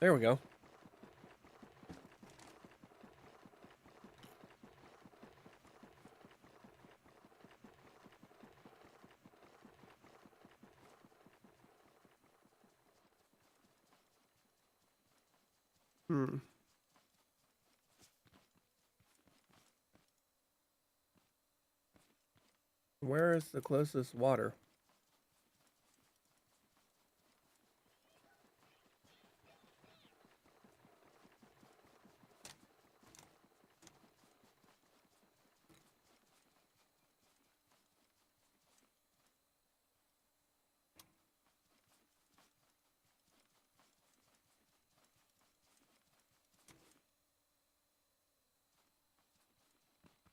There we go. Hmm. Where is the closest water?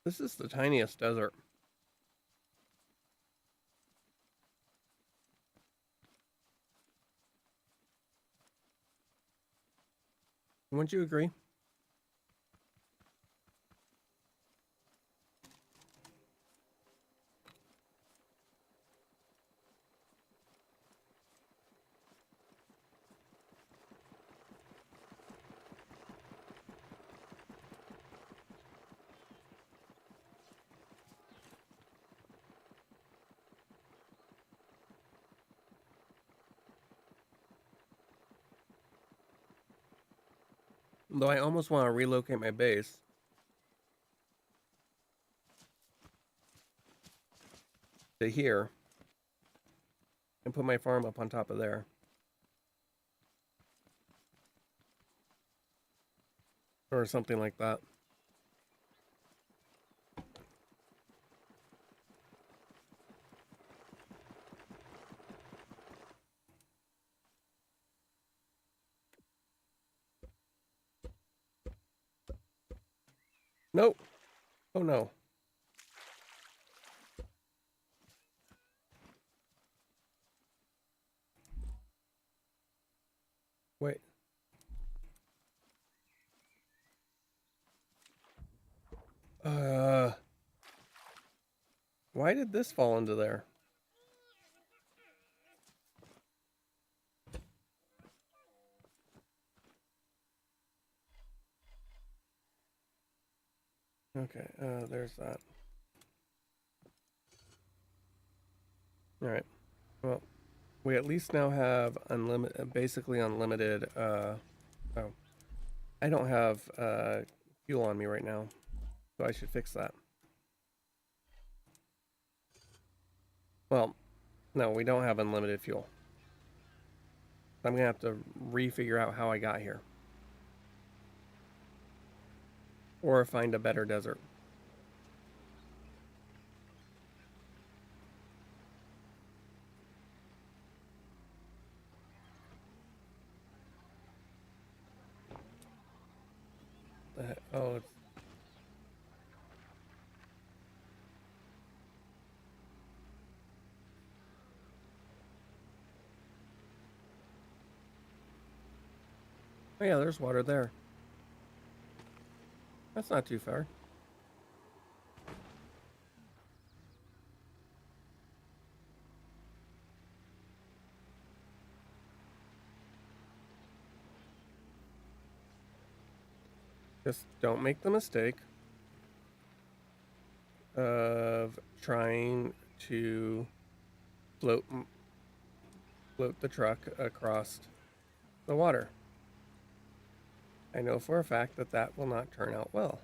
This is the tiniest desert. Wouldn't you agree? Though I almost want to relocate my base. to here and put my farm up on top of there. Or something like that. Nope. Oh no. Wait. Why did this fall into there? Okay, there's that. Alright. Well, we at least now have unlimited, basically unlimited, oh. I don't have, fuel on me right now, so I should fix that. Well, no, we don't have unlimited fuel. I'm gonna have to refigure out how I got here. Or find a better desert. Oh, it's... Oh yeah, there's water there. That's not too far. Just don't make the mistake of trying to float the truck across the water. I know for a fact that that will not turn out well.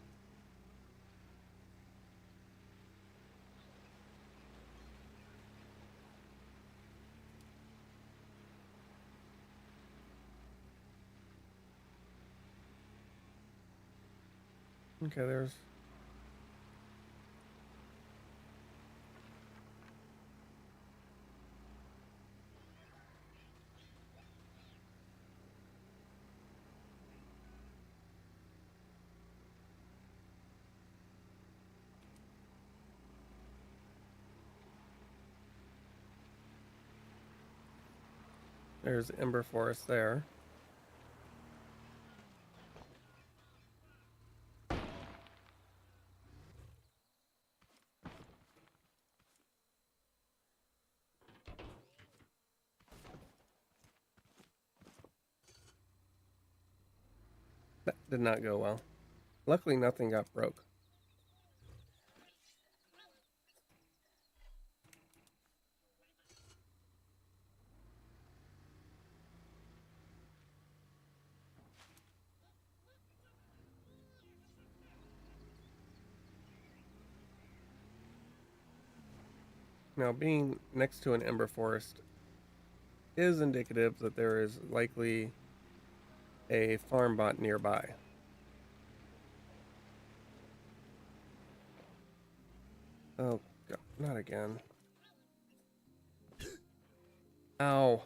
Okay, there's... There's Ember Forest there. That did not go well. Luckily, nothing got broke. Now, being next to an Ember Forest is indicative that there is likely a farm bot nearby. Oh, God, not again. Ow.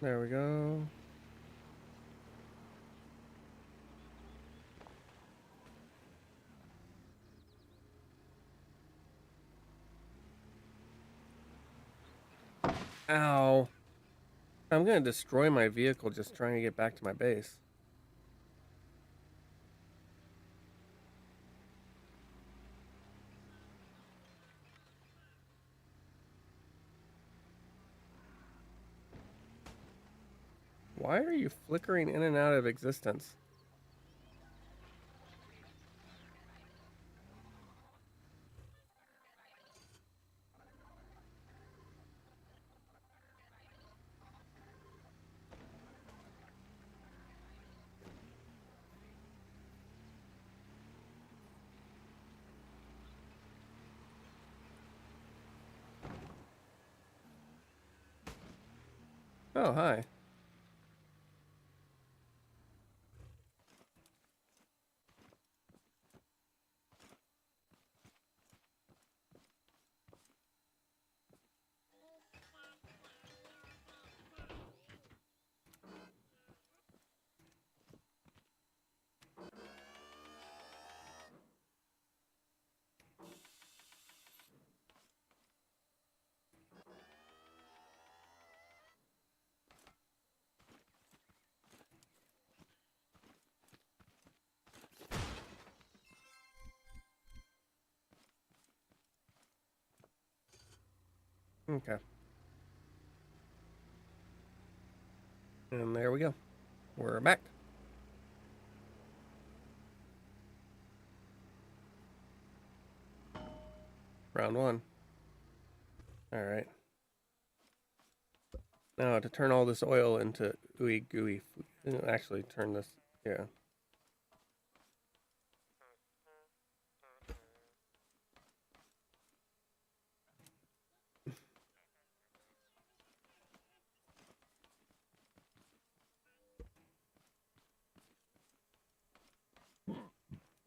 There we go. Ow. I'm gonna destroy my vehicle just trying to get back to my base. Why are you flickering in and out of existence? Oh, hi. Okay. And there we go. We're back. Round one. All right. Now to turn all this oil into ooey gooey food. Actually, turn this. Yeah.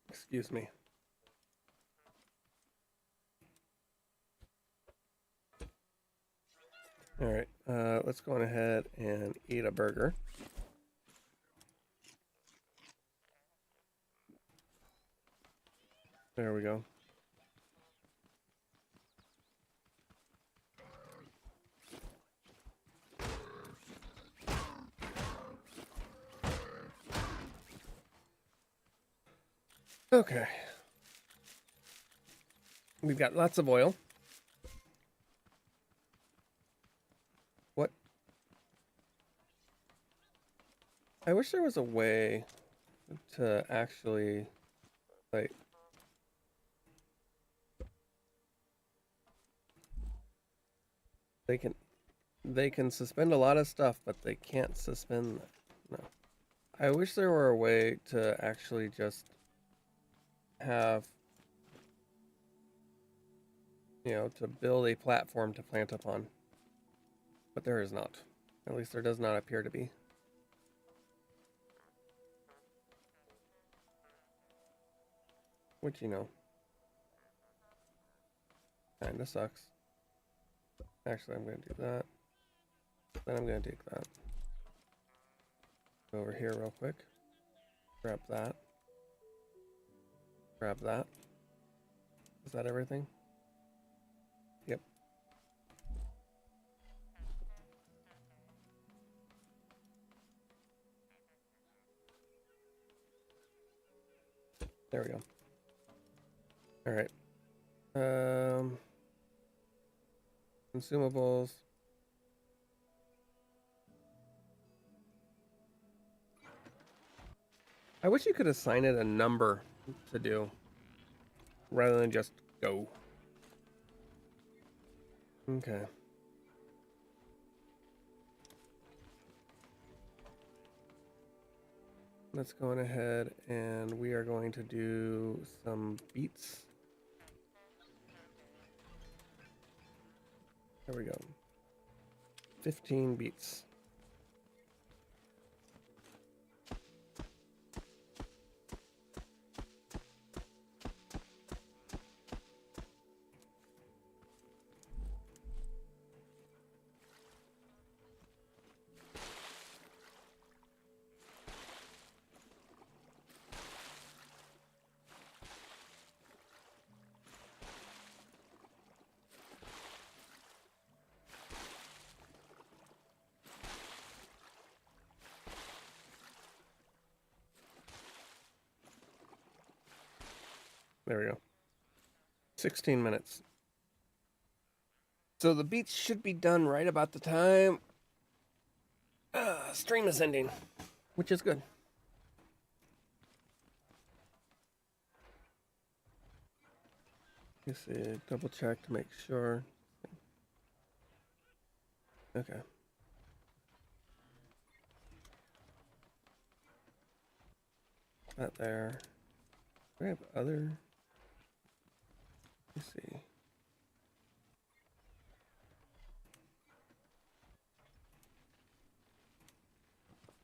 Excuse me. All right. Let's go on ahead and eat a burger. There we go. Okay. We've got lots of oil. What? I wish there was a way to actually, like, they can suspend a lot of stuff, but they can't suspend. No. I wish there were a way to actually just have, to build a platform to plant upon. But there is not. At least there does not appear to be. Which, kinda sucks. Actually, I'm going to do that. Then I'm going to take that. Go over here real quick. Grab that. Grab that. Is that everything? Yep. There we go. All right. Consumables. I wish you could assign it a number to do rather than just go. Okay. Let's go on ahead and we are going to do some beets. There we go. 15 beets. There we go. 16 minutes. So the beets should be done right about the time stream is ending, which is good. Let's see, double check to make sure. Okay. That there. Do we have other? Let's see.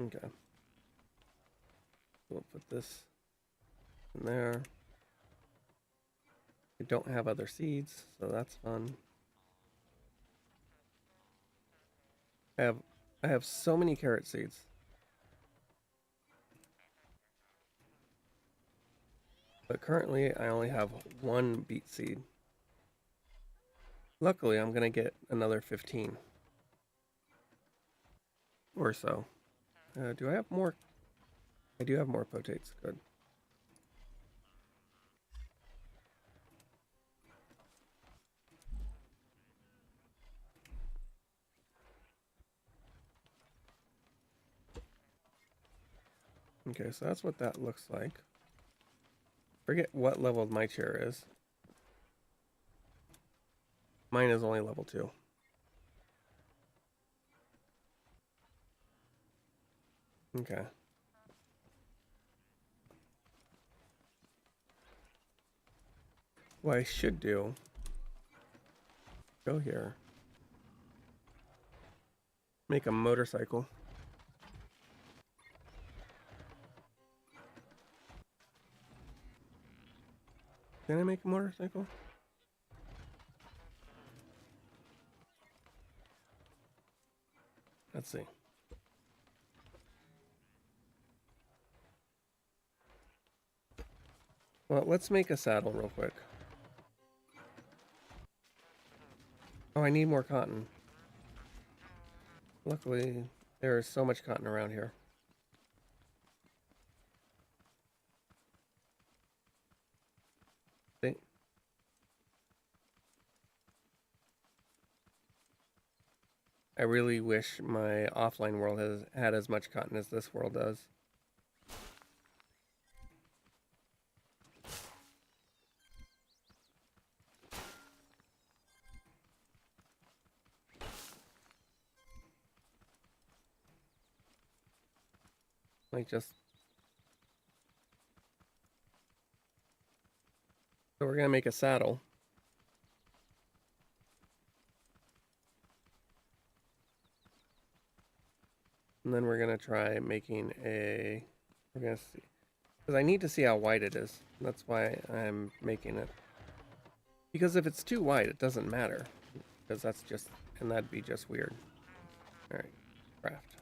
Okay. We'll put this in there. We don't have other seeds, so that's fun. I have so many carrot seeds. But currently I only have one beet seed. Luckily I'm gonna get another 15 or so. Do I have more? I do have more potates, good. Okay, so that's what that looks like. Forget what level my chair is. Mine is only level 2. Okay. What I should do, go here, make a motorcycle. Can I make a motorcycle? Let's see. Well, let's make a saddle real quick. Oh, I need more cotton. Luckily, there is so much cotton around here. See? I really wish my offline world has had as much cotton as this world does. Like just... So we're gonna make a saddle. And then we're gonna try making a... We're gonna see. Because I need to see how wide it is. That's why I'm making it. Because if it's too wide, it doesn't matter. Because that's just... And that'd be just weird. Alright. Craft.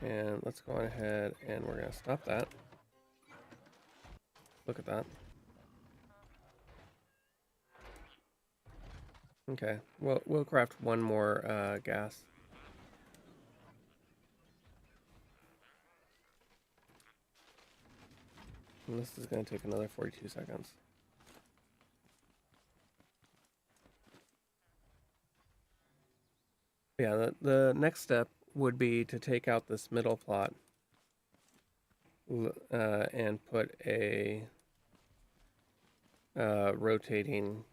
And let's go ahead and we're gonna stop that. Look at that. Okay, we'll craft one more gas. And this is gonna take another 42 seconds. Yeah, the next step would be to take out this middle plot and put a rotating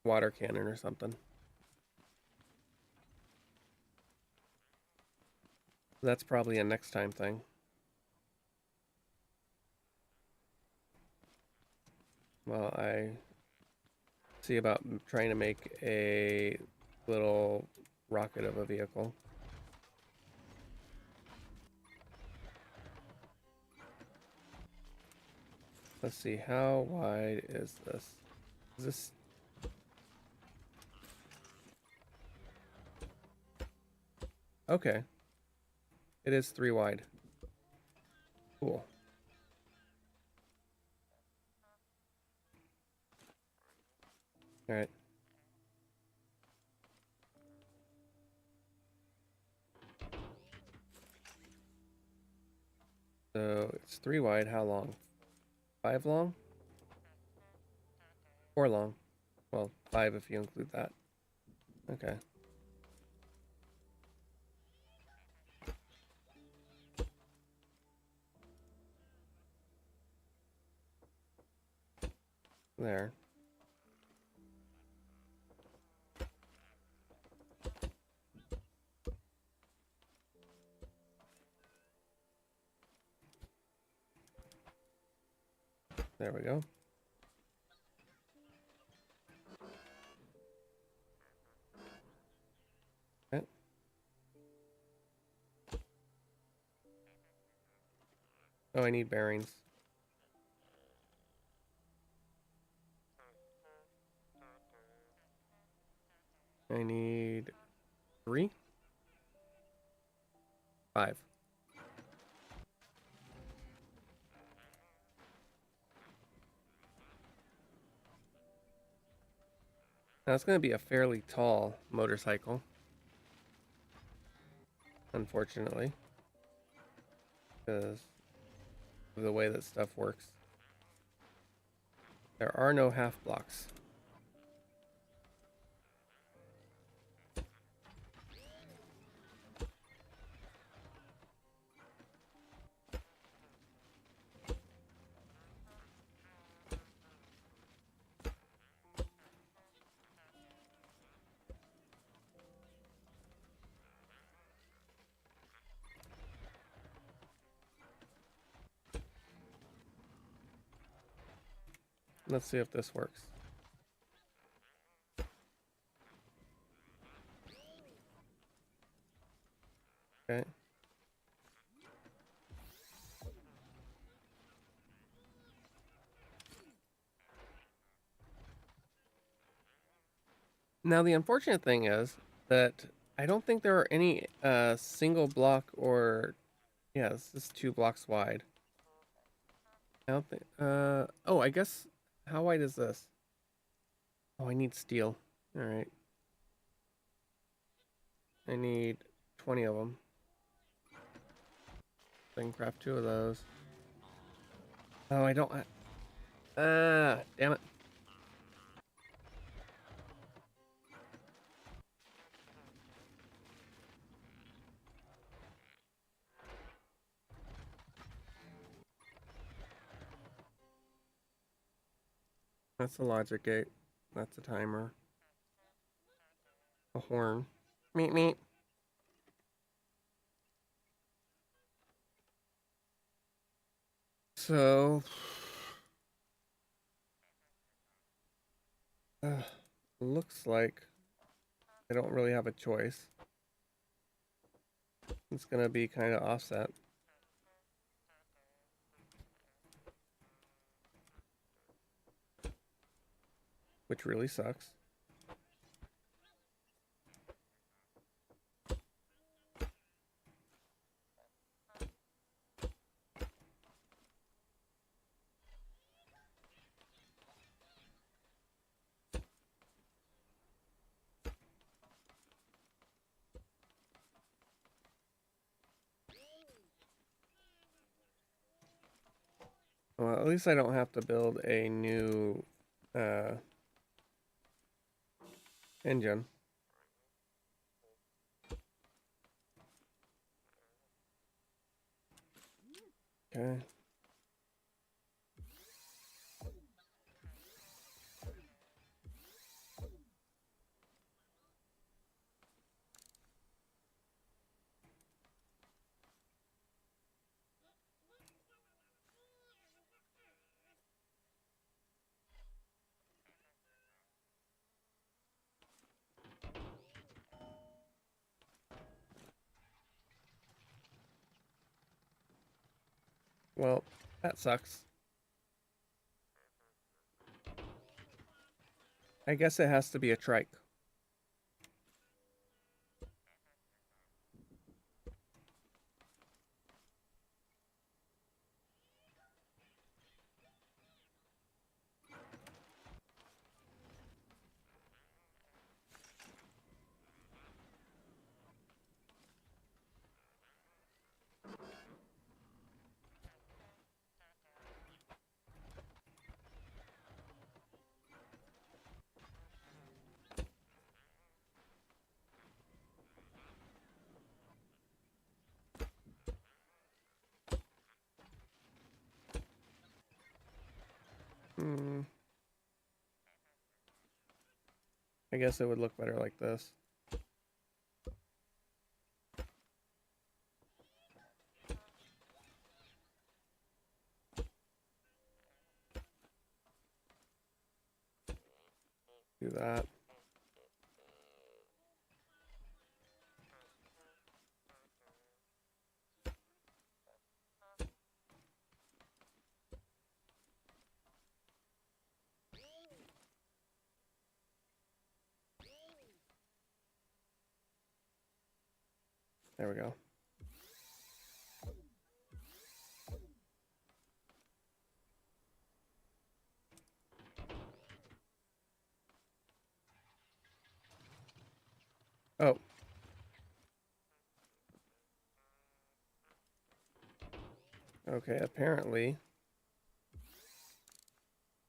water cannon or something. That's probably a next time thing. Well, I see about trying to make a little rocket of a vehicle. Let's see, how wide is this? Is this... Okay. It is 3 wide. Cool. Alright. So it's 3 wide. How long? 5 long? 4 long. Well, 5 if you include that. Okay. there. There we go. Okay. Oh, I need bearings. I need 3? 5. Now it's going to be a fairly tall motorcycle, unfortunately, because of the way that stuff works. There are no half blocks. Let's see if this works. Okay. Now the unfortunate thing is that I don't think there are any single block or yeah, this is 2 blocks wide. I don't think oh, I guess how wide is this? Oh, I need steel. All right. I need 20 of them. I can craft 2 of those. Oh, I don't. Damn it. That's the logic gate. That's a timer. A horn. Meet meet. So, looks like I don't really have a choice. It's gonna be kind of offset. Which really sucks. Well, at least I don't have to build a new engine. Okay. Well, that sucks. I guess it has to be a trike. Hmm. I guess it would look better like this. Do that. There we go. Oh. Okay, apparently.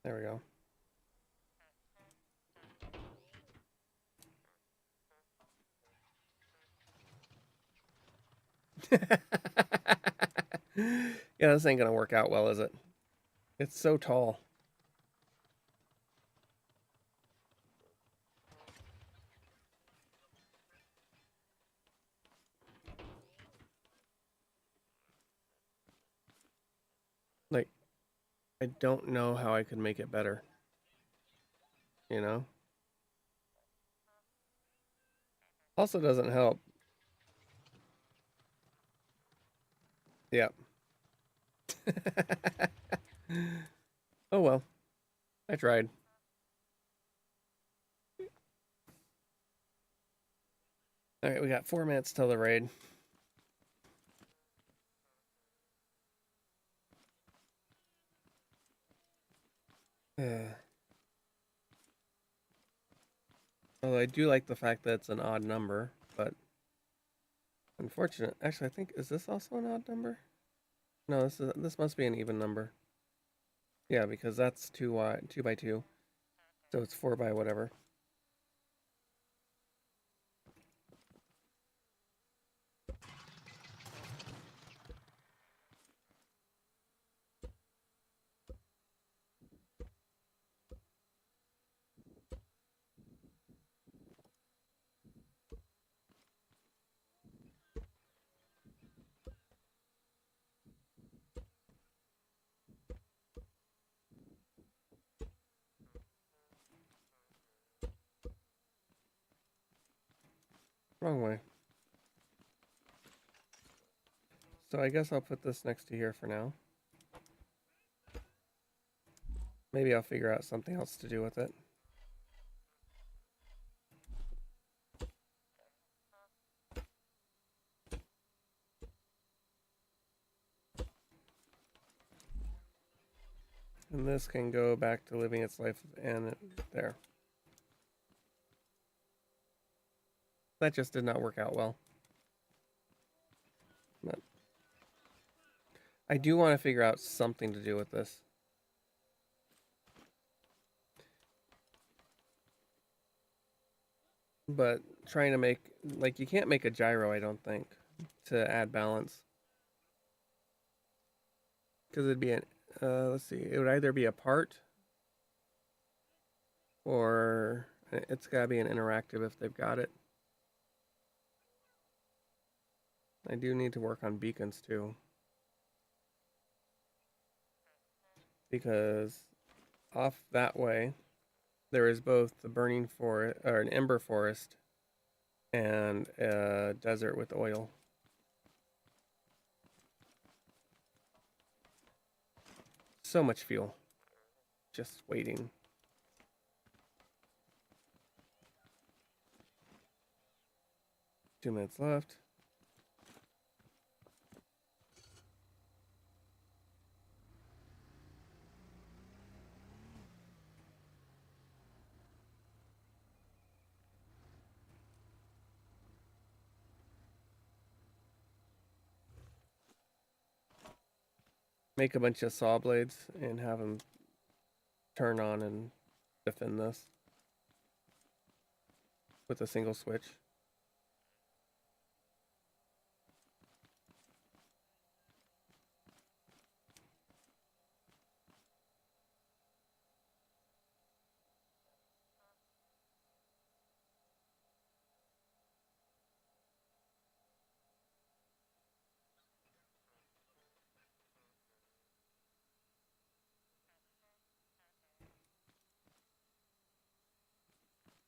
There we go. Yeah, this ain't gonna work out well, is it? It's so tall. Like, I don't know how I could make it better. You know? Also doesn't help. Yep. Oh well. I tried. Alright, we got 4 minutes till the raid. Although I do like the fact that it's an odd number, but unfortunate. Actually, I think is this also an odd number? No, this must be an even number. Yeah, because that's 2 by 2. So it's 4 by whatever. Wrong way. So I guess I'll put this next to here for now. Maybe I'll figure out something else to do with it. And this can go back to living its life and there. That just did not work out well. But I do want to figure out something to do with this. But trying to make, like, you can't make a gyro, I don't think, to add balance. Because it'd be an, let's see, it would either be a part or it's got to be an interactive if they've got it. I do need to work on beacons too. Because off that way, there is both the burning forest, or an ember forest, and a desert with oil. So much fuel. Just waiting. Two minutes left. Make a bunch of saw blades and have them turn on and defend this with a single switch.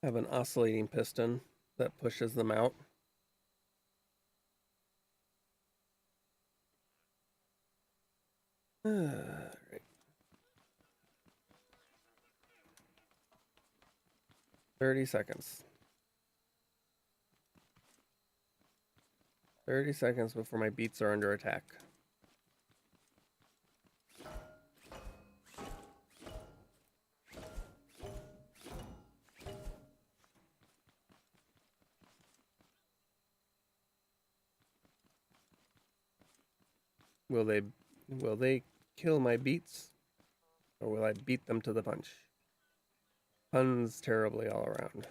have an oscillating piston that pushes them out. Right. 30 seconds. 30 seconds before my beats are under attack. Will they kill my beats? Or will I beat them to the punch? Puns terribly all around.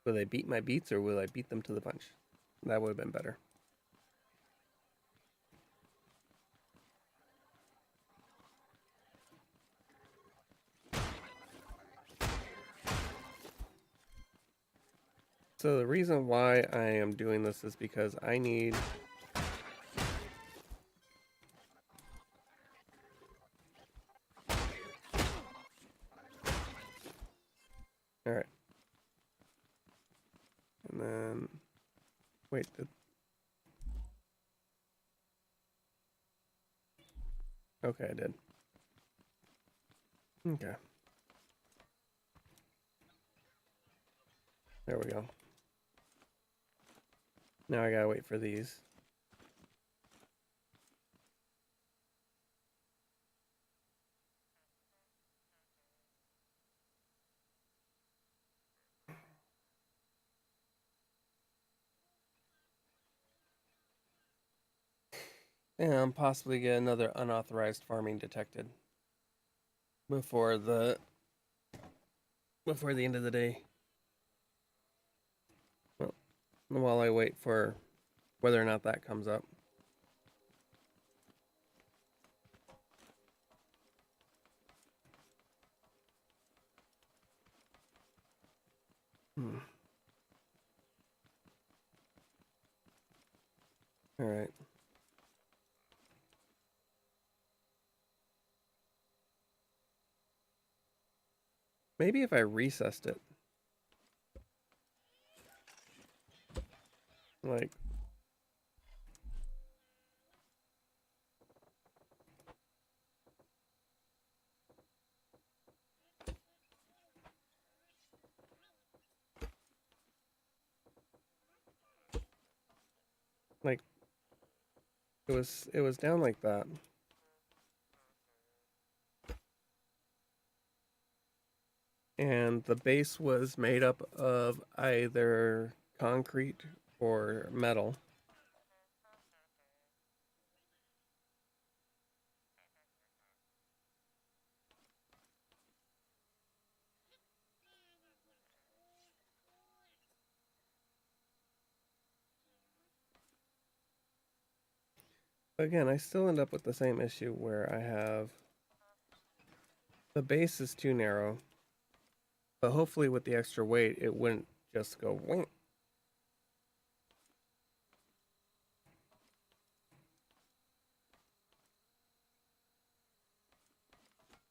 Will they beat my beats or will I beat them to the punch? That would have been better. So the reason why I am doing this is because I need... Alright. And then... Wait, okay, I did. Okay. There we go. Now I gotta wait for these. And possibly get another unauthorized farming detected before the end of the day. Well, while I wait for whether or not that comes up. All right. Maybe if I recessed it. Like, it was down like that. And the base was made up of either concrete or metal. Again, I still end up with the same issue where I have the base is too narrow, but hopefully with the extra weight, it wouldn't just go wink.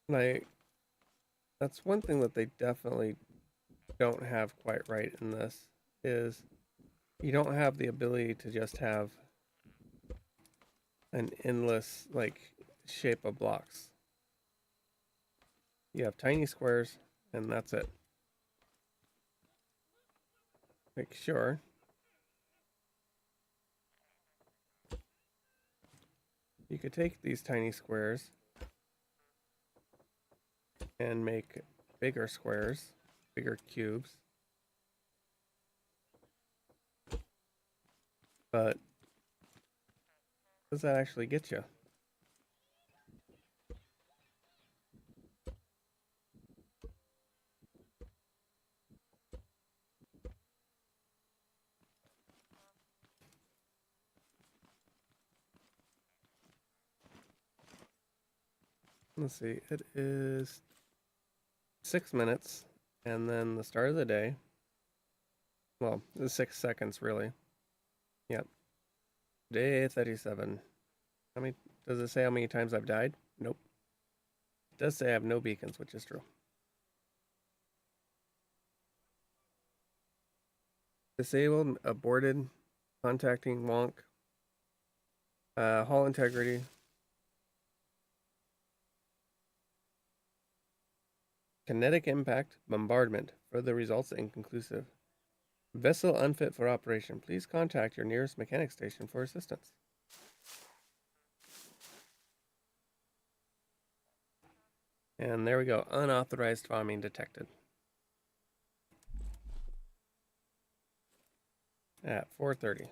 Like, that's one thing that they definitely don't have quite right in this is you don't have the ability to just have an endless like shape of blocks. You have tiny squares and that's it. Like sure. You could take these tiny squares and make bigger squares, bigger cubes. But does that actually get you? Let's see, it is 6 minutes and then the start of the day. Well, it's 6 seconds really. Yep. Day 37. How many does it say how many times I've died? Nope. It does say I have no beacons, which is true. Disabled, aborted, contacting wonk, hull integrity, kinetic impact, bombardment. Further results inconclusive. Vessel unfit for operation. Please contact your nearest mechanic station for assistance. And there we go. Unauthorized farming detected. At 4:30.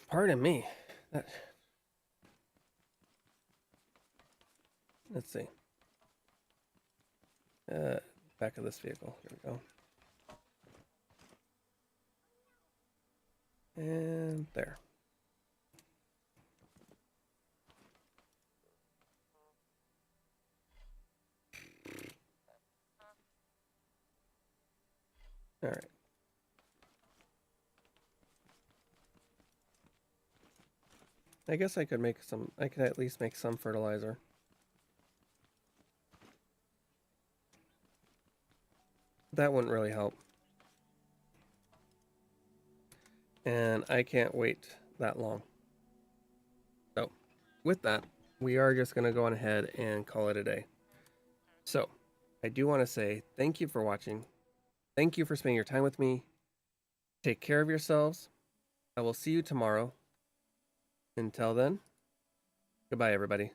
Pardon me. Let's see. Back of this vehicle. Here we go. And there. All right. I guess I could at least make some fertilizer. That wouldn't really help. And I can't wait that long. So, with that, we are just going to go on ahead and call it a day. So, I do want to say thank you for watching. Thank you for spending your time with me. Take care of yourselves. I will see you tomorrow. Until then, goodbye, everybody.